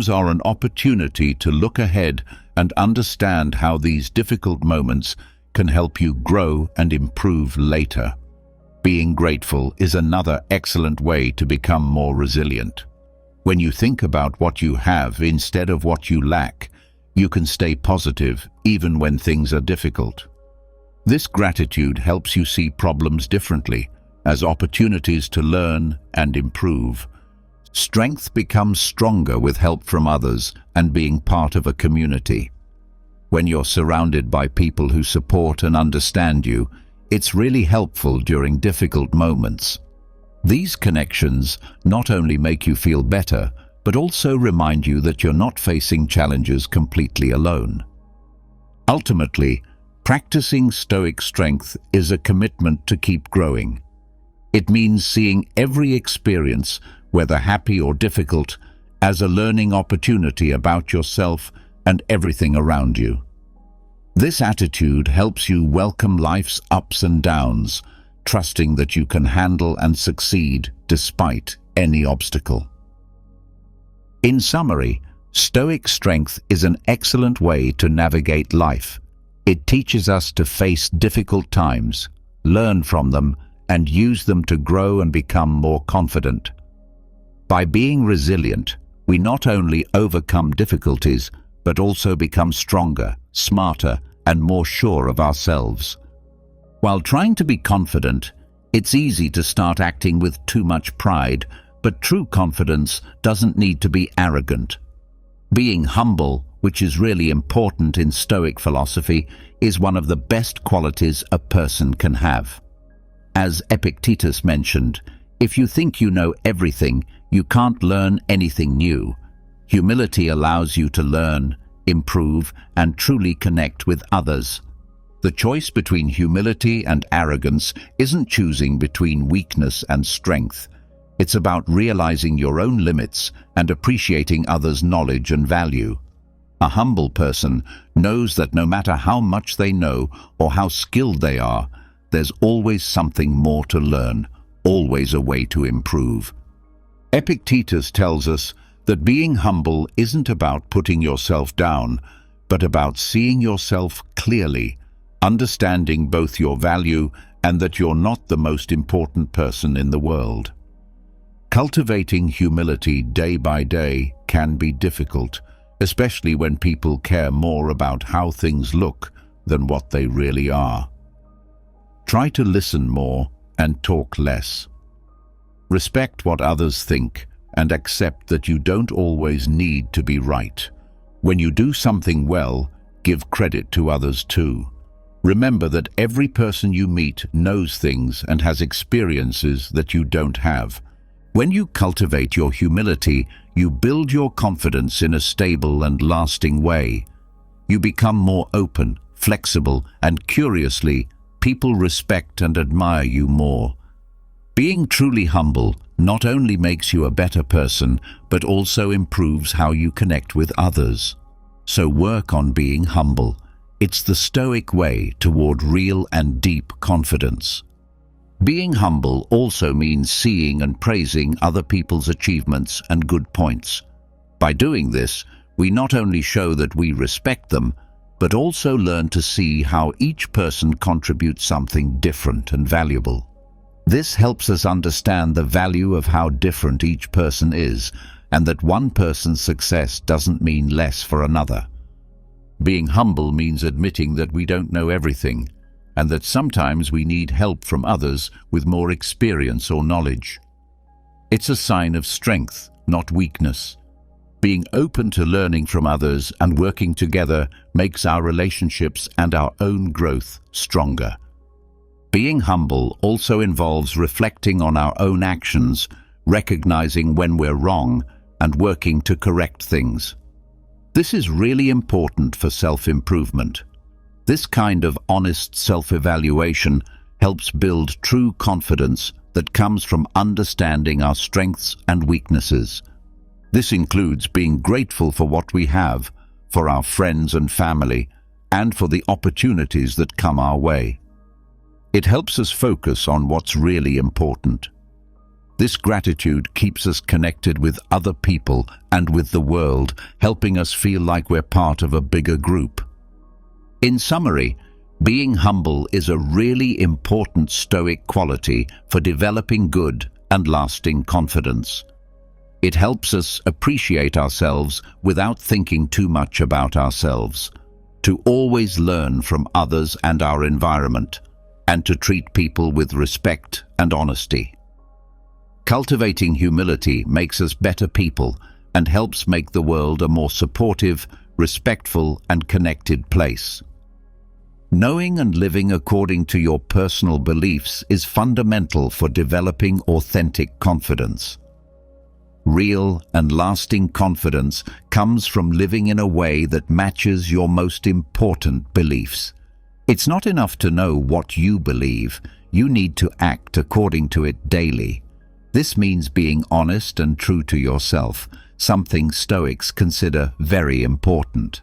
are an opportunity to look ahead and understand how these difficult moments can help you grow and improve later. Being grateful is another excellent way to become more resilient. When you think about what you have instead of what you lack, you can stay positive even when things are difficult. This gratitude helps you see problems differently, as opportunities to learn and improve. Strength becomes stronger with help from others and being part of a community. When you're surrounded by people who support and understand you, it's really helpful during difficult moments. These connections not only make you feel better, but also remind you that you're not facing challenges completely alone. Ultimately, practicing Stoic strength is a commitment to keep growing. It means seeing every experience, whether happy or difficult, as a learning opportunity about yourself and everything around you. This attitude helps you welcome life's ups and downs, trusting that you can handle and succeed despite any obstacle. In summary, Stoic strength is an excellent way to navigate life. It teaches us to face difficult times, learn from them, and use them to grow and become more confident. By being resilient, we not only overcome difficulties, but also become stronger, smarter, and more sure of ourselves. While trying to be confident, it's easy to start acting with too much pride, but true confidence doesn't need to be arrogant. Being humble, which is really important in Stoic philosophy, is one of the best qualities a person can have. As Epictetus mentioned, if you think you know everything, you can't learn anything new. Humility allows you to learn, improve, and truly connect with others. The choice between humility and arrogance isn't choosing between weakness and strength. It's about realizing your own limits and appreciating others' knowledge and value. A humble person knows that no matter how much they know or how skilled they are, there's always something more to learn, always a way to improve. Epictetus tells us that being humble isn't about putting yourself down, but about seeing yourself clearly, understanding both your value and that you're not the most important person in the world. Cultivating humility day by day can be difficult, especially when people care more about how things look than what they really are. Try to listen more and talk less. Respect what others think and accept that you don't always need to be right. When you do something well, give credit to others too. Remember that every person you meet knows things and has experiences that you don't have. When you cultivate your humility, you build your confidence in a stable and lasting way. You become more open, flexible, and curiously, people respect and admire you more. Being truly humble not only makes you a better person, but also improves how you connect with others. So work on being humble. It's the Stoic way toward real and deep confidence. Being humble also means seeing and praising other people's achievements and good points. By doing this, we not only show that we respect them, but also learn to see how each person contributes something different and valuable. This helps us understand the value of how different each person is, and that one person's success doesn't mean less for another. Being humble means admitting that we don't know everything, and that sometimes we need help from others with more experience or knowledge. It's a sign of strength, not weakness. Being open to learning from others and working together makes our relationships and our own growth stronger. Being humble also involves reflecting on our own actions, recognizing when we're wrong, and working to correct things. This is really important for self-improvement. This kind of honest self-evaluation helps build true confidence that comes from understanding our strengths and weaknesses. This includes being grateful for what we have, for our friends and family, and for the opportunities that come our way. It helps us focus on what's really important. This gratitude keeps us connected with other people and with the world, helping us feel like we're part of a bigger group. In summary, being humble is a really important Stoic quality for developing good and lasting confidence. It helps us appreciate ourselves without thinking too much about ourselves, to always learn from others and our environment, and to treat people with respect and honesty. Cultivating humility makes us better people and helps make the world a more supportive, respectful, and connected place. Knowing and living according to your personal beliefs is fundamental for developing authentic confidence. Real and lasting confidence comes from living in a way that matches your most important beliefs. It's not enough to know what you believe, you need to act according to it daily. This means being honest and true to yourself, something Stoics consider very important.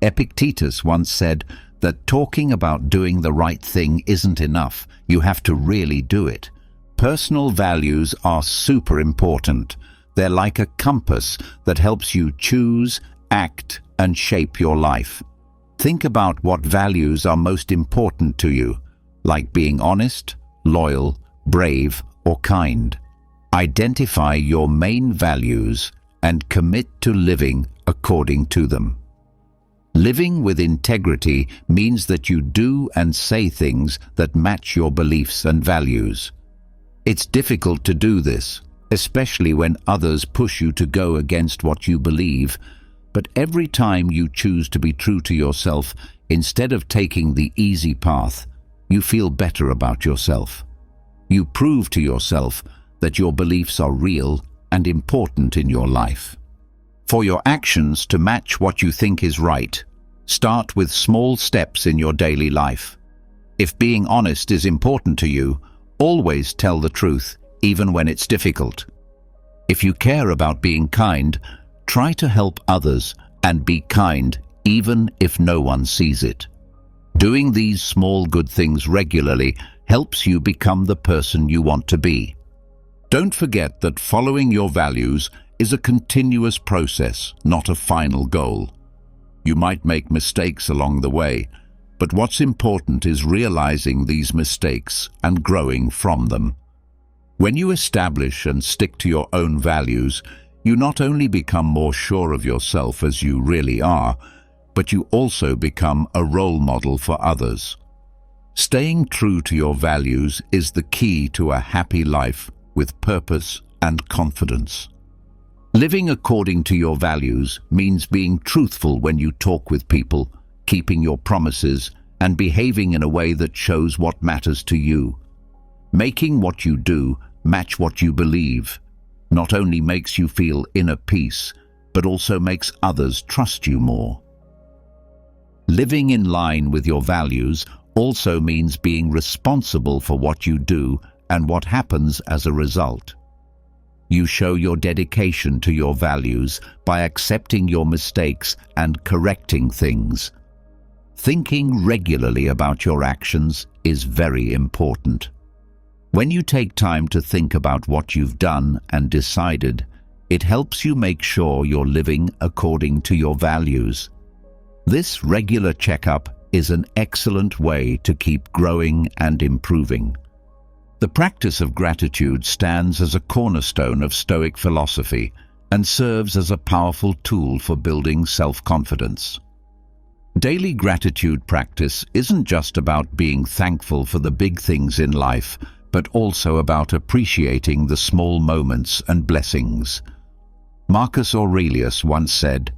Epictetus once said that talking about doing the right thing isn't enough, you have to really do it. Personal values are super important. They're like a compass that helps you choose, act, and shape your life. Think about what values are most important to you, like being honest, loyal, brave, or kind. Identify your main values and commit to living according to them. Living with integrity means that you do and say things that match your beliefs and values. It's difficult to do this, especially when others push you to go against what you believe, but every time you choose to be true to yourself instead of taking the easy path, you feel better about yourself. You prove to yourself that your beliefs are real and important in your life. For your actions to match what you think is right, start with small steps in your daily life. If being honest is important to you, always tell the truth, even when it's difficult. If you care about being kind, try to help others and be kind, even if no one sees it. Doing these small good things regularly helps you become the person you want to be. Don't forget that following your values is a continuous process, not a final goal. You might make mistakes along the way, but what's important is realizing these mistakes and growing from them. When you establish and stick to your own values, you not only become more sure of yourself as you really are, but you also become a role model for others. Staying true to your values is the key to a happy life with purpose and confidence. Living according to your values means being truthful when you talk with people, keeping your promises, and behaving in a way that shows what matters to you. Making what you do match what you believe not only makes you feel inner peace, but also makes others trust you more. Living in line with your values also means being responsible for what you do and what happens as a result. You show your dedication to your values by accepting your mistakes and correcting things. Thinking regularly about your actions is very important. When you take time to think about what you've done and decided, it helps you make sure you're living according to your values. This regular checkup is an excellent way to keep growing and improving. The practice of gratitude stands as a cornerstone of Stoic philosophy and serves as a powerful tool for building self-confidence. Daily gratitude practice isn't just about being thankful for the big things in life, but also about appreciating the small moments and blessings. Marcus Aurelius once said,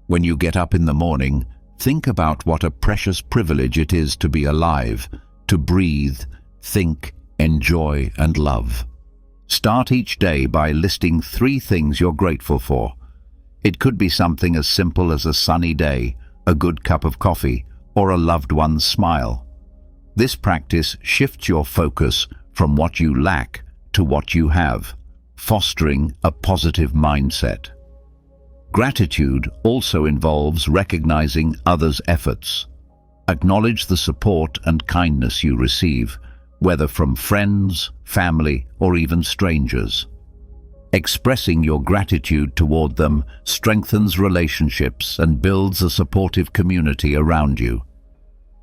"When you get up in the morning, think about what a precious privilege it is to be alive, to breathe, think, enjoy, and love." Start each day by listing 3 things you're grateful for. It could be something as simple as a sunny day, a good cup of coffee, or a loved one's smile. This practice shifts your focus from what you lack to what you have, fostering a positive mindset. Gratitude also involves recognizing others' efforts. Acknowledge the support and kindness you receive, whether from friends, family, or even strangers. Expressing your gratitude toward them strengthens relationships and builds a supportive community around you.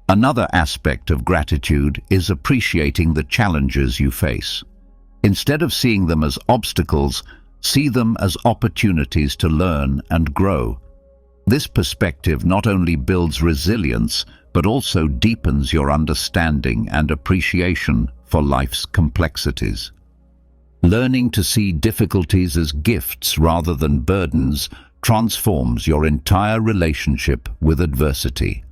Another aspect of gratitude is appreciating the challenges you face. Instead of seeing them as obstacles, see them as opportunities to learn and grow. This perspective not only builds resilience, but also deepens your understanding and appreciation for life's complexities. Learning to see difficulties as gifts rather than burdens transforms your entire relationship with adversity.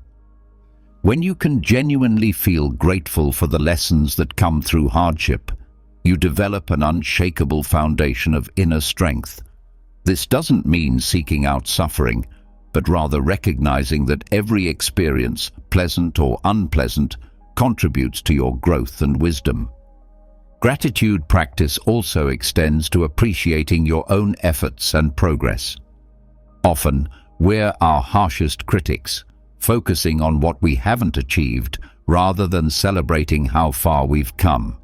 When you can genuinely feel grateful for the lessons that come through hardship, you develop an unshakable foundation of inner strength. This doesn't mean seeking out suffering, but rather recognizing that every experience, pleasant or unpleasant, contributes to your growth and wisdom. Gratitude practice also extends to appreciating your own efforts and progress. Often, we're our harshest critics, focusing on what we haven't achieved rather than celebrating how far we've come.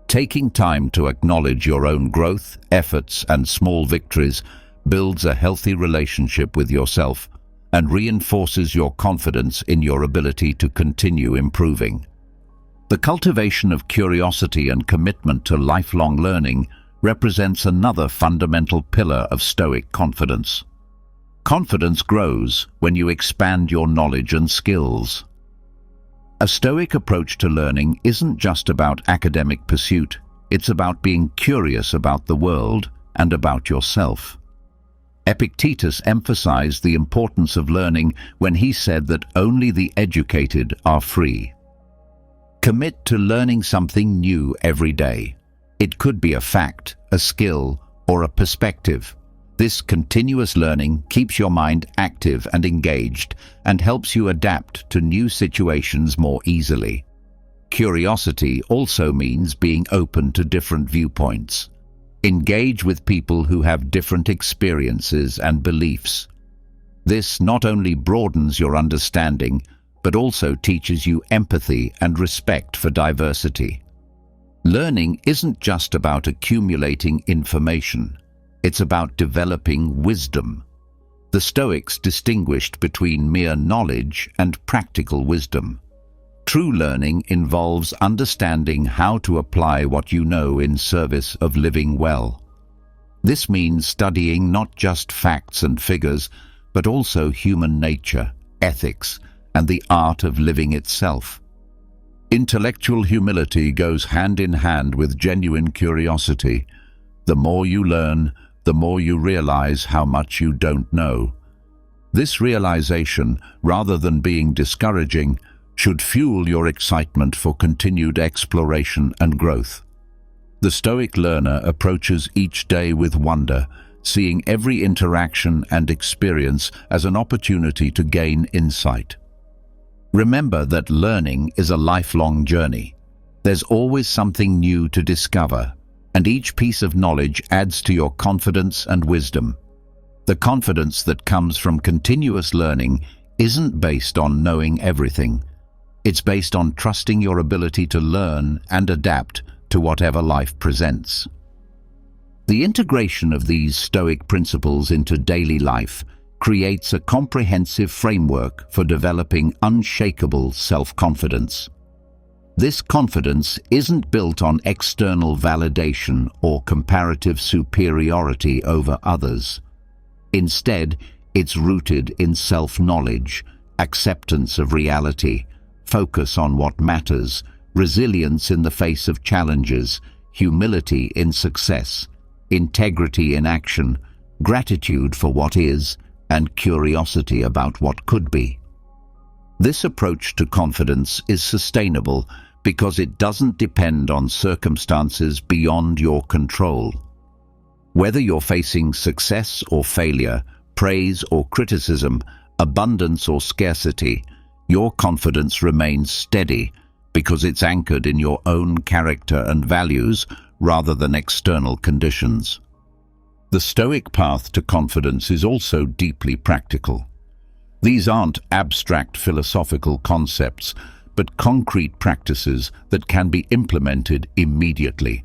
Taking time to acknowledge your own growth, efforts, and small victories builds a healthy relationship with yourself and reinforces your confidence in your ability to continue improving. The cultivation of curiosity and commitment to lifelong learning represents another fundamental pillar of Stoic confidence. Confidence grows when you expand your knowledge and skills. A Stoic approach to learning isn't just about academic pursuit, it's about being curious about the world and about yourself. Epictetus emphasized the importance of learning when he said that only the educated are free. Commit to learning something new every day. It could be a fact, a skill, or a perspective. This continuous learning keeps your mind active and engaged and helps you adapt to new situations more easily. Curiosity also means being open to different viewpoints. Engage with people who have different experiences and beliefs. This not only broadens your understanding, but also teaches you empathy and respect for diversity. Learning isn't just about accumulating information. It's about developing wisdom. The Stoics distinguished between mere knowledge and practical wisdom. True learning involves understanding how to apply what you know in service of living well. This means studying not just facts and figures, but also human nature, ethics, and the art of living itself. Intellectual humility goes hand in hand with genuine curiosity. The more you learn, the more you realize how much you don't know. This realization, rather than being discouraging, should fuel your excitement for continued exploration and growth. The Stoic learner approaches each day with wonder, seeing every interaction and experience as an opportunity to gain insight. Remember that learning is a lifelong journey. There's always something new to discover, and each piece of knowledge adds to your confidence and wisdom. The confidence that comes from continuous learning isn't based on knowing everything. It's based on trusting your ability to learn and adapt to whatever life presents. The integration of these Stoic principles into daily life creates a comprehensive framework for developing unshakable self-confidence. This confidence isn't built on external validation or comparative superiority over others. Instead, it's rooted in self-knowledge, acceptance of reality, focus on what matters, resilience in the face of challenges, humility in success, integrity in action, gratitude for what is, and curiosity about what could be. This approach to confidence is sustainable because it doesn't depend on circumstances beyond your control. Whether you're facing success or failure, praise or criticism, abundance or scarcity, your confidence remains steady because it's anchored in your own character and values rather than external conditions. The Stoic path to confidence is also deeply practical. These aren't abstract philosophical concepts, but concrete practices that can be implemented immediately.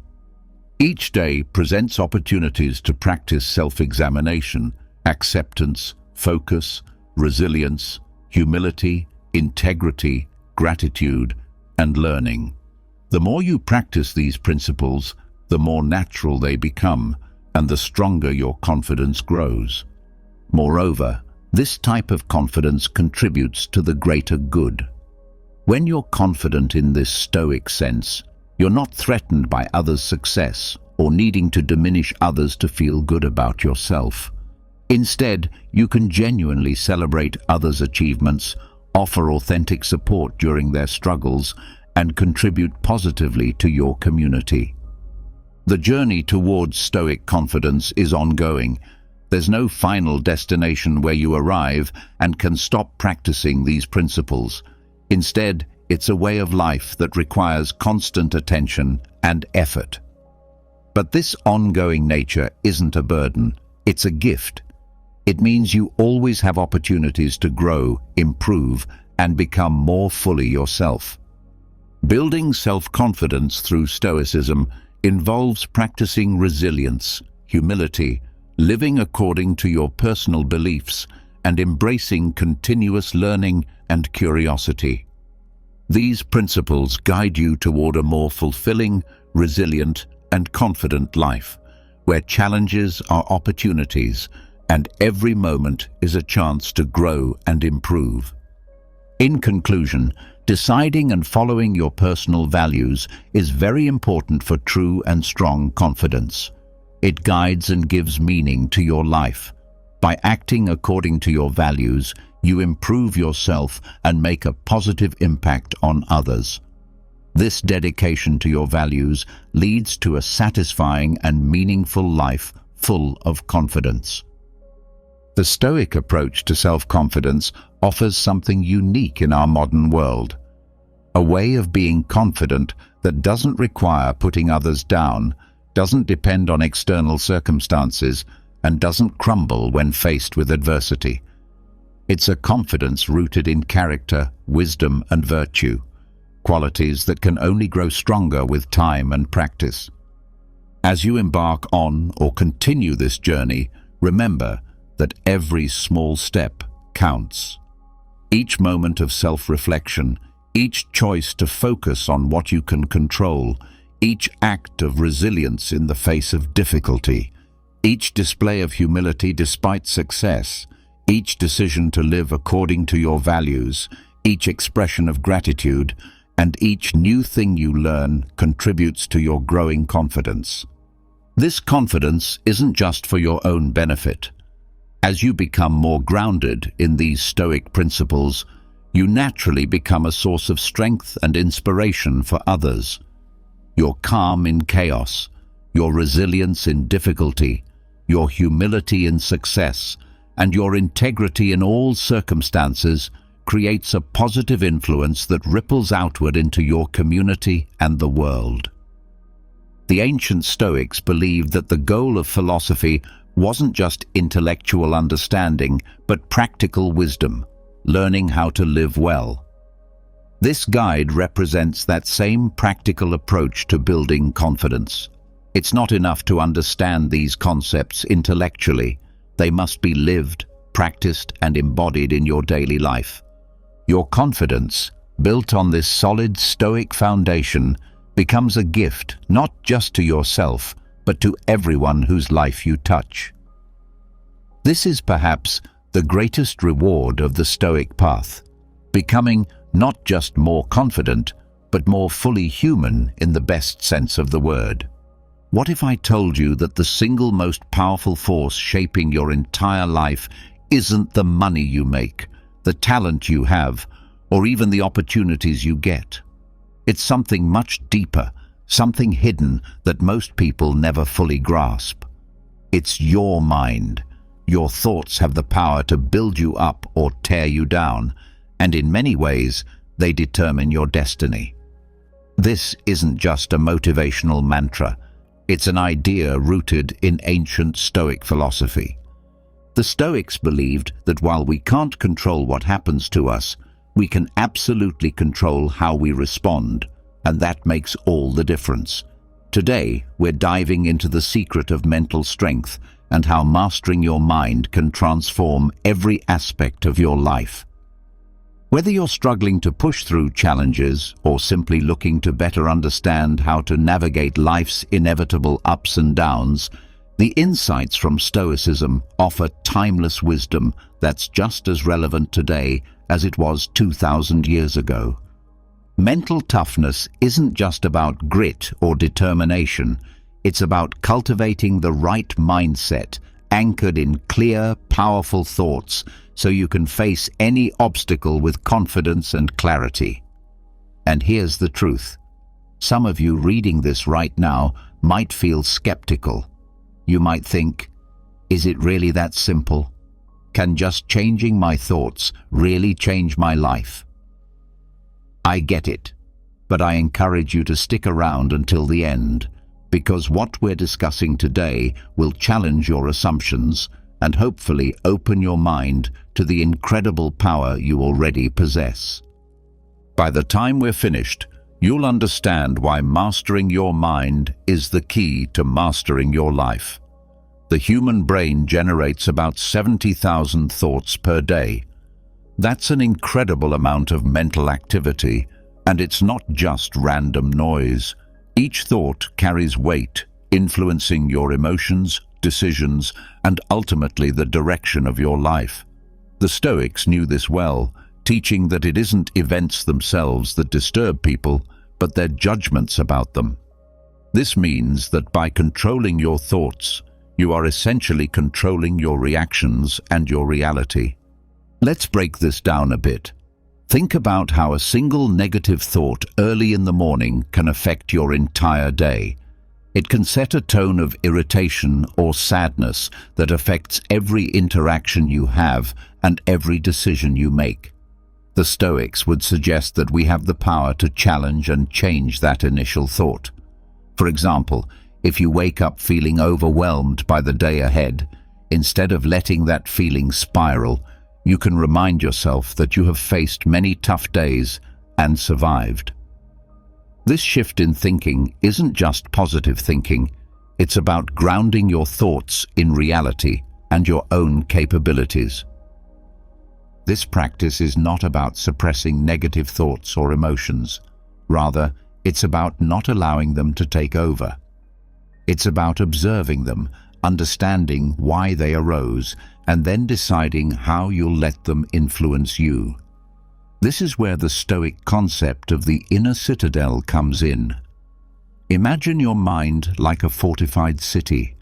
Each day presents opportunities to practice self-examination, acceptance, focus, resilience, humility, integrity, gratitude, and learning. The more you practice these principles, the more natural they become, and the stronger your confidence grows. Moreover, this type of confidence contributes to the greater good. When you're confident in this Stoic sense, you're not threatened by others' success or needing to diminish others to feel good about yourself. Instead, you can genuinely celebrate others' achievements, offer authentic support during their struggles, and contribute positively to your community. The journey towards Stoic confidence is ongoing. There's no final destination where you arrive and can stop practicing these principles. Instead, it's a way of life that requires constant attention and effort. But this ongoing nature isn't a burden, it's a gift. It means you always have opportunities to grow, improve, and become more fully yourself. Building self-confidence through Stoicism involves practicing resilience, humility, living according to your personal beliefs, and embracing continuous learning and curiosity. These principles guide you toward a more fulfilling, resilient, and confident life, where challenges are opportunities and every moment is a chance to grow and improve. In conclusion, deciding and following your personal values is very important for true and strong confidence. It guides and gives meaning to your life. By acting according to your values, you improve yourself and make a positive impact on others. This dedication to your values leads to a satisfying and meaningful life full of confidence. The Stoic approach to self-confidence offers something unique in our modern world. A way of being confident that doesn't require putting others down, doesn't depend on external circumstances, and doesn't crumble when faced with adversity. It's a confidence rooted in character, wisdom, and virtue, qualities that can only grow stronger with time and practice. As you embark on or continue this journey, remember that every small step counts. Each moment of self-reflection, each choice to focus on what you can control, each act of resilience in the face of difficulty, each display of humility despite success, each decision to live according to your values, each expression of gratitude, and each new thing you learn contributes to your growing confidence. This confidence isn't just for your own benefit. As you become more grounded in these Stoic principles, you naturally become a source of strength and inspiration for others. Your calm in chaos, your resilience in difficulty, your humility in success, and your integrity in all circumstances creates a positive influence that ripples outward into your community and the world. The ancient Stoics believed that the goal of philosophy wasn't just intellectual understanding, but practical wisdom, learning how to live well. This guide represents that same practical approach to building confidence. It's not enough to understand these concepts intellectually. They must be lived, practiced, and embodied in your daily life. Your confidence, built on this solid Stoic foundation, becomes a gift not just to yourself, but to everyone whose life you touch. This is perhaps the greatest reward of the Stoic path, becoming not just more confident, but more fully human in the best sense of the word. What if I told you that the single most powerful force shaping your entire life isn't the money you make, the talent you have, or even the opportunities you get? It's something much deeper, something hidden that most people never fully grasp. It's your mind. Your thoughts have the power to build you up or tear you down, and in many ways, they determine your destiny. This isn't just a motivational mantra. It's an idea rooted in ancient Stoic philosophy. The Stoics believed that while we can't control what happens to us, we can absolutely control how we respond, and that makes all the difference. Today, we're diving into the secret of mental strength and how mastering your mind can transform every aspect of your life. Whether you're struggling to push through challenges or simply looking to better understand how to navigate life's inevitable ups and downs, the insights from Stoicism offer timeless wisdom that's just as relevant today as it was 2,000 years ago. Mental toughness isn't just about grit or determination. It's about cultivating the right mindset, anchored in clear, powerful thoughts, so you can face any obstacle with confidence and clarity. And here's the truth. Some of you reading this right now might feel skeptical. You might think, is it really that simple? Can just changing my thoughts really change my life? I get it, but I encourage you to stick around until the end, because what we're discussing today will challenge your assumptions and hopefully open your mind to the incredible power you already possess. By the time we're finished, you'll understand why mastering your mind is the key to mastering your life. The human brain generates about 70,000 thoughts per day. That's an incredible amount of mental activity, and it's not just random noise. Each thought carries weight, influencing your emotions, decisions, and ultimately the direction of your life. The Stoics knew this well, teaching that it isn't events themselves that disturb people, but their judgments about them. This means that by controlling your thoughts, you are essentially controlling your reactions and your reality. Let's break this down a bit. Think about how a single negative thought early in the morning can affect your entire day. It can set a tone of irritation or sadness that affects every interaction you have and every decision you make. The Stoics would suggest that we have the power to challenge and change that initial thought. For example, if you wake up feeling overwhelmed by the day ahead, instead of letting that feeling spiral, you can remind yourself that you have faced many tough days and survived. This shift in thinking isn't just positive thinking, it's about grounding your thoughts in reality and your own capabilities. This practice is not about suppressing negative thoughts or emotions. Rather, it's about not allowing them to take over. It's about observing them, understanding why they arose, and then deciding how you'll let them influence you. This is where the Stoic concept of the inner citadel comes in. Imagine your mind like a fortified city.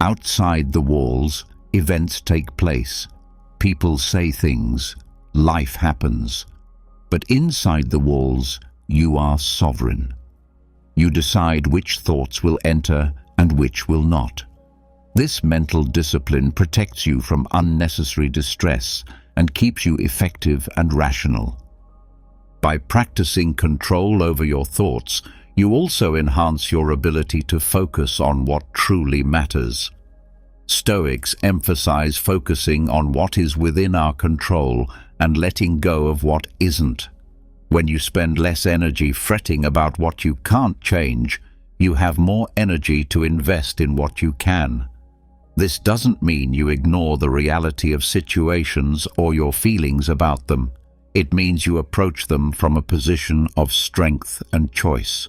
Outside the walls, events take place. People say things, life happens. But inside the walls, you are sovereign. You decide which thoughts will enter and which will not. This mental discipline protects you from unnecessary distress and keeps you effective and rational. By practicing control over your thoughts, you also enhance your ability to focus on what truly matters. Stoics emphasize focusing on what is within our control and letting go of what isn't. When you spend less energy fretting about what you can't change, you have more energy to invest in what you can. This doesn't mean you ignore the reality of situations or your feelings about them. It means you approach them from a position of strength and choice.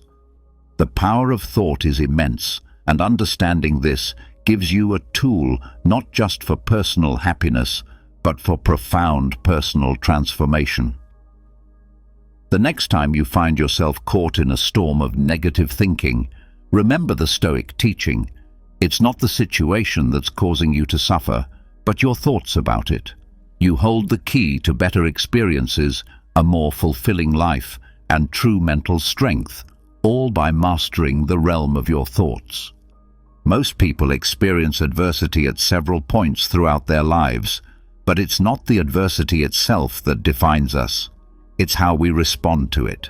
The power of thought is immense, and understanding this gives you a tool not just for personal happiness, but for profound personal transformation. The next time you find yourself caught in a storm of negative thinking, remember the Stoic teaching. It's not the situation that's causing you to suffer, but your thoughts about it. You hold the key to better experiences, a more fulfilling life, and true mental strength, all by mastering the realm of your thoughts. Most people experience adversity at several points throughout their lives, but it's not the adversity itself that defines us. It's how we respond to it.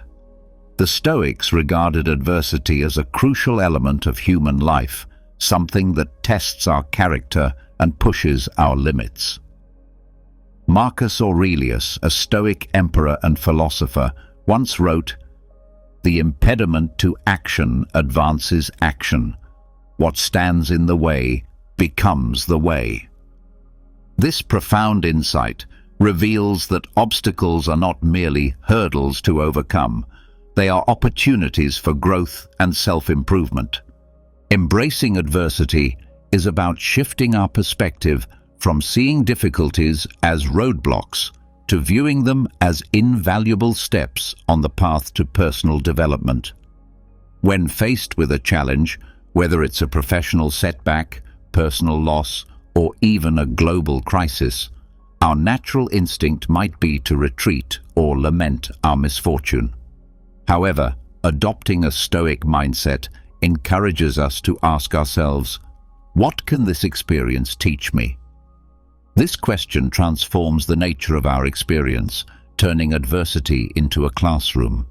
The Stoics regarded adversity as a crucial element of human life, something that tests our character and pushes our limits. Marcus Aurelius, a Stoic emperor and philosopher, once wrote, "The impediment to action advances action. What stands in the way becomes the way." This profound insight reveals that obstacles are not merely hurdles to overcome. They are opportunities for growth and self-improvement. Embracing adversity is about shifting our perspective from seeing difficulties as roadblocks to viewing them as invaluable steps on the path to personal development. When faced with a challenge, Whether it's a professional setback, personal loss, or even a global crisis, our natural instinct might be to retreat or lament our misfortune. However, adopting a Stoic mindset encourages us to ask ourselves, what can this experience teach me? This question transforms the nature of our experience, turning adversity into a classroom.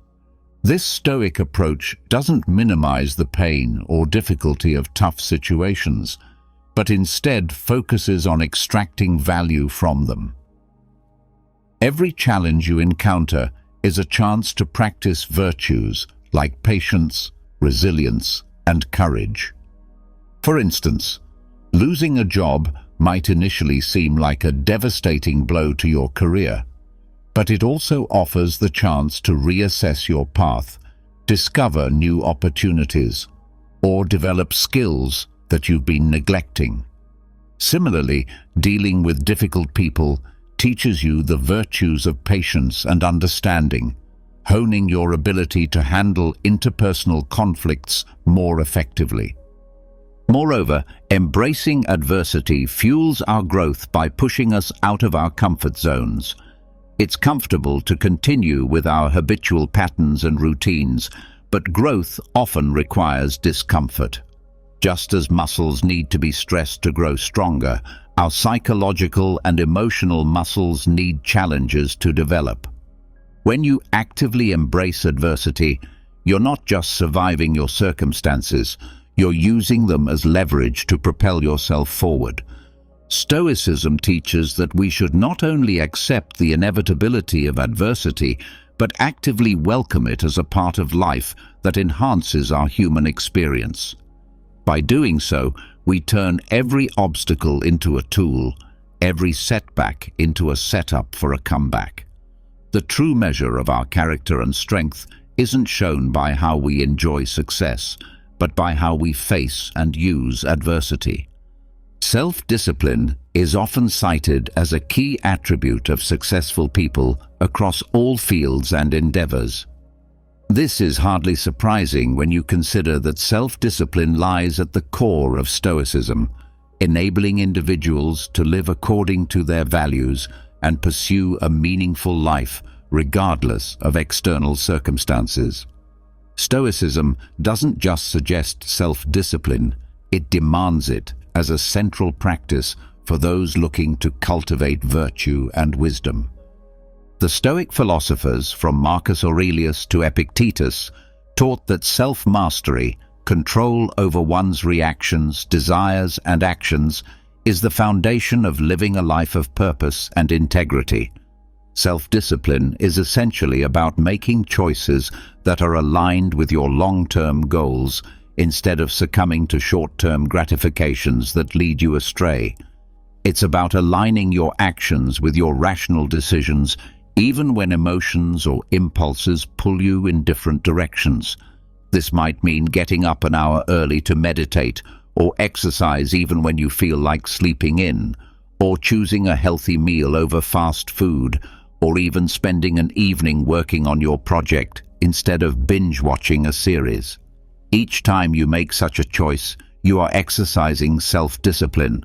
This Stoic approach doesn't minimize the pain or difficulty of tough situations, but instead focuses on extracting value from them. Every challenge you encounter is a chance to practice virtues like patience, resilience, and courage. For instance, losing a job might initially seem like a devastating blow to your career, but it also offers the chance to reassess your path, discover new opportunities, or develop skills that you've been neglecting. Similarly, dealing with difficult people teaches you the virtues of patience and understanding, honing your ability to handle interpersonal conflicts more effectively. Moreover, embracing adversity fuels our growth by pushing us out of our comfort zones. It's comfortable to continue with our habitual patterns and routines, but growth often requires discomfort. Just as muscles need to be stressed to grow stronger, our psychological and emotional muscles need challenges to develop. When you actively embrace adversity, you're not just surviving your circumstances, you're using them as leverage to propel yourself forward. Stoicism teaches that we should not only accept the inevitability of adversity, but actively welcome it as a part of life that enhances our human experience. By doing so, we turn every obstacle into a tool, every setback into a setup for a comeback. The true measure of our character and strength isn't shown by how we enjoy success, but by how we face and use adversity. Self-discipline is often cited as a key attribute of successful people across all fields and endeavors. This is hardly surprising when you consider that self-discipline lies at the core of Stoicism, enabling individuals to live according to their values and pursue a meaningful life regardless of external circumstances. Stoicism doesn't just suggest self-discipline, it demands it as a central practice for those looking to cultivate virtue and wisdom. The Stoic philosophers, from Marcus Aurelius to Epictetus, taught that self-mastery, control over one's reactions, desires, and actions, is the foundation of living a life of purpose and integrity. Self-discipline is essentially about making choices that are aligned with your long-term goals instead of succumbing to short-term gratifications that lead you astray. It's about aligning your actions with your rational decisions, even when emotions or impulses pull you in different directions. This might mean getting up an hour early to meditate, or exercise even when you feel like sleeping in, or choosing a healthy meal over fast food, or even spending an evening working on your project instead of binge-watching a series. Each time you make such a choice, you are exercising self-discipline.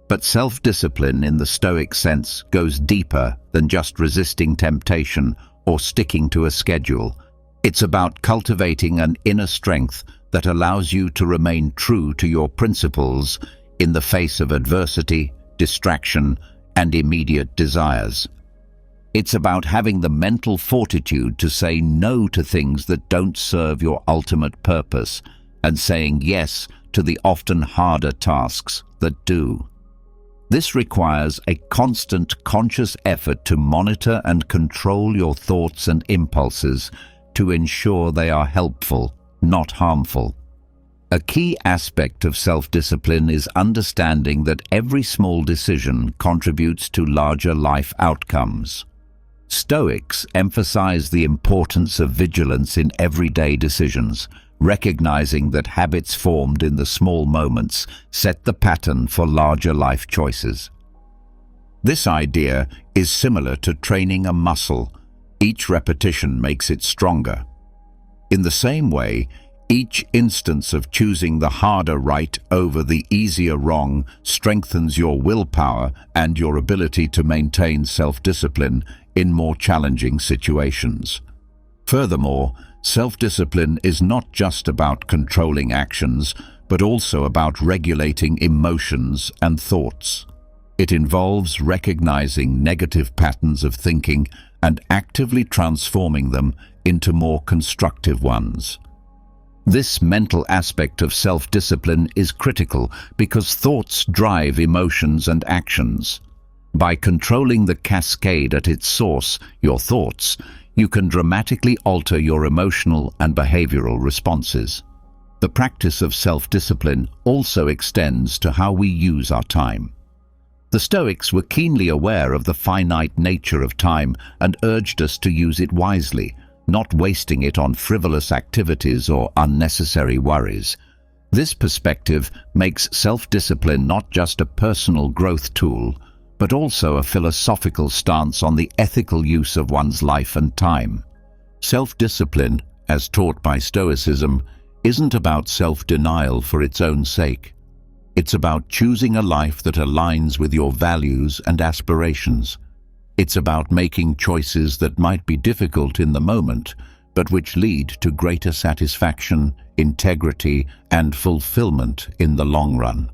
But self-discipline in the Stoic sense goes deeper than just resisting temptation or sticking to a schedule. It's about cultivating an inner strength that allows you to remain true to your principles in the face of adversity, distraction, and immediate desires. It's about having the mental fortitude to say no to things that don't serve your ultimate purpose and saying yes to the often harder tasks that do. This requires a constant conscious effort to monitor and control your thoughts and impulses to ensure they are helpful, not harmful. A key aspect of self-discipline is understanding that every small decision contributes to larger life outcomes. Stoics emphasize the importance of vigilance in everyday decisions, recognizing that habits formed in the small moments set the pattern for larger life choices. This idea is similar to training a muscle. Each repetition makes it stronger. In the same way, Each instance of choosing the harder right over the easier wrong strengthens your willpower and your ability to maintain self-discipline in more challenging situations. Furthermore, self-discipline is not just about controlling actions, but also about regulating emotions and thoughts. It involves recognizing negative patterns of thinking and actively transforming them into more constructive ones. This mental aspect of self-discipline is critical because thoughts drive emotions and actions. By controlling the cascade at its source, your thoughts, you can dramatically alter your emotional and behavioral responses. The practice of self-discipline also extends to how we use our time. The Stoics were keenly aware of the finite nature of time and urged us to use it wisely, not wasting it on frivolous activities or unnecessary worries. This perspective makes self-discipline not just a personal growth tool, but also a philosophical stance on the ethical use of one's life and time. Self-discipline, as taught by Stoicism, isn't about self-denial for its own sake. It's about choosing a life that aligns with your values and aspirations. It's about making choices that might be difficult in the moment, but which lead to greater satisfaction, integrity, and fulfillment in the long run.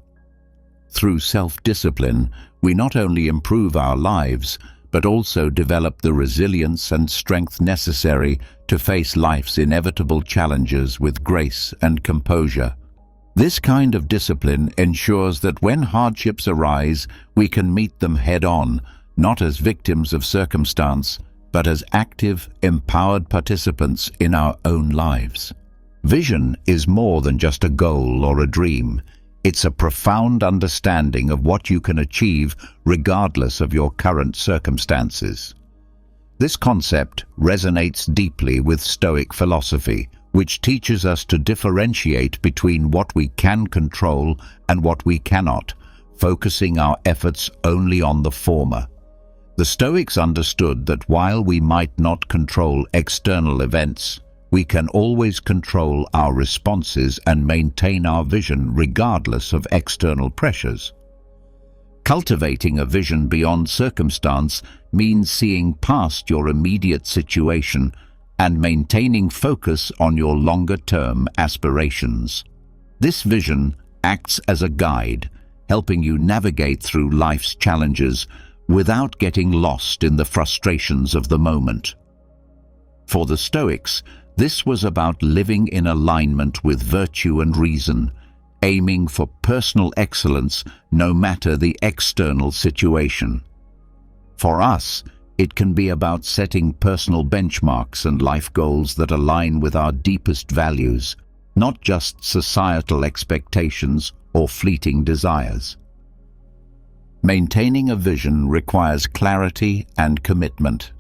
Through self-discipline, we not only improve our lives, but also develop the resilience and strength necessary to face life's inevitable challenges with grace and composure. This kind of discipline ensures that when hardships arise, we can meet them head-on, not as victims of circumstance, but as active, empowered participants in our own lives. Vision is more than just a goal or a dream. It's a profound understanding of what you can achieve regardless of your current circumstances. This concept resonates deeply with Stoic philosophy, which teaches us to differentiate between what we can control and what we cannot, focusing our efforts only on the former. The Stoics understood that while we might not control external events, we can always control our responses and maintain our vision regardless of external pressures. Cultivating a vision beyond circumstance means seeing past your immediate situation and maintaining focus on your longer-term aspirations. This vision acts as a guide, helping you navigate through life's challenges without getting lost in the frustrations of the moment. For the Stoics, this was about living in alignment with virtue and reason, aiming for personal excellence no matter the external situation. For us, it can be about setting personal benchmarks and life goals that align with our deepest values, not just societal expectations or fleeting desires. Maintaining a vision requires clarity and commitment.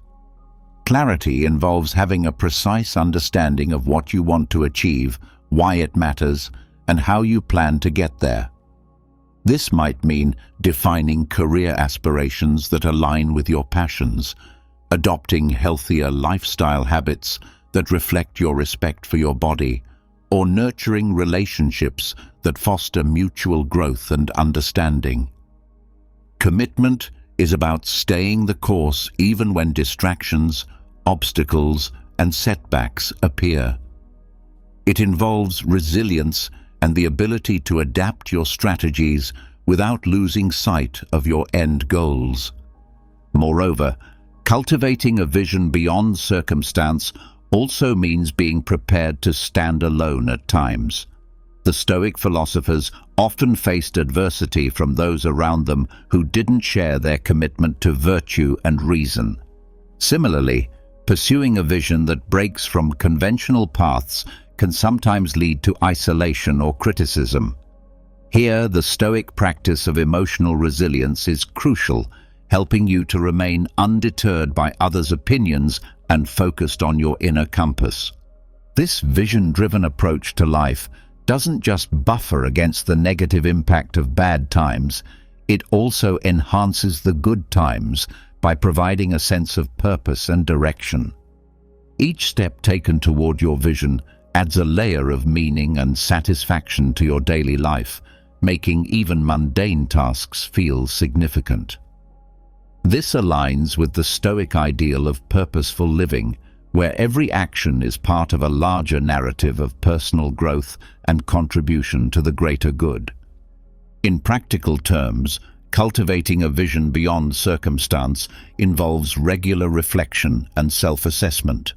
Clarity involves having a precise understanding of what you want to achieve, why it matters, and how you plan to get there. This might mean defining career aspirations that align with your passions, adopting healthier lifestyle habits that reflect your respect for your body, or nurturing relationships that foster mutual growth and understanding. Commitment is about staying the course even when distractions, obstacles, and setbacks appear. It involves resilience and the ability to adapt your strategies without losing sight of your end goals. Moreover, cultivating a vision beyond circumstance also means being prepared to stand alone at times. The Stoic philosophers often faced adversity from those around them who didn't share their commitment to virtue and reason. Similarly, pursuing a vision that breaks from conventional paths can sometimes lead to isolation or criticism. Here, the Stoic practice of emotional resilience is crucial, helping you to remain undeterred by others' opinions and focused on your inner compass. This vision-driven approach to life doesn't just buffer against the negative impact of bad times, it also enhances the good times by providing a sense of purpose and direction. Each step taken toward your vision adds a layer of meaning and satisfaction to your daily life, making even mundane tasks feel significant. This aligns with the Stoic ideal of purposeful living, where every action is part of a larger narrative of personal growth and contribution to the greater good. In practical terms, cultivating a vision beyond circumstance involves regular reflection and self-assessment.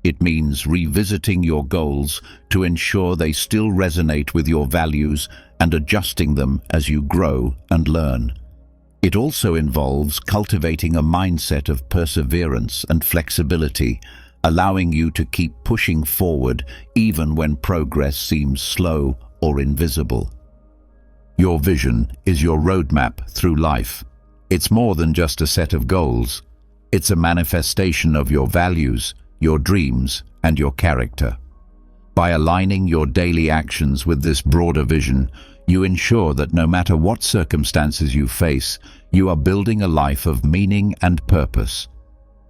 It means revisiting your goals to ensure they still resonate with your values and adjusting them as you grow and learn. It also involves cultivating a mindset of perseverance and flexibility, allowing you to keep pushing forward even when progress seems slow or invisible. Your vision is your roadmap through life. It's more than just a set of goals. It's a manifestation of your values, your dreams, and your character. By aligning your daily actions with this broader vision, you ensure that no matter what circumstances you face, you are building a life of meaning and purpose.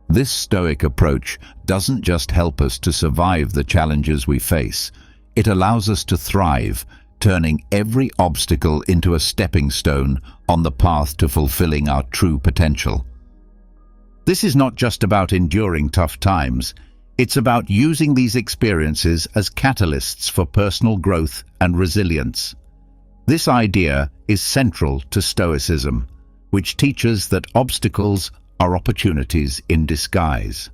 This Stoic approach doesn't just help us to survive the challenges we face, it allows us to thrive, turning every obstacle into a stepping stone on the path to fulfilling our true potential. This is not just about enduring tough times, it's about using these experiences as catalysts for personal growth and resilience. This idea is central to Stoicism, which teaches that obstacles are opportunities in disguise.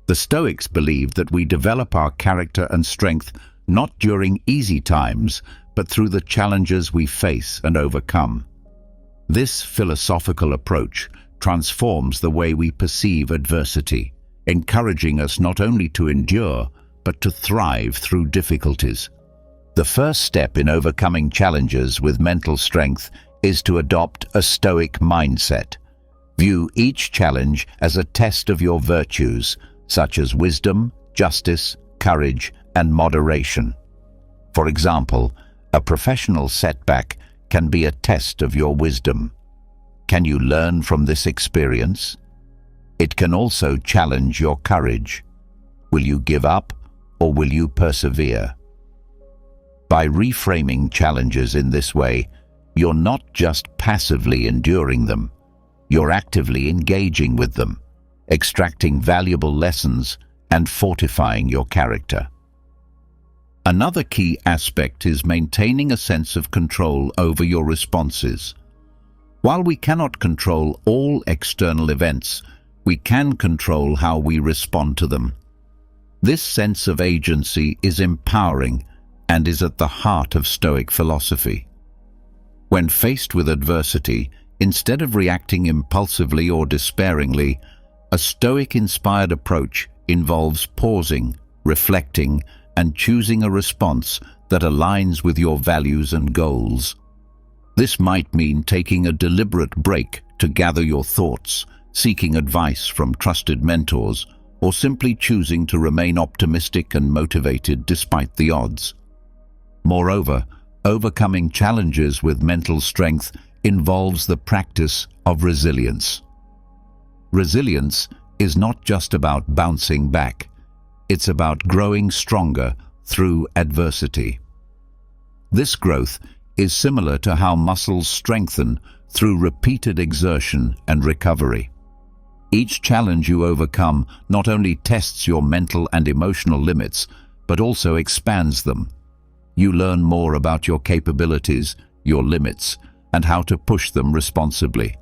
The Stoics believe that we develop our character and strength not during easy times, but through the challenges we face and overcome. This philosophical approach transforms the way we perceive adversity, encouraging us not only to endure, but to thrive through difficulties. The first step in overcoming challenges with mental strength is to adopt a Stoic mindset. View each challenge as a test of your virtues, such as wisdom, justice, courage, and moderation. For example, a professional setback can be a test of your wisdom. Can you learn from this experience? It can also challenge your courage. Will you give up, or will you persevere? By reframing challenges in this way, you're not just passively enduring them, you're actively engaging with them, extracting valuable lessons and fortifying your character. Another key aspect is maintaining a sense of control over your responses. While we cannot control all external events, we can control how we respond to them. This sense of agency is empowering and is at the heart of Stoic philosophy. When faced with adversity, instead of reacting impulsively or despairingly, a Stoic-inspired approach involves pausing, reflecting, and choosing a response that aligns with your values and goals. This might mean taking a deliberate break to gather your thoughts, seeking advice from trusted mentors, or simply choosing to remain optimistic and motivated despite the odds. Moreover, overcoming challenges with mental strength involves the practice of resilience. Resilience is not just about bouncing back, it's about growing stronger through adversity. This growth is similar to how muscles strengthen through repeated exertion and recovery. Each challenge you overcome not only tests your mental and emotional limits, but also expands them. You learn more about your capabilities, your limits, and how to push them responsibly.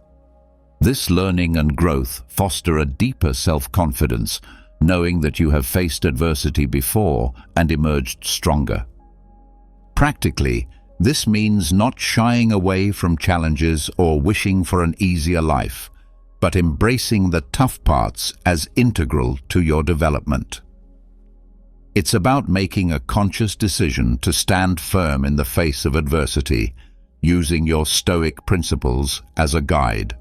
This learning and growth foster a deeper self-confidence, knowing that you have faced adversity before and emerged stronger. Practically, this means not shying away from challenges or wishing for an easier life, but embracing the tough parts as integral to your development. It's about making a conscious decision to stand firm in the face of adversity, using your Stoic principles as a guide.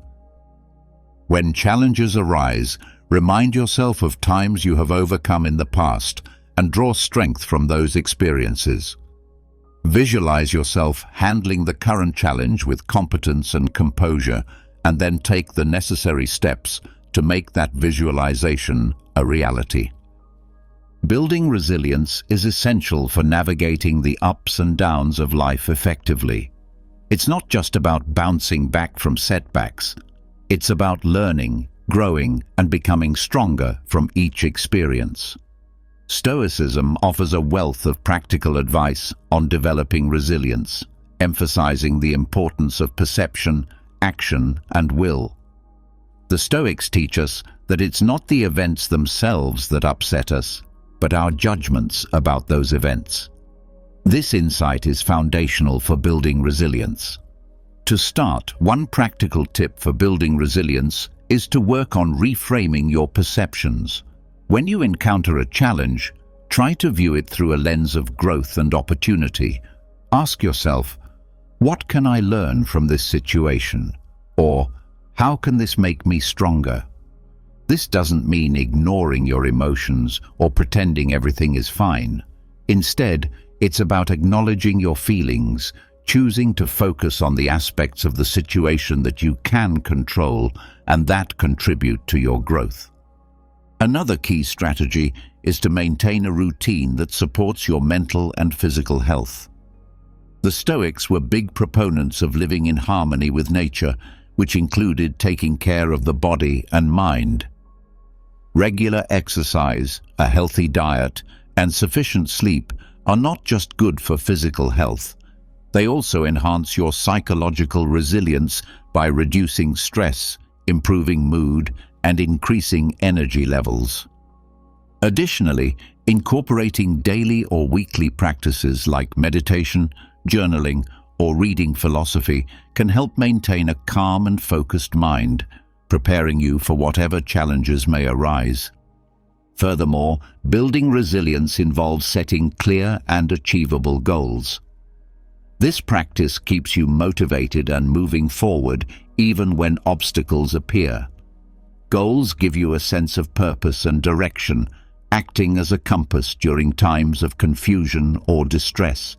When challenges arise, remind yourself of times you have overcome in the past and draw strength from those experiences. Visualize yourself handling the current challenge with competence and composure, and then take the necessary steps to make that visualization a reality. Building resilience is essential for navigating the ups and downs of life effectively. It's not just about bouncing back from setbacks. It's about learning, growing, and becoming stronger from each experience. Stoicism offers a wealth of practical advice on developing resilience, emphasizing the importance of perception, action, and will. The Stoics teach us that it's not the events themselves that upset us, but our judgments about those events. This insight is foundational for building resilience. To start, one practical tip for building resilience is to work on reframing your perceptions. When you encounter a challenge, try to view it through a lens of growth and opportunity. Ask yourself, what can I learn from this situation? Or, how can this make me stronger? This doesn't mean ignoring your emotions or pretending everything is fine. Instead, it's about acknowledging your feelings, choosing to focus on the aspects of the situation that you can control and that contribute to your growth. Another key strategy is to maintain a routine that supports your mental and physical health. The Stoics were big proponents of living in harmony with nature, which included taking care of the body and mind. Regular exercise, a healthy diet, and sufficient sleep are not just good for physical health. They also enhance your psychological resilience by reducing stress, improving mood, and increasing energy levels. Additionally, incorporating daily or weekly practices like meditation, journaling, or reading philosophy can help maintain a calm and focused mind, preparing you for whatever challenges may arise. Furthermore, building resilience involves setting clear and achievable goals. This practice keeps you motivated and moving forward even when obstacles appear. Goals give you a sense of purpose and direction, acting as a compass during times of confusion or distress.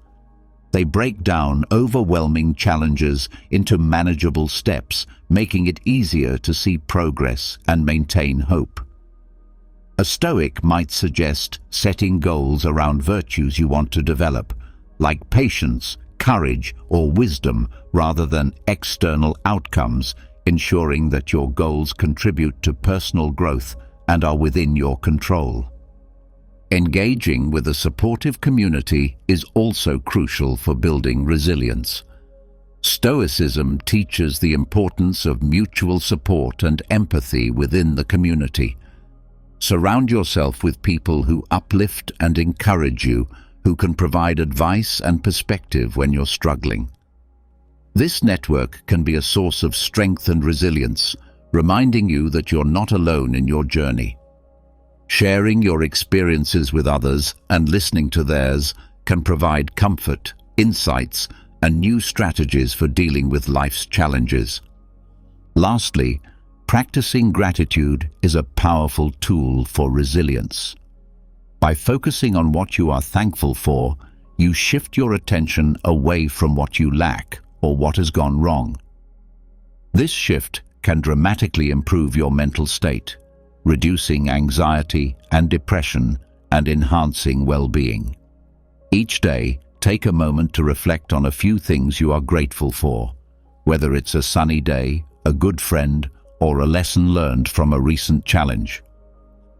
They break down overwhelming challenges into manageable steps, making it easier to see progress and maintain hope. A Stoic might suggest setting goals around virtues you want to develop, like patience, courage, or wisdom, rather than external outcomes, ensuring that your goals contribute to personal growth and are within your control. Engaging with a supportive community is also crucial for building resilience. Stoicism teaches the importance of mutual support and empathy within the community. Surround yourself with people who uplift and encourage you, who can provide advice and perspective when you're struggling. This network can be a source of strength and resilience, reminding you that you're not alone in your journey. Sharing your experiences with others and listening to theirs can provide comfort, insights, and new strategies for dealing with life's challenges. Lastly, practicing gratitude is a powerful tool for resilience. By focusing on what you are thankful for, you shift your attention away from what you lack or what has gone wrong. This shift can dramatically improve your mental state, reducing anxiety and depression and enhancing well-being. Each day, take a moment to reflect on a few things you are grateful for, whether it's a sunny day, a good friend, or a lesson learned from a recent challenge.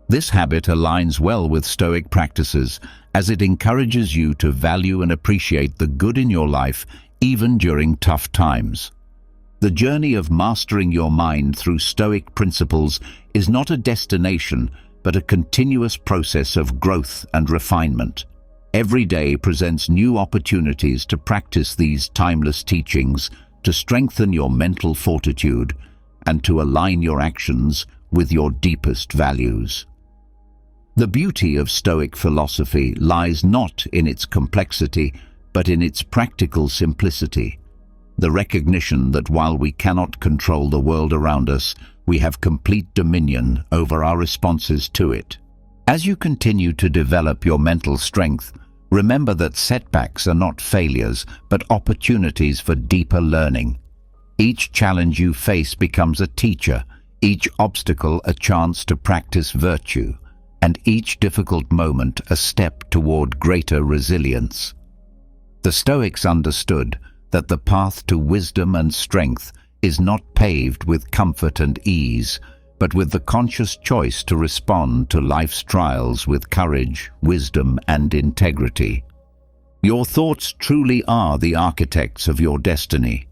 This habit aligns well with Stoic practices as it encourages you to value and appreciate the good in your life even during tough times. The journey of mastering your mind through Stoic principles is not a destination, but a continuous process of growth and refinement. Every day presents new opportunities to practice these timeless teachings, to strengthen your mental fortitude, and to align your actions with your deepest values. The beauty of Stoic philosophy lies not in its complexity, but in its practical simplicity. The recognition that while we cannot control the world around us, we have complete dominion over our responses to it. As you continue to develop your mental strength, remember that setbacks are not failures, but opportunities for deeper learning. Each challenge you face becomes a teacher, each obstacle a chance to practice virtue. and each difficult moment a step toward greater resilience. The Stoics understood that the path to wisdom and strength is not paved with comfort and ease, but with the conscious choice to respond to life's trials with courage, wisdom, and integrity. Your thoughts truly are the architects of your destiny.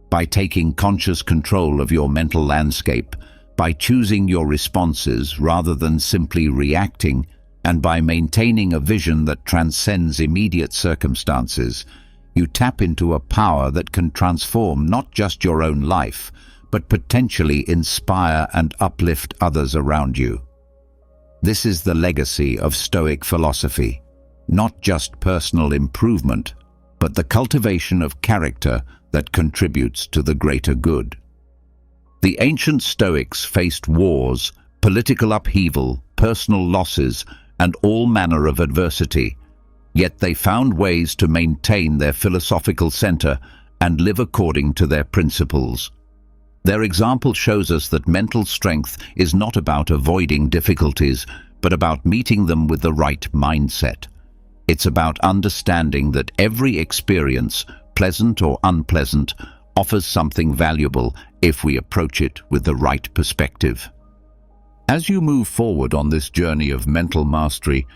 By taking conscious control of your mental landscape, by choosing your responses rather than simply reacting, and by maintaining a vision that transcends immediate circumstances, you tap into a power that can transform not just your own life, but potentially inspire and uplift others around you. This is the legacy of Stoic philosophy, not just personal improvement, but the cultivation of character that contributes to the greater good. The ancient Stoics faced wars, political upheaval, personal losses, and all manner of adversity, yet they found ways to maintain their philosophical center and live according to their principles. Their example shows us that mental strength is not about avoiding difficulties, but about meeting them with the right mindset. It's about understanding that every experience, pleasant or unpleasant, offers something valuable if we approach it with the right perspective. As you move forward on this journey of mental mastery,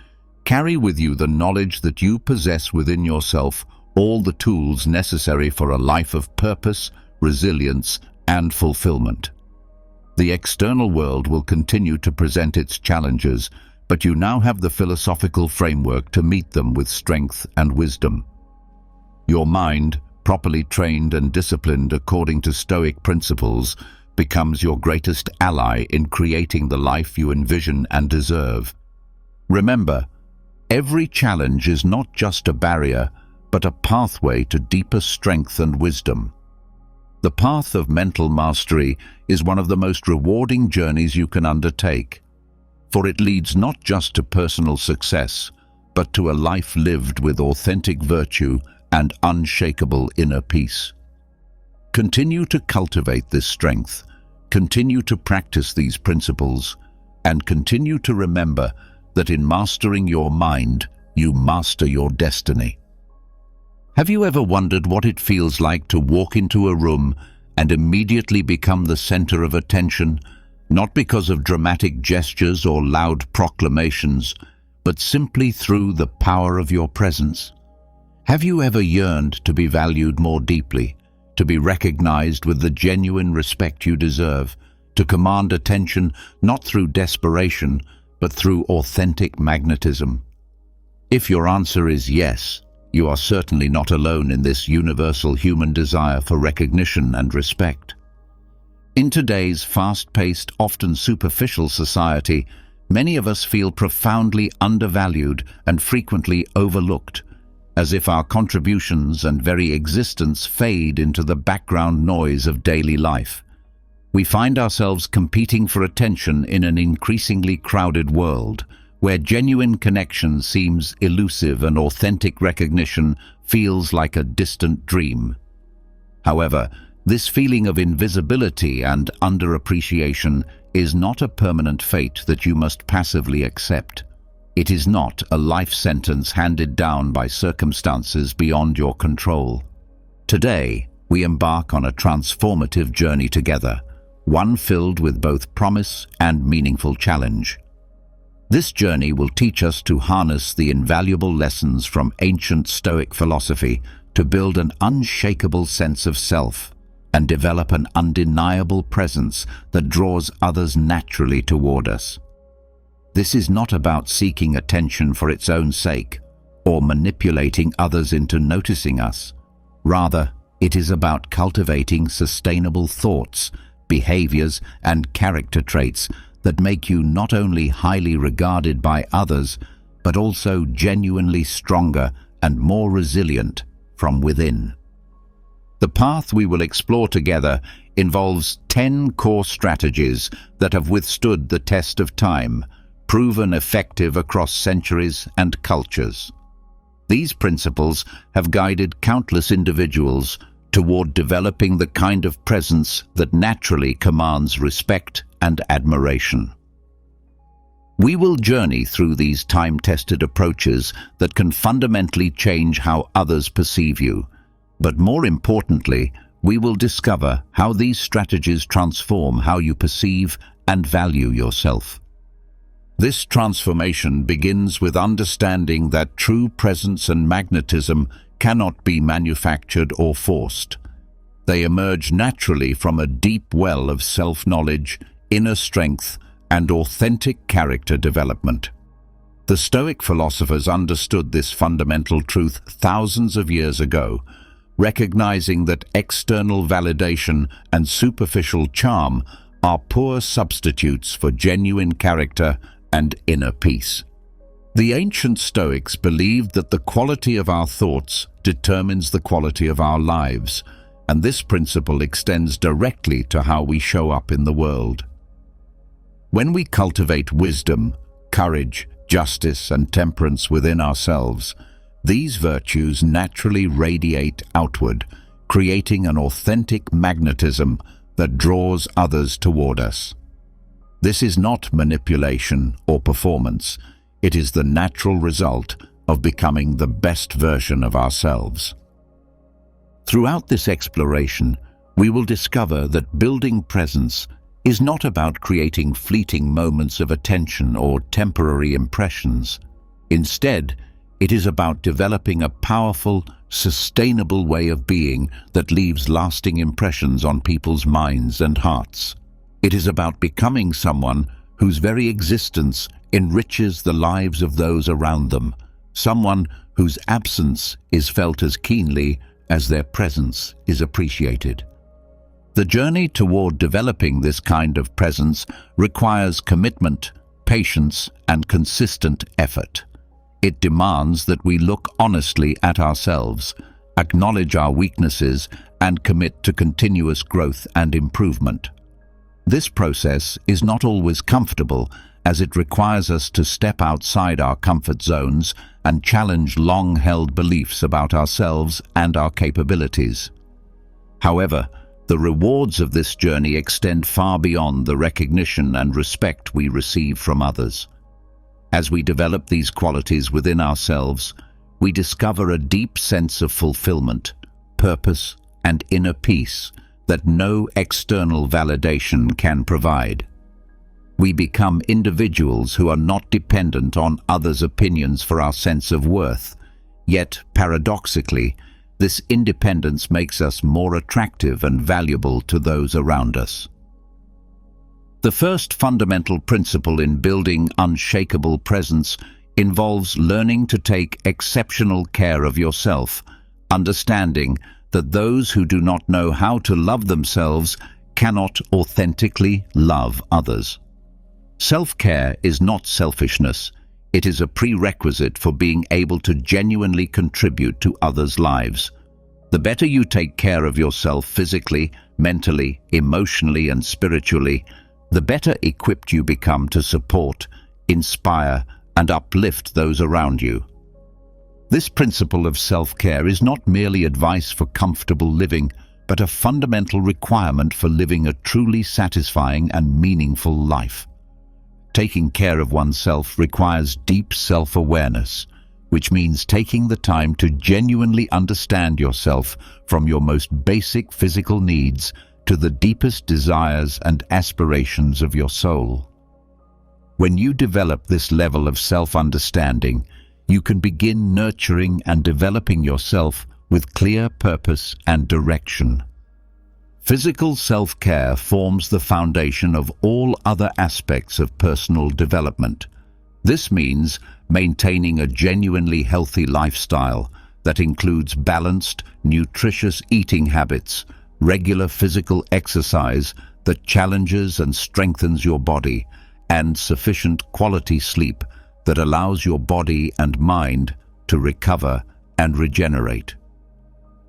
carry with you the knowledge that you possess within yourself all the tools necessary for a life of purpose, resilience, and fulfillment. The external world will continue to present its challenges, but you now have the philosophical framework to meet them with strength and wisdom. Your mind, properly trained and disciplined according to Stoic principles, becomes your greatest ally in creating the life you envision and deserve. Remember, every challenge is not just a barrier, but a pathway to deeper strength and wisdom. The path of mental mastery is one of the most rewarding journeys you can undertake, for it leads not just to personal success, but to a life lived with authentic virtue and unshakable inner peace. Continue to cultivate this strength, continue to practice these principles, and continue to remember that in mastering your mind, you master your destiny. Have you ever wondered what it feels like to walk into a room and immediately become the center of attention, not because of dramatic gestures or loud proclamations, but simply through the power of your presence? Have you ever yearned to be valued more deeply, to be recognized with the genuine respect you deserve, to command attention not through desperation, but through authentic magnetism? If your answer is yes, you are certainly not alone in this universal human desire for recognition and respect. In today's fast-paced, often superficial society, many of us feel profoundly undervalued and frequently overlooked, as if our contributions and very existence fade into the background noise of daily life. We find ourselves competing for attention in an increasingly crowded world, where genuine connection seems elusive and authentic recognition feels like a distant dream. However, this feeling of invisibility and underappreciation is not a permanent fate that you must passively accept. It is not a life sentence handed down by circumstances beyond your control. Today, we embark on a transformative journey together, one filled with both promise and meaningful challenge. This journey will teach us to harness the invaluable lessons from ancient Stoic philosophy to build an unshakable sense of self and develop an undeniable presence that draws others naturally toward us. This is not about seeking attention for its own sake or manipulating others into noticing us. Rather, it is about cultivating sustainable thoughts, behaviors, and character traits that make you not only highly regarded by others, but also genuinely stronger and more resilient from within. The path we will explore together involves 10 core strategies that have withstood the test of time, proven effective across centuries and cultures. These principles have guided countless individuals toward developing the kind of presence that naturally commands respect and admiration. We will journey through these time-tested approaches that can fundamentally change how others perceive you. But more importantly, we will discover how these strategies transform how you perceive and value yourself. This transformation begins with understanding that true presence and magnetism cannot be manufactured or forced. They emerge naturally from a deep well of self-knowledge, inner strength, and authentic character development. The Stoic philosophers understood this fundamental truth thousands of years ago, recognizing that external validation and superficial charm are poor substitutes for genuine character and inner peace. The ancient Stoics believed that the quality of our thoughts determines the quality of our lives, and this principle extends directly to how we show up in the world. When we cultivate wisdom, courage, justice, and temperance within ourselves, these virtues naturally radiate outward, creating an authentic magnetism that draws others toward us. This is not manipulation or performance. It is the natural result of becoming the best version of ourselves. Throughout this exploration, we will discover that building presence is not about creating fleeting moments of attention or temporary impressions. Instead, it is about developing a powerful, sustainable way of being that leaves lasting impressions on people's minds and hearts. It is about becoming someone whose very existence enriches the lives of those around them, someone whose absence is felt as keenly as their presence is appreciated. The journey toward developing this kind of presence requires commitment, patience, and consistent effort. It demands that we look honestly at ourselves, acknowledge our weaknesses, and commit to continuous growth and improvement. This process is not always comfortable, as it requires us to step outside our comfort zones and challenge long-held beliefs about ourselves and our capabilities. However, the rewards of this journey extend far beyond the recognition and respect we receive from others. As we develop these qualities within ourselves, we discover a deep sense of fulfillment, purpose, and inner peace that no external validation can provide. We become individuals who are not dependent on others' opinions for our sense of worth, yet, paradoxically, this independence makes us more attractive and valuable to those around us. The first fundamental principle in building unshakable presence involves learning to take exceptional care of yourself, understanding that those who do not know how to love themselves cannot authentically love others. Self-care is not selfishness. It is a prerequisite for being able to genuinely contribute to others' lives. The better you take care of yourself physically, mentally, emotionally, and spiritually, the better equipped you become to support, inspire, and uplift those around you. This principle of self-care is not merely advice for comfortable living, but a fundamental requirement for living a truly satisfying and meaningful life. Taking care of oneself requires deep self-awareness, which means taking the time to genuinely understand yourself from your most basic physical needs to the deepest desires and aspirations of your soul. When you develop this level of self-understanding, you can begin nurturing and developing yourself with clear purpose and direction. Physical self-care forms the foundation of all other aspects of personal development. This means maintaining a genuinely healthy lifestyle that includes balanced, nutritious eating habits, regular physical exercise that challenges and strengthens your body, and sufficient quality sleep that allows your body and mind to recover and regenerate.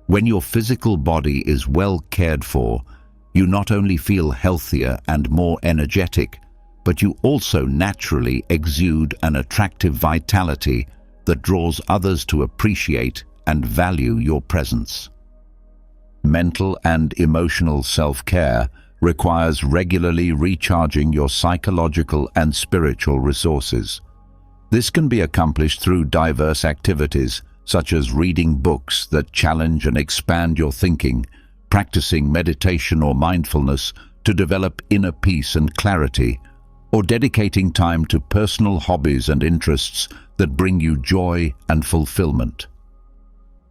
When your physical body is well cared for, you not only feel healthier and more energetic, but you also naturally exude an attractive vitality that draws others to appreciate and value your presence. Mental and emotional self-care requires regularly recharging your psychological and spiritual resources. This can be accomplished through diverse activities, such as reading books that challenge and expand your thinking, practicing meditation or mindfulness to develop inner peace and clarity, or dedicating time to personal hobbies and interests that bring you joy and fulfillment.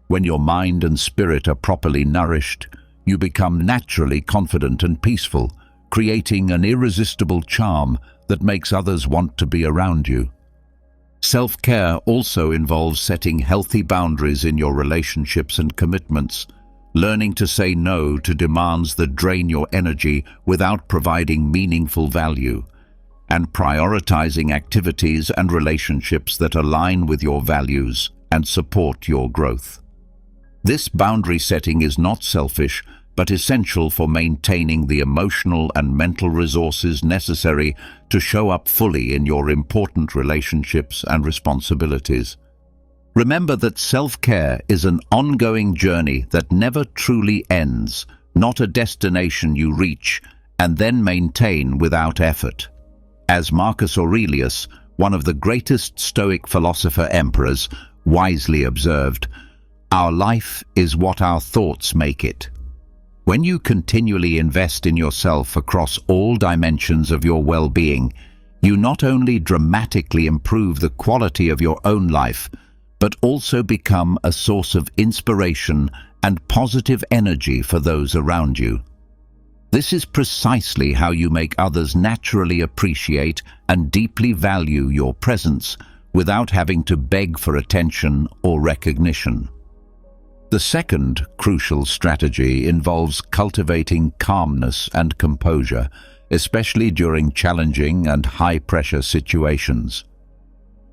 When your mind and spirit are properly nourished, you become naturally confident and peaceful, creating an irresistible charm that makes others want to be around you. Self-care also involves setting healthy boundaries in your relationships and commitments, learning to say no to demands that drain your energy without providing meaningful value, and prioritizing activities and relationships that align with your values and support your growth. This boundary setting is not selfish, but essential for maintaining the emotional and mental resources necessary to show up fully in your important relationships and responsibilities. Remember that self-care is an ongoing journey that never truly ends, not a destination you reach and then maintain without effort. As Marcus Aurelius, one of the greatest Stoic philosopher-emperors, wisely observed, "Our life is what our thoughts make it." When you continually invest in yourself across all dimensions of your well-being, you not only dramatically improve the quality of your own life, but also become a source of inspiration and positive energy for those around you. This is precisely how you make others naturally appreciate and deeply value your presence without having to beg for attention or recognition. The second crucial strategy involves cultivating calmness and composure, especially during challenging and high-pressure situations.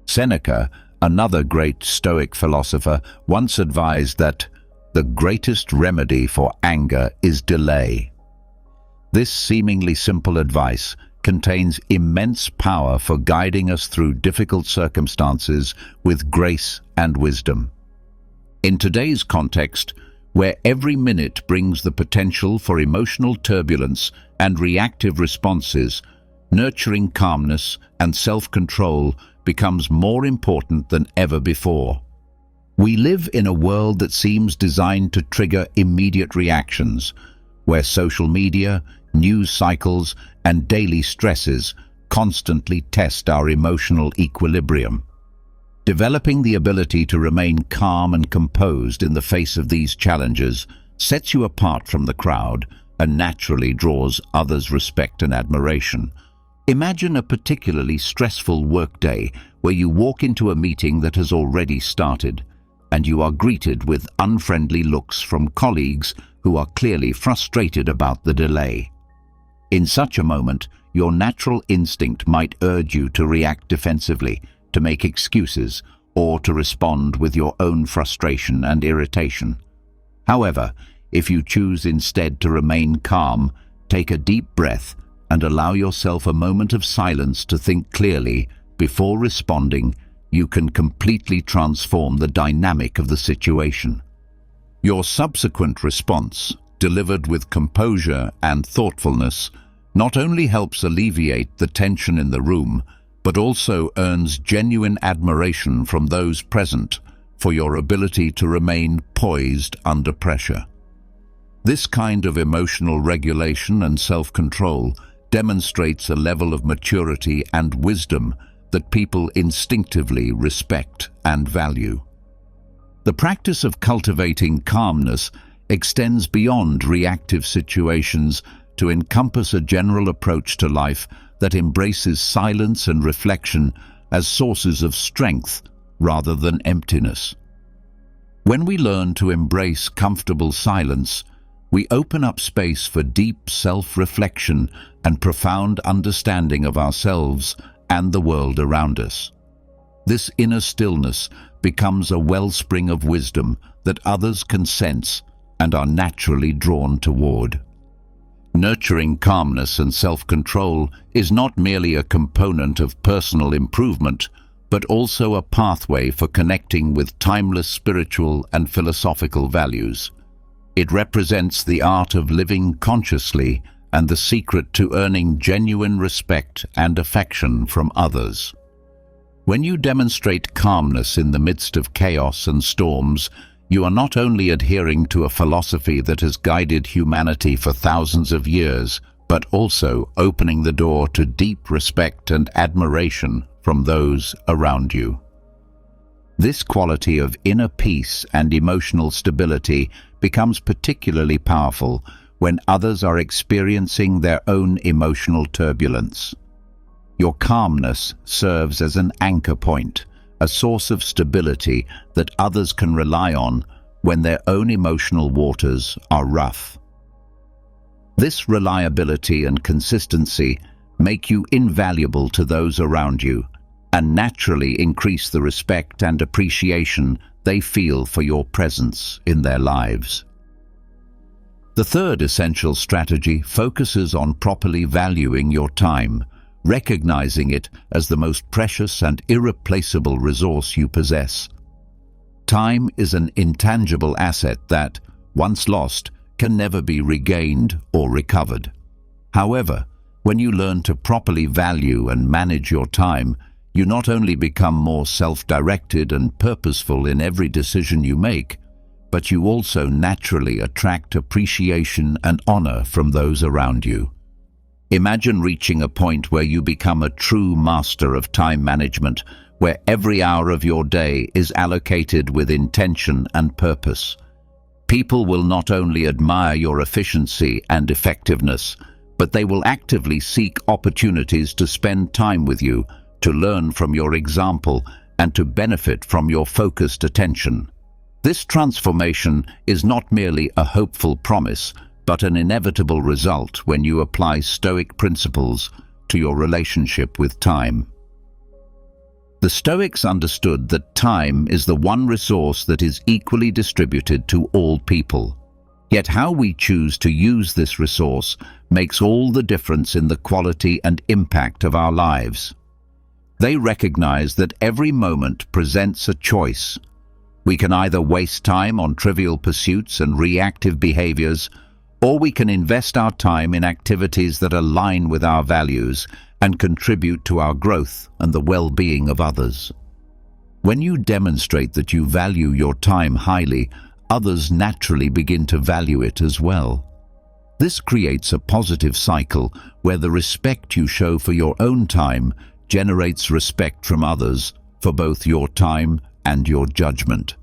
Seneca, another great Stoic philosopher, once advised that the greatest remedy for anger is delay. This seemingly simple advice contains immense power for guiding us through difficult circumstances with grace and wisdom. In today's context, where every minute brings the potential for emotional turbulence and reactive responses, nurturing calmness and self-control becomes more important than ever before. We live in a world that seems designed to trigger immediate reactions, where social media, news cycles, and daily stresses constantly test our emotional equilibrium. Developing the ability to remain calm and composed in the face of these challenges sets you apart from the crowd and naturally draws others' respect and admiration. Imagine a particularly stressful workday where you walk into a meeting that has already started, and you are greeted with unfriendly looks from colleagues who are clearly frustrated about the delay. In such a moment, your natural instinct might urge you to react defensively, to make excuses, or to respond with your own frustration and irritation. However, if you choose instead to remain calm, take a deep breath and allow yourself a moment of silence to think clearly before responding, you can completely transform the dynamic of the situation. Your subsequent response, delivered with composure and thoughtfulness, not only helps alleviate the tension in the room, but also earns genuine admiration from those present for your ability to remain poised under pressure. This kind of emotional regulation and self-control demonstrates a level of maturity and wisdom that people instinctively respect and value. The practice of cultivating calmness extends beyond reactive situations to encompass a general approach to life that embraces silence and reflection as sources of strength rather than emptiness. When we learn to embrace comfortable silence, we open up space for deep self-reflection and profound understanding of ourselves and the world around us. This inner stillness becomes a wellspring of wisdom that others can sense and are naturally drawn toward. Nurturing calmness and self-control is not merely a component of personal improvement, but also a pathway for connecting with timeless spiritual and philosophical values. It represents the art of living consciously and the secret to earning genuine respect and affection from others. When you demonstrate calmness in the midst of chaos and storms, you are not only adhering to a philosophy that has guided humanity for thousands of years, but also opening the door to deep respect and admiration from those around you. This quality of inner peace and emotional stability becomes particularly powerful when others are experiencing their own emotional turbulence. Your calmness serves as an anchor point, a source of stability that others can rely on when their own emotional waters are rough. This reliability and consistency make you invaluable to those around you and naturally increase the respect and appreciation they feel for your presence in their lives. The third essential strategy focuses on properly valuing your time, recognizing it as the most precious and irreplaceable resource you possess. Time is an intangible asset that, once lost, can never be regained or recovered. However, when you learn to properly value and manage your time, you not only become more self-directed and purposeful in every decision you make, but you also naturally attract appreciation and honor from those around you. Imagine reaching a point where you become a true master of time management, where every hour of your day is allocated with intention and purpose. People will not only admire your efficiency and effectiveness, but they will actively seek opportunities to spend time with you, to learn from your example, and to benefit from your focused attention. This transformation is not merely a hopeful promise, but an inevitable result when you apply Stoic principles to your relationship with time. The Stoics understood that time is the one resource that is equally distributed to all people. Yet how we choose to use this resource makes all the difference in the quality and impact of our lives. They recognize that every moment presents a choice. We can either waste time on trivial pursuits and reactive behaviors, or we can invest our time in activities that align with our values and contribute to our growth and the well-being of others. When you demonstrate that you value your time highly, others naturally begin to value it as well. This creates a positive cycle where the respect you show for your own time generates respect from others for both your time and your judgment.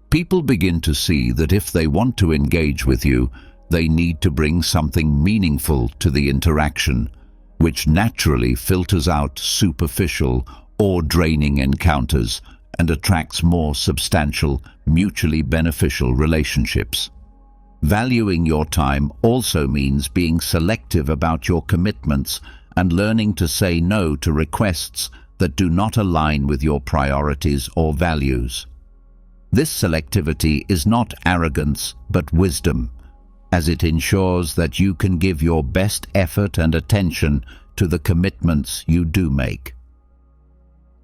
People begin to see that if they want to engage with you, they need to bring something meaningful to the interaction, which naturally filters out superficial or draining encounters and attracts more substantial, mutually beneficial relationships. Valuing your time also means being selective about your commitments and learning to say no to requests that do not align with your priorities or values. This selectivity is not arrogance, but wisdom, as it ensures that you can give your best effort and attention to the commitments you do make.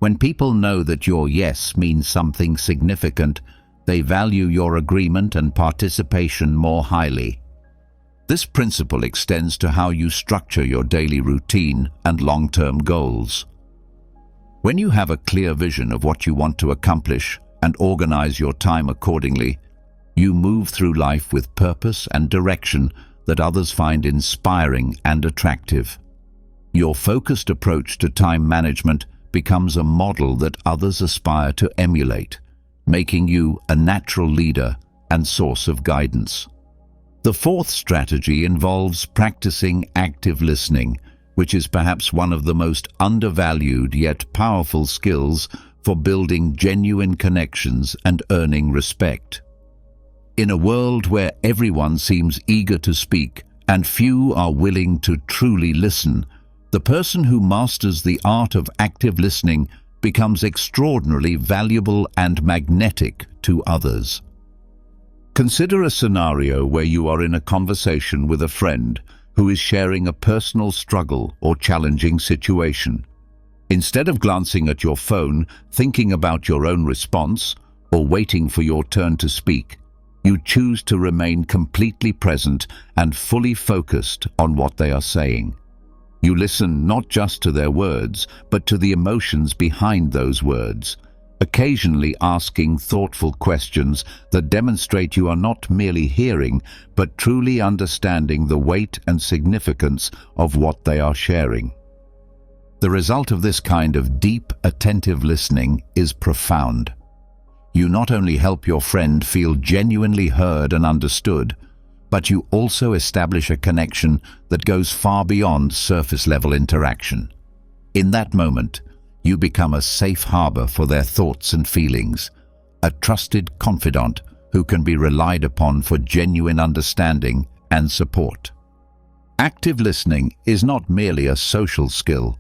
When people know that your yes means something significant, they value your agreement and participation more highly. This principle extends to how you structure your daily routine and long-term goals. When you have a clear vision of what you want to accomplish and organize your time accordingly, you move through life with purpose and direction that others find inspiring and attractive. Your focused approach to time management becomes a model that others aspire to emulate, making you a natural leader and source of guidance. The fourth strategy involves practicing active listening, which is perhaps one of the most undervalued yet powerful skills for building genuine connections and earning respect. In a world where everyone seems eager to speak and few are willing to truly listen, the person who masters the art of active listening becomes extraordinarily valuable and magnetic to others. Consider a scenario where you are in a conversation with a friend who is sharing a personal struggle or challenging situation. Instead of glancing at your phone, thinking about your own response, or waiting for your turn to speak, You choose to remain completely present and fully focused on what they are saying. You listen not just to their words, but to the emotions behind those words, occasionally asking thoughtful questions that demonstrate you are not merely hearing, but truly understanding the weight and significance of what they are sharing. The result of this kind of deep, attentive listening is profound. You not only help your friend feel genuinely heard and understood, but you also establish a connection that goes far beyond surface-level interaction. In that moment, you become a safe harbor for their thoughts and feelings, a trusted confidant who can be relied upon for genuine understanding and support. Active listening is not merely a social skill,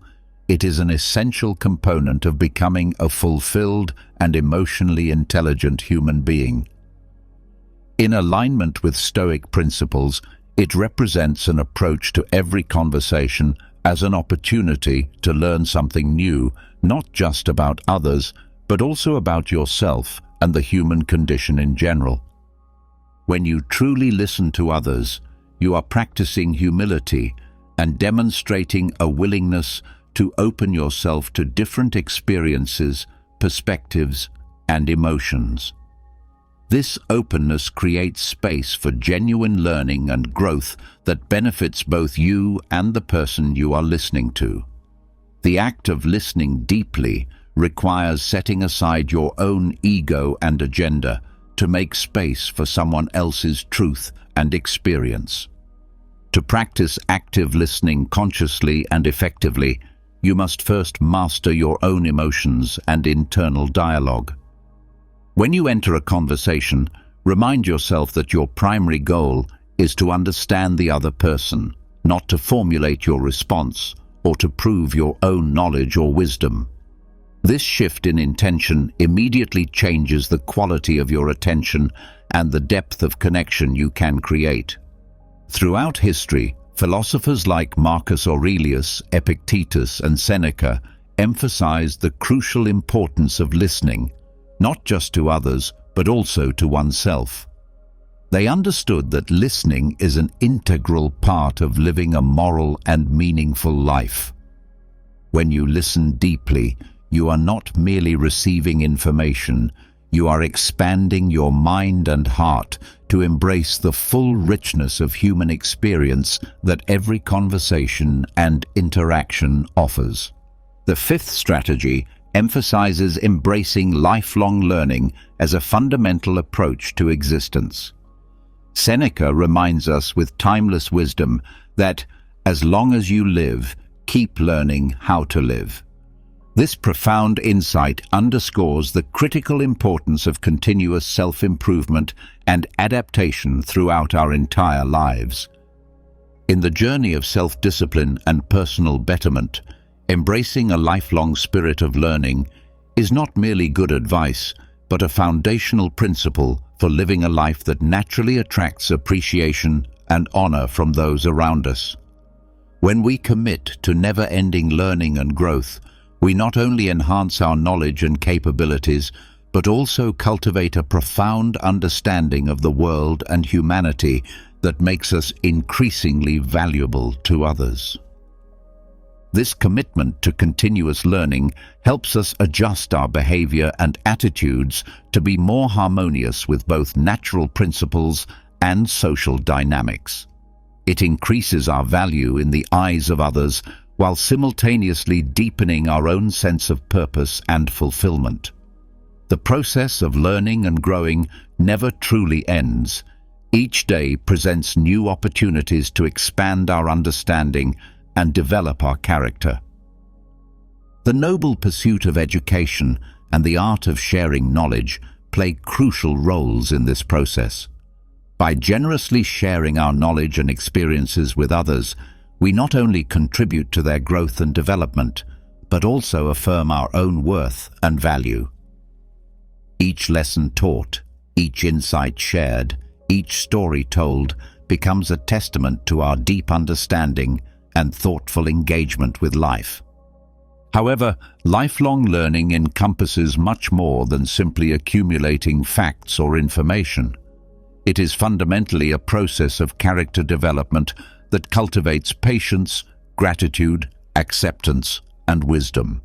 it is an essential component of becoming a fulfilled and emotionally intelligent human being. In alignment with Stoic principles, it represents an approach to every conversation as an opportunity to learn something new, not just about others, but also about yourself and the human condition in general. When you truly listen to others, you are practicing humility and demonstrating a willingness to open yourself to different experiences, perspectives, and emotions. This openness creates space for genuine learning and growth that benefits both you and the person you are listening to. The act of listening deeply requires setting aside your own ego and agenda to make space for someone else's truth and experience. To practice active listening consciously and effectively, you must first master your own emotions and internal dialogue. When you enter a conversation, remind yourself that your primary goal is to understand the other person, not to formulate your response or to prove your own knowledge or wisdom. This shift in intention immediately changes the quality of your attention and the depth of connection you can create. Throughout history, philosophers like Marcus Aurelius, Epictetus, and Seneca emphasized the crucial importance of listening, not just to others, but also to oneself. They understood that listening is an integral part of living a moral and meaningful life. When you listen deeply, you are not merely receiving information, you are expanding your mind and heart to embrace the full richness of human experience that every conversation and interaction offers. The fifth strategy emphasizes embracing lifelong learning as a fundamental approach to existence. Seneca reminds us with timeless wisdom that, as long as you live, keep learning how to live. This profound insight underscores the critical importance of continuous self-improvement and adaptation throughout our entire lives. In the journey of self-discipline and personal betterment, embracing a lifelong spirit of learning is not merely good advice, but a foundational principle for living a life that naturally attracts appreciation and honor from those around us. When we commit to never-ending learning and growth, we not only enhance our knowledge and capabilities, but also cultivate a profound understanding of the world and humanity that makes us increasingly valuable to others. This commitment to continuous learning helps us adjust our behavior and attitudes to be more harmonious with both natural principles and social dynamics. It increases our value in the eyes of others while simultaneously deepening our own sense of purpose and fulfillment. The process of learning and growing never truly ends. Each day presents new opportunities to expand our understanding and develop our character. The noble pursuit of education and the art of sharing knowledge play crucial roles in this process. By generously sharing our knowledge and experiences with others, we not only contribute to their growth and development, but also affirm our own worth and value. Each lesson taught, each insight shared, each story told becomes a testament to our deep understanding and thoughtful engagement with life. However, lifelong learning encompasses much more than simply accumulating facts or information. It is fundamentally a process of character development that cultivates patience, gratitude, acceptance, and wisdom.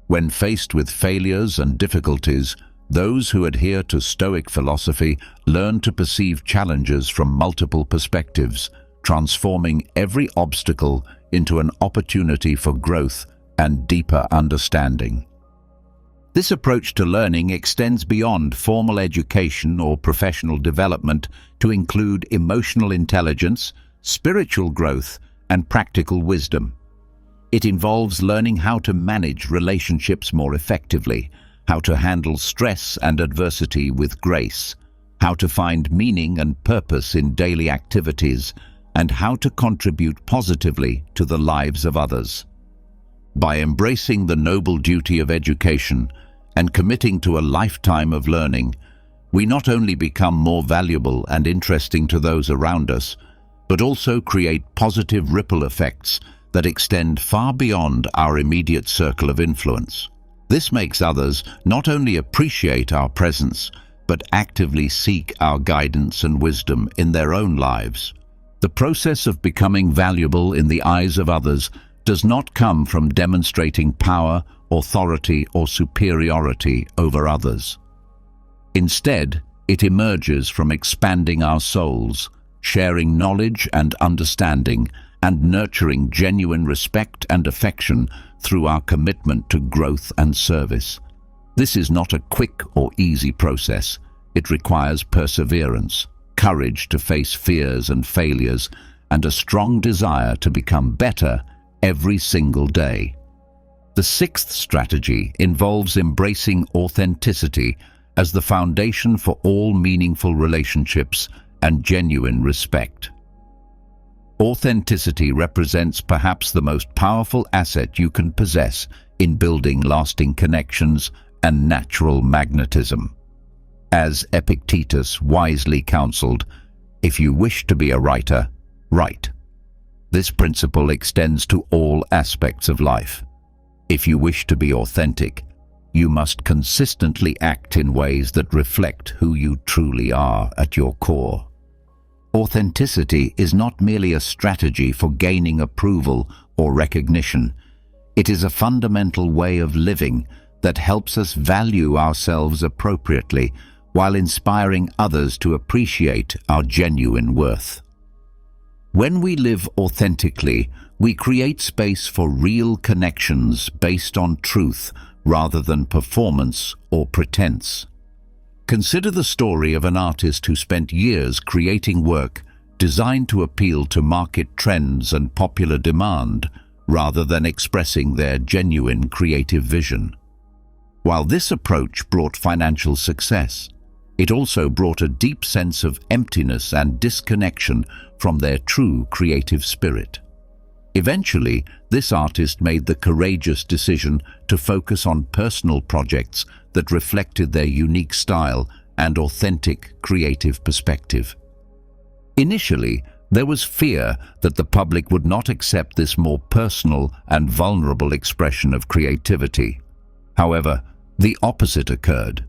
When faced with failures and difficulties, those who adhere to Stoic philosophy learn to perceive challenges from multiple perspectives, transforming every obstacle into an opportunity for growth and deeper understanding. This approach to learning extends beyond formal education or professional development to include emotional intelligence, spiritual growth, and practical wisdom. It involves learning how to manage relationships more effectively, how to handle stress and adversity with grace, how to find meaning and purpose in daily activities, and how to contribute positively to the lives of others. By embracing the noble duty of education and committing to a lifetime of learning, we not only become more valuable and interesting to those around us, but also create positive ripple effects that extend far beyond our immediate circle of influence. This makes others not only appreciate our presence, but actively seek our guidance and wisdom in their own lives. The process of becoming valuable in the eyes of others does not come from demonstrating power, authority, or superiority over others. Instead, it emerges from expanding our souls, sharing knowledge and understanding, and nurturing genuine respect and affection through our commitment to growth and service. This is not a quick or easy process. It requires perseverance, courage to face fears and failures, and a strong desire to become better every single day. The sixth strategy involves embracing authenticity as the foundation for all meaningful relationships and genuine respect. Authenticity represents perhaps the most powerful asset you can possess in building lasting connections and natural magnetism. As Epictetus wisely counseled, if you wish to be a writer, write. This principle extends to all aspects of life. If you wish to be authentic, you must consistently act in ways that reflect who you truly are at your core. Authenticity is not merely a strategy for gaining approval or recognition. It is a fundamental way of living that helps us value ourselves appropriately while inspiring others to appreciate our genuine worth. When we live authentically, we create space for real connections based on truth rather than performance or pretense. Consider the story of an artist who spent years creating work designed to appeal to market trends and popular demand, rather than expressing their genuine creative vision. While this approach brought financial success, it also brought a deep sense of emptiness and disconnection from their true creative spirit. Eventually, this artist made the courageous decision to focus on personal projects that reflected their unique style and authentic creative perspective. Initially, there was fear that the public would not accept this more personal and vulnerable expression of creativity. However, the opposite occurred.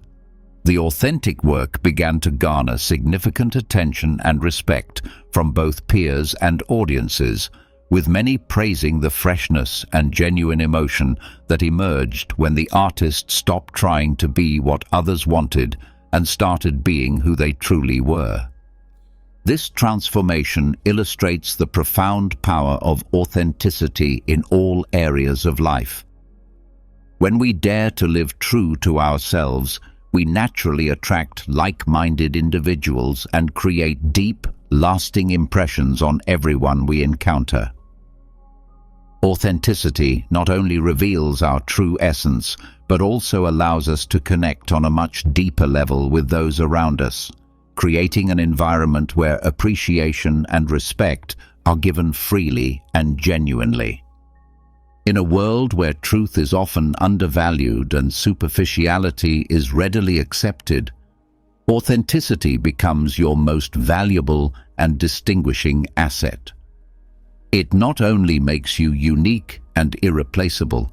The authentic work began to garner significant attention and respect from both peers and audiences, with many praising the freshness and genuine emotion that emerged when the artist stopped trying to be what others wanted and started being who they truly were. This transformation illustrates the profound power of authenticity in all areas of life. When we dare to live true to ourselves, we naturally attract like-minded individuals and create deep, lasting impressions on everyone we encounter. Authenticity not only reveals our true essence, but also allows us to connect on a much deeper level with those around us, creating an environment where appreciation and respect are given freely and genuinely. In a world where truth is often undervalued and superficiality is readily accepted, authenticity becomes your most valuable and distinguishing asset. It not only makes you unique and irreplaceable,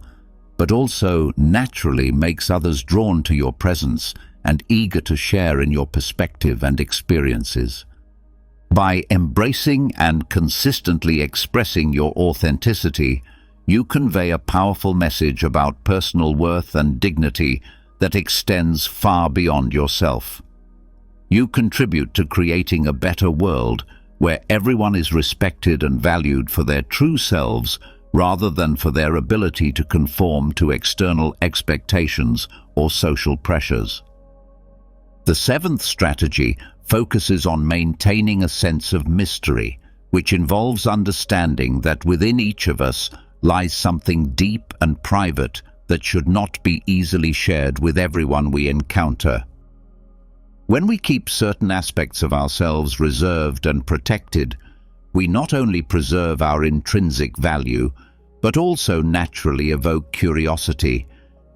but also naturally makes others drawn to your presence and eager to share in your perspective and experiences. By embracing and consistently expressing your authenticity, you convey a powerful message about personal worth and dignity that extends far beyond yourself. You contribute to creating a better world where everyone is respected and valued for their true selves rather than for their ability to conform to external expectations or social pressures. The seventh strategy focuses on maintaining a sense of mystery, which involves understanding that within each of us lies something deep and private that should not be easily shared with everyone we encounter. When we keep certain aspects of ourselves reserved and protected, we not only preserve our intrinsic value, but also naturally evoke curiosity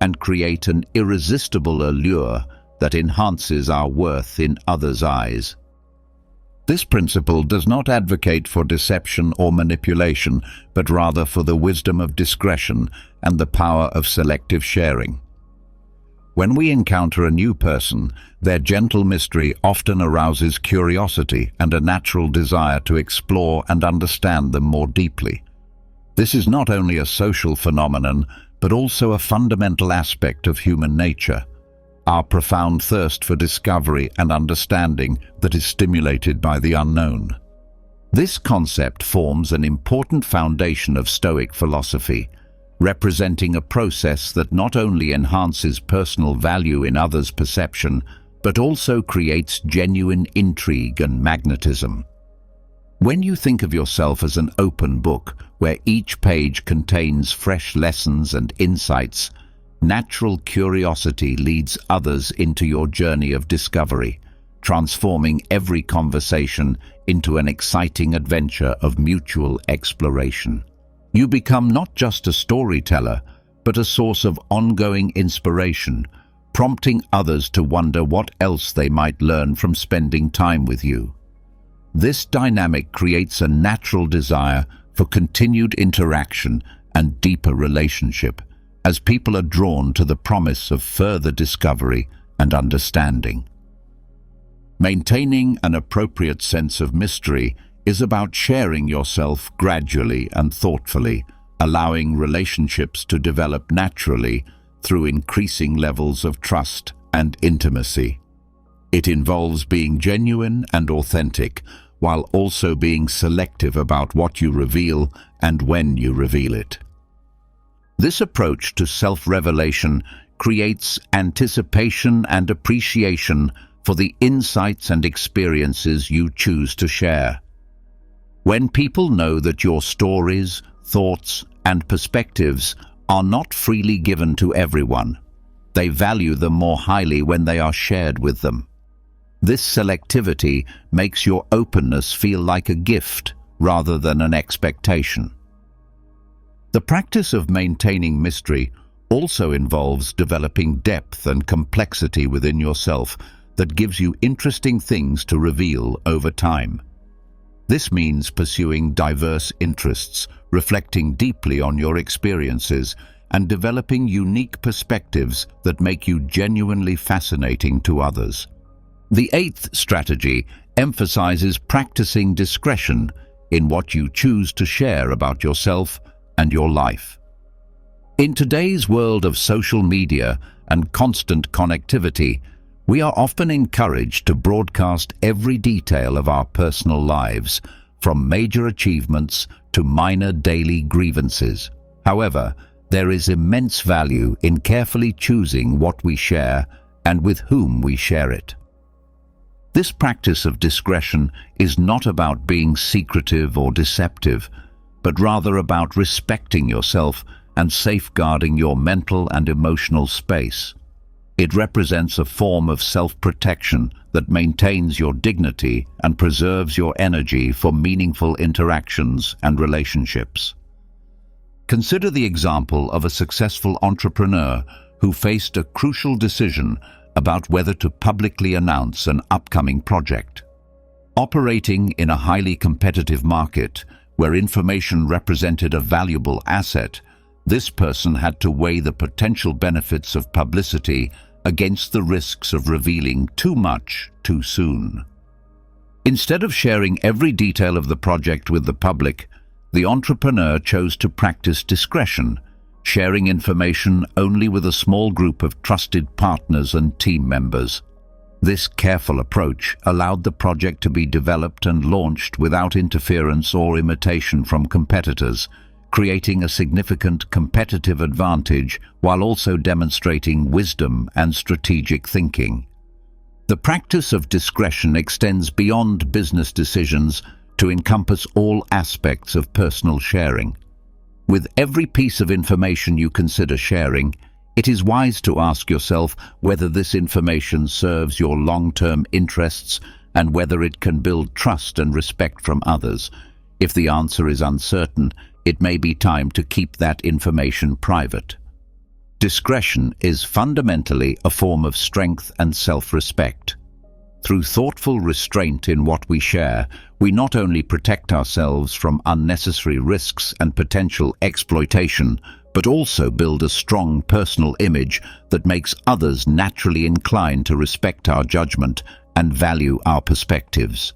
and create an irresistible allure that enhances our worth in others' eyes. This principle does not advocate for deception or manipulation, but rather for the wisdom of discretion and the power of selective sharing. When we encounter a new person, their gentle mystery often arouses curiosity and a natural desire to explore and understand them more deeply. This is not only a social phenomenon, but also a fundamental aspect of human nature, our profound thirst for discovery and understanding that is stimulated by the unknown. This concept forms an important foundation of Stoic philosophy, representing a process that not only enhances personal value in others' perception, but also creates genuine intrigue and magnetism. When you think of yourself as an open book, where each page contains fresh lessons and insights, natural curiosity leads others into your journey of discovery, transforming every conversation into an exciting adventure of mutual exploration. You become not just a storyteller, but a source of ongoing inspiration, prompting others to wonder what else they might learn from spending time with you. This dynamic creates a natural desire for continued interaction and deeper relationship, as people are drawn to the promise of further discovery and understanding. Maintaining an appropriate sense of mystery is about sharing yourself gradually and thoughtfully, allowing relationships to develop naturally through increasing levels of trust and intimacy. It involves being genuine and authentic, while also being selective about what you reveal and when you reveal it. This approach to self-revelation creates anticipation and appreciation for the insights and experiences you choose to share. When people know that your stories, thoughts, and perspectives are not freely given to everyone, they value them more highly when they are shared with them. This selectivity makes your openness feel like a gift rather than an expectation. The practice of maintaining mystery also involves developing depth and complexity within yourself that gives you interesting things to reveal over time. This means pursuing diverse interests, reflecting deeply on your experiences, and developing unique perspectives that make you genuinely fascinating to others. The eighth strategy emphasizes practicing discretion in what you choose to share about yourself and your life. In today's world of social media and constant connectivity, we are often encouraged to broadcast every detail of our personal lives, from major achievements to minor daily grievances. However, there is immense value in carefully choosing what we share and with whom we share it. This practice of discretion is not about being secretive or deceptive, but rather about respecting yourself and safeguarding your mental and emotional space. It represents a form of self-protection that maintains your dignity and preserves your energy for meaningful interactions and relationships. Consider the example of a successful entrepreneur who faced a crucial decision about whether to publicly announce an upcoming project. Operating in a highly competitive market where information represented a valuable asset, this person had to weigh the potential benefits of publicity against the risks of revealing too much too soon. Instead of sharing every detail of the project with the public, the entrepreneur chose to practice discretion, sharing information only with a small group of trusted partners and team members. This careful approach allowed the project to be developed and launched without interference or imitation from competitors, creating a significant competitive advantage while also demonstrating wisdom and strategic thinking. The practice of discretion extends beyond business decisions to encompass all aspects of personal sharing. With every piece of information you consider sharing, it is wise to ask yourself whether this information serves your long-term interests and whether it can build trust and respect from others. If the answer is uncertain, it may be time to keep that information private. Discretion is fundamentally a form of strength and self-respect. Through thoughtful restraint in what we share, we not only protect ourselves from unnecessary risks and potential exploitation, but also build a strong personal image that makes others naturally inclined to respect our judgment and value our perspectives.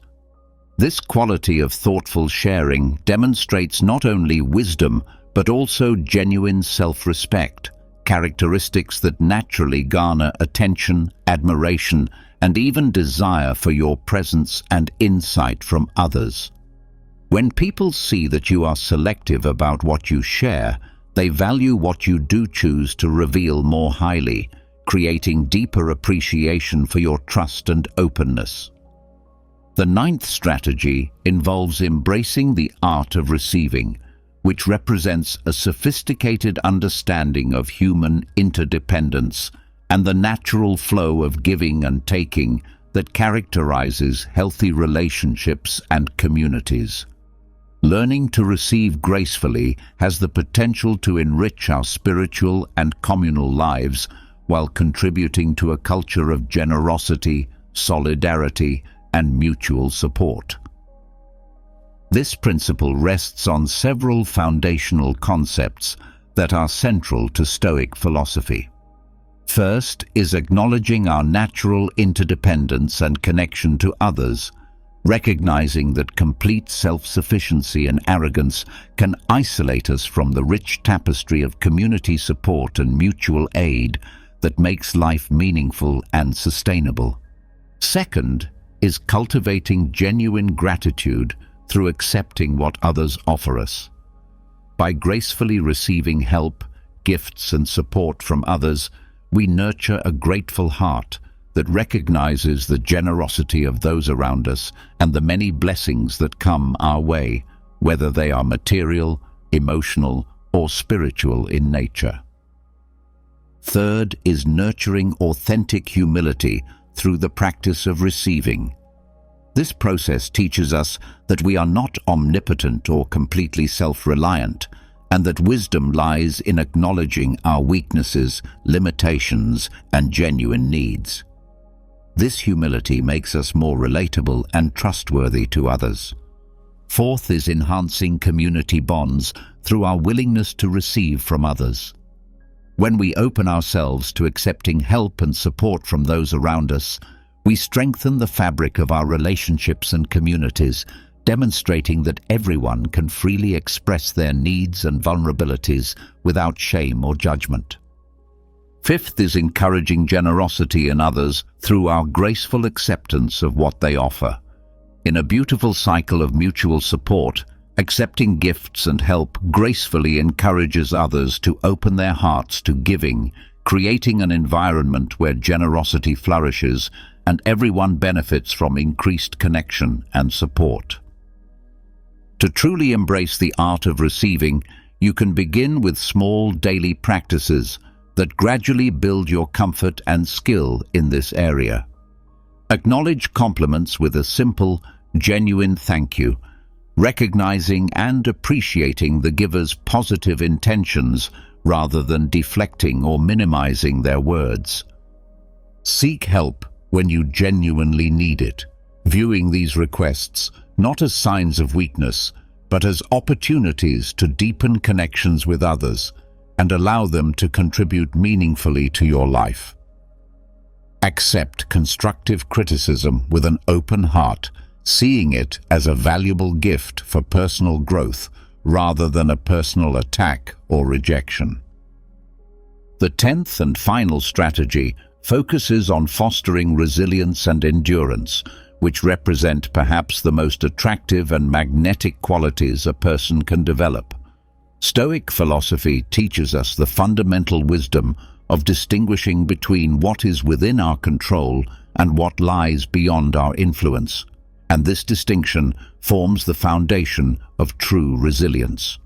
This quality of thoughtful sharing demonstrates not only wisdom, but also genuine self-respect, characteristics that naturally garner attention, admiration, and even desire for your presence and insight from others. When people see that you are selective about what you share, they value what you do choose to reveal more highly, creating deeper appreciation for your trust and openness. The ninth strategy involves embracing the art of receiving, which represents a sophisticated understanding of human interdependence and the natural flow of giving and taking that characterizes healthy relationships and communities. Learning to receive gracefully has the potential to enrich our spiritual and communal lives while contributing to a culture of generosity, solidarity, and mutual support. This principle rests on several foundational concepts that are central to Stoic philosophy. First is acknowledging our natural interdependence and connection to others, recognizing that complete self-sufficiency and arrogance can isolate us from the rich tapestry of community support and mutual aid that makes life meaningful and sustainable. Second is cultivating genuine gratitude through accepting what others offer us. By gracefully receiving help, gifts, and support from others, we nurture a grateful heart that recognizes the generosity of those around us and the many blessings that come our way, whether they are material, emotional, or spiritual in nature. Third is nurturing authentic humility through the practice of receiving. This process teaches us that we are not omnipotent or completely self-reliant, and that wisdom lies in acknowledging our weaknesses, limitations, and genuine needs. This humility makes us more relatable and trustworthy to others. Fourth is enhancing community bonds through our willingness to receive from others. When we open ourselves to accepting help and support from those around us, we strengthen the fabric of our relationships and communities, demonstrating that everyone can freely express their needs and vulnerabilities without shame or judgment. Fifth is encouraging generosity in others through our graceful acceptance of what they offer. In a beautiful cycle of mutual support, accepting gifts and help gracefully encourages others to open their hearts to giving, creating an environment where generosity flourishes and everyone benefits from increased connection and support. To truly embrace the art of receiving, you can begin with small daily practices that gradually build your comfort and skill in this area. Acknowledge compliments with a simple, genuine thank you, recognizing and appreciating the giver's positive intentions rather than deflecting or minimizing their words. Seek help when you genuinely need it, viewing these requests not as signs of weakness, but as opportunities to deepen connections with others and allow them to contribute meaningfully to your life. Accept constructive criticism with an open heart, seeing it as a valuable gift for personal growth rather than a personal attack or rejection. The 10th and final strategy focuses on fostering resilience and endurance, which represent perhaps the most attractive and magnetic qualities a person can develop. Stoic philosophy teaches us the fundamental wisdom of distinguishing between what is within our control and what lies beyond our influence, and this distinction forms the foundation of true resilience.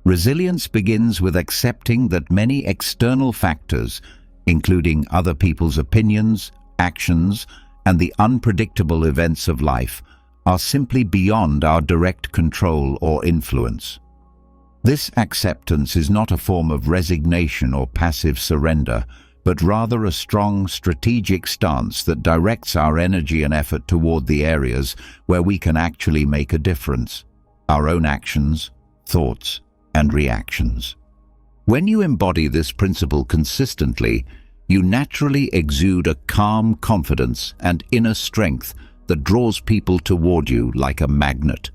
Resilience begins with accepting that many external factors, including other people's opinions, actions, and the unpredictable events of life, are simply beyond our direct control or influence. This acceptance is not a form of resignation or passive surrender, but rather a strong, strategic stance that directs our energy and effort toward the areas where we can actually make a difference: our own actions, thoughts, and reactions. When you embody this principle consistently, you naturally exude a calm confidence and inner strength that draws people toward you like a magnet.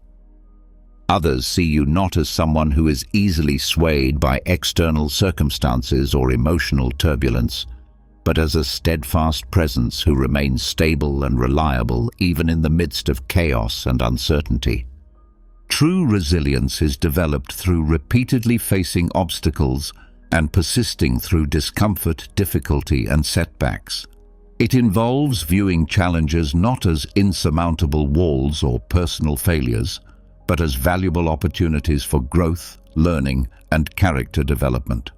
Others see you not as someone who is easily swayed by external circumstances or emotional turbulence, but as a steadfast presence who remains stable and reliable even in the midst of chaos and uncertainty. True resilience is developed through repeatedly facing obstacles and persisting through discomfort, difficulty, and setbacks. It involves viewing challenges not as insurmountable walls or personal failures, but as valuable opportunities for growth, learning, and character development.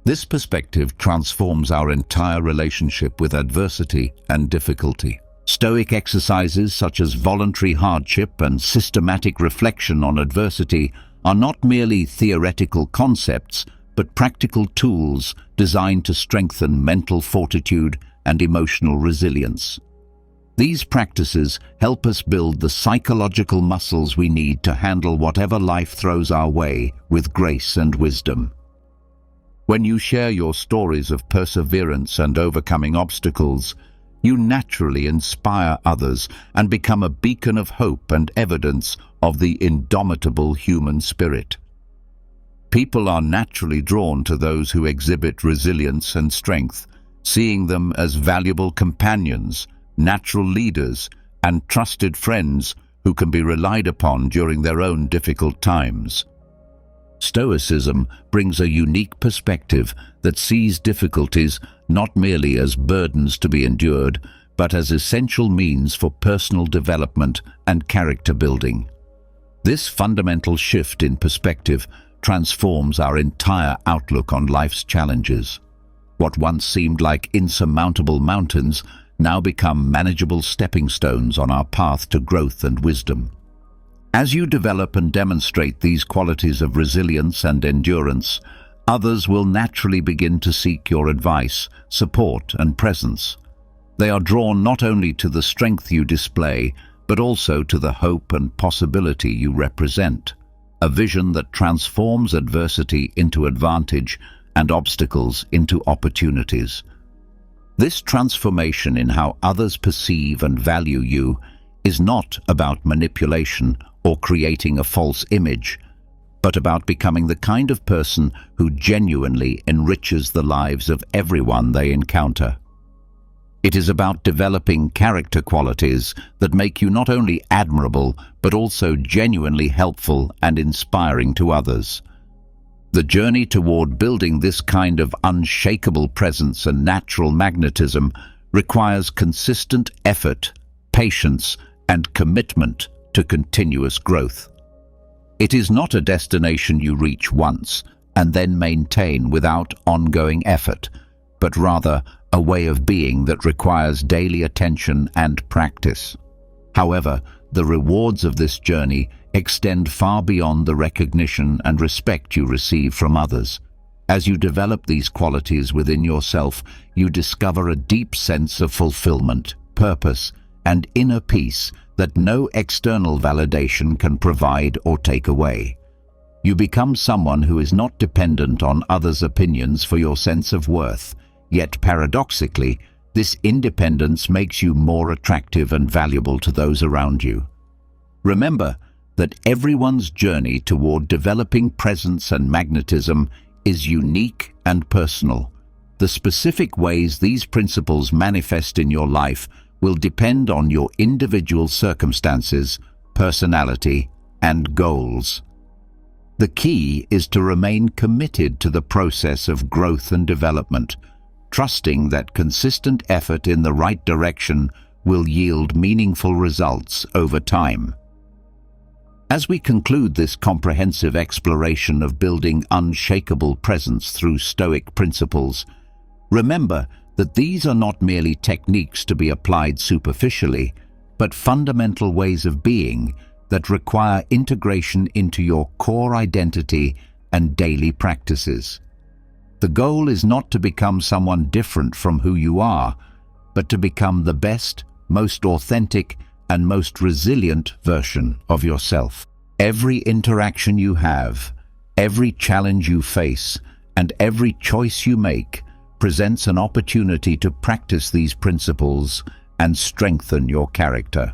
This perspective transforms our entire relationship with adversity and difficulty. Stoic exercises such as voluntary hardship and systematic reflection on adversity are not merely theoretical concepts, but practical tools designed to strengthen mental fortitude and emotional resilience. These practices help us build the psychological muscles we need to handle whatever life throws our way with grace and wisdom. When you share your stories of perseverance and overcoming obstacles, you naturally inspire others and become a beacon of hope and evidence of the indomitable human spirit. People are naturally drawn to those who exhibit resilience and strength, seeing them as valuable companions, natural leaders, and trusted friends who can be relied upon during their own difficult times. Stoicism brings a unique perspective that sees difficulties not merely as burdens to be endured, but as essential means for personal development and character building. This fundamental shift in perspective transforms our entire outlook on life's challenges. What once seemed like insurmountable mountains now become manageable stepping stones on our path to growth and wisdom. As you develop and demonstrate these qualities of resilience and endurance, others will naturally begin to seek your advice, support, and presence. They are drawn not only to the strength you display, but also to the hope and possibility you represent, a vision that transforms adversity into advantage and obstacles into opportunities. This transformation in how others perceive and value you is not about manipulation or creating a false image, but about becoming the kind of person who genuinely enriches the lives of everyone they encounter. It is about developing character qualities that make you not only admirable, but also genuinely helpful and inspiring to others. The journey toward building this kind of unshakable presence and natural magnetism requires consistent effort, patience, and commitment to continuous growth. It is not a destination you reach once and then maintain without ongoing effort, but rather a way of being that requires daily attention and practice. However, the rewards of this journey extend far beyond the recognition and respect you receive from others. As you develop these qualities within yourself, you discover a deep sense of fulfillment, purpose, and inner peace that no external validation can provide or take away. You become someone who is not dependent on others' opinions for your sense of worth, yet paradoxically, This independence makes you more attractive and valuable to those around you. Remember that everyone's journey toward developing presence and magnetism is unique and personal. The specific ways these principles manifest in your life will depend on your individual circumstances, personality, and goals. The key is to remain committed to the process of growth and development, trusting that consistent effort in the right direction will yield meaningful results over time. As we conclude this comprehensive exploration of building unshakable presence through Stoic principles, remember that these are not merely techniques to be applied superficially, but fundamental ways of being that require integration into your core identity and daily practices. The goal is not to become someone different from who you are, but to become the best, most authentic, and most resilient version of yourself. Every interaction you have, every challenge you face, and every choice you make presents an opportunity to practice these principles and strengthen your character.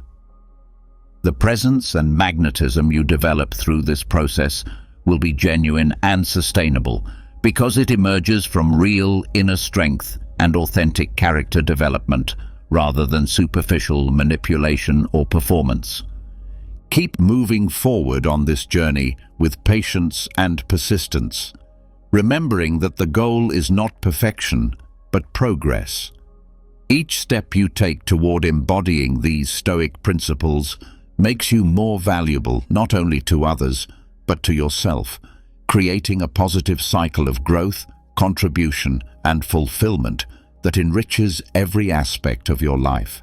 The presence and magnetism you develop through this process will be genuine and sustainable because it emerges from real inner strength and authentic character development rather than superficial manipulation or performance. Keep moving forward on this journey with patience and persistence, remembering that the goal is not perfection, but progress. Each step you take toward embodying these Stoic principles makes you more valuable not only to others, but to yourself, creating a positive cycle of growth, contribution, and fulfillment that enriches every aspect of your life.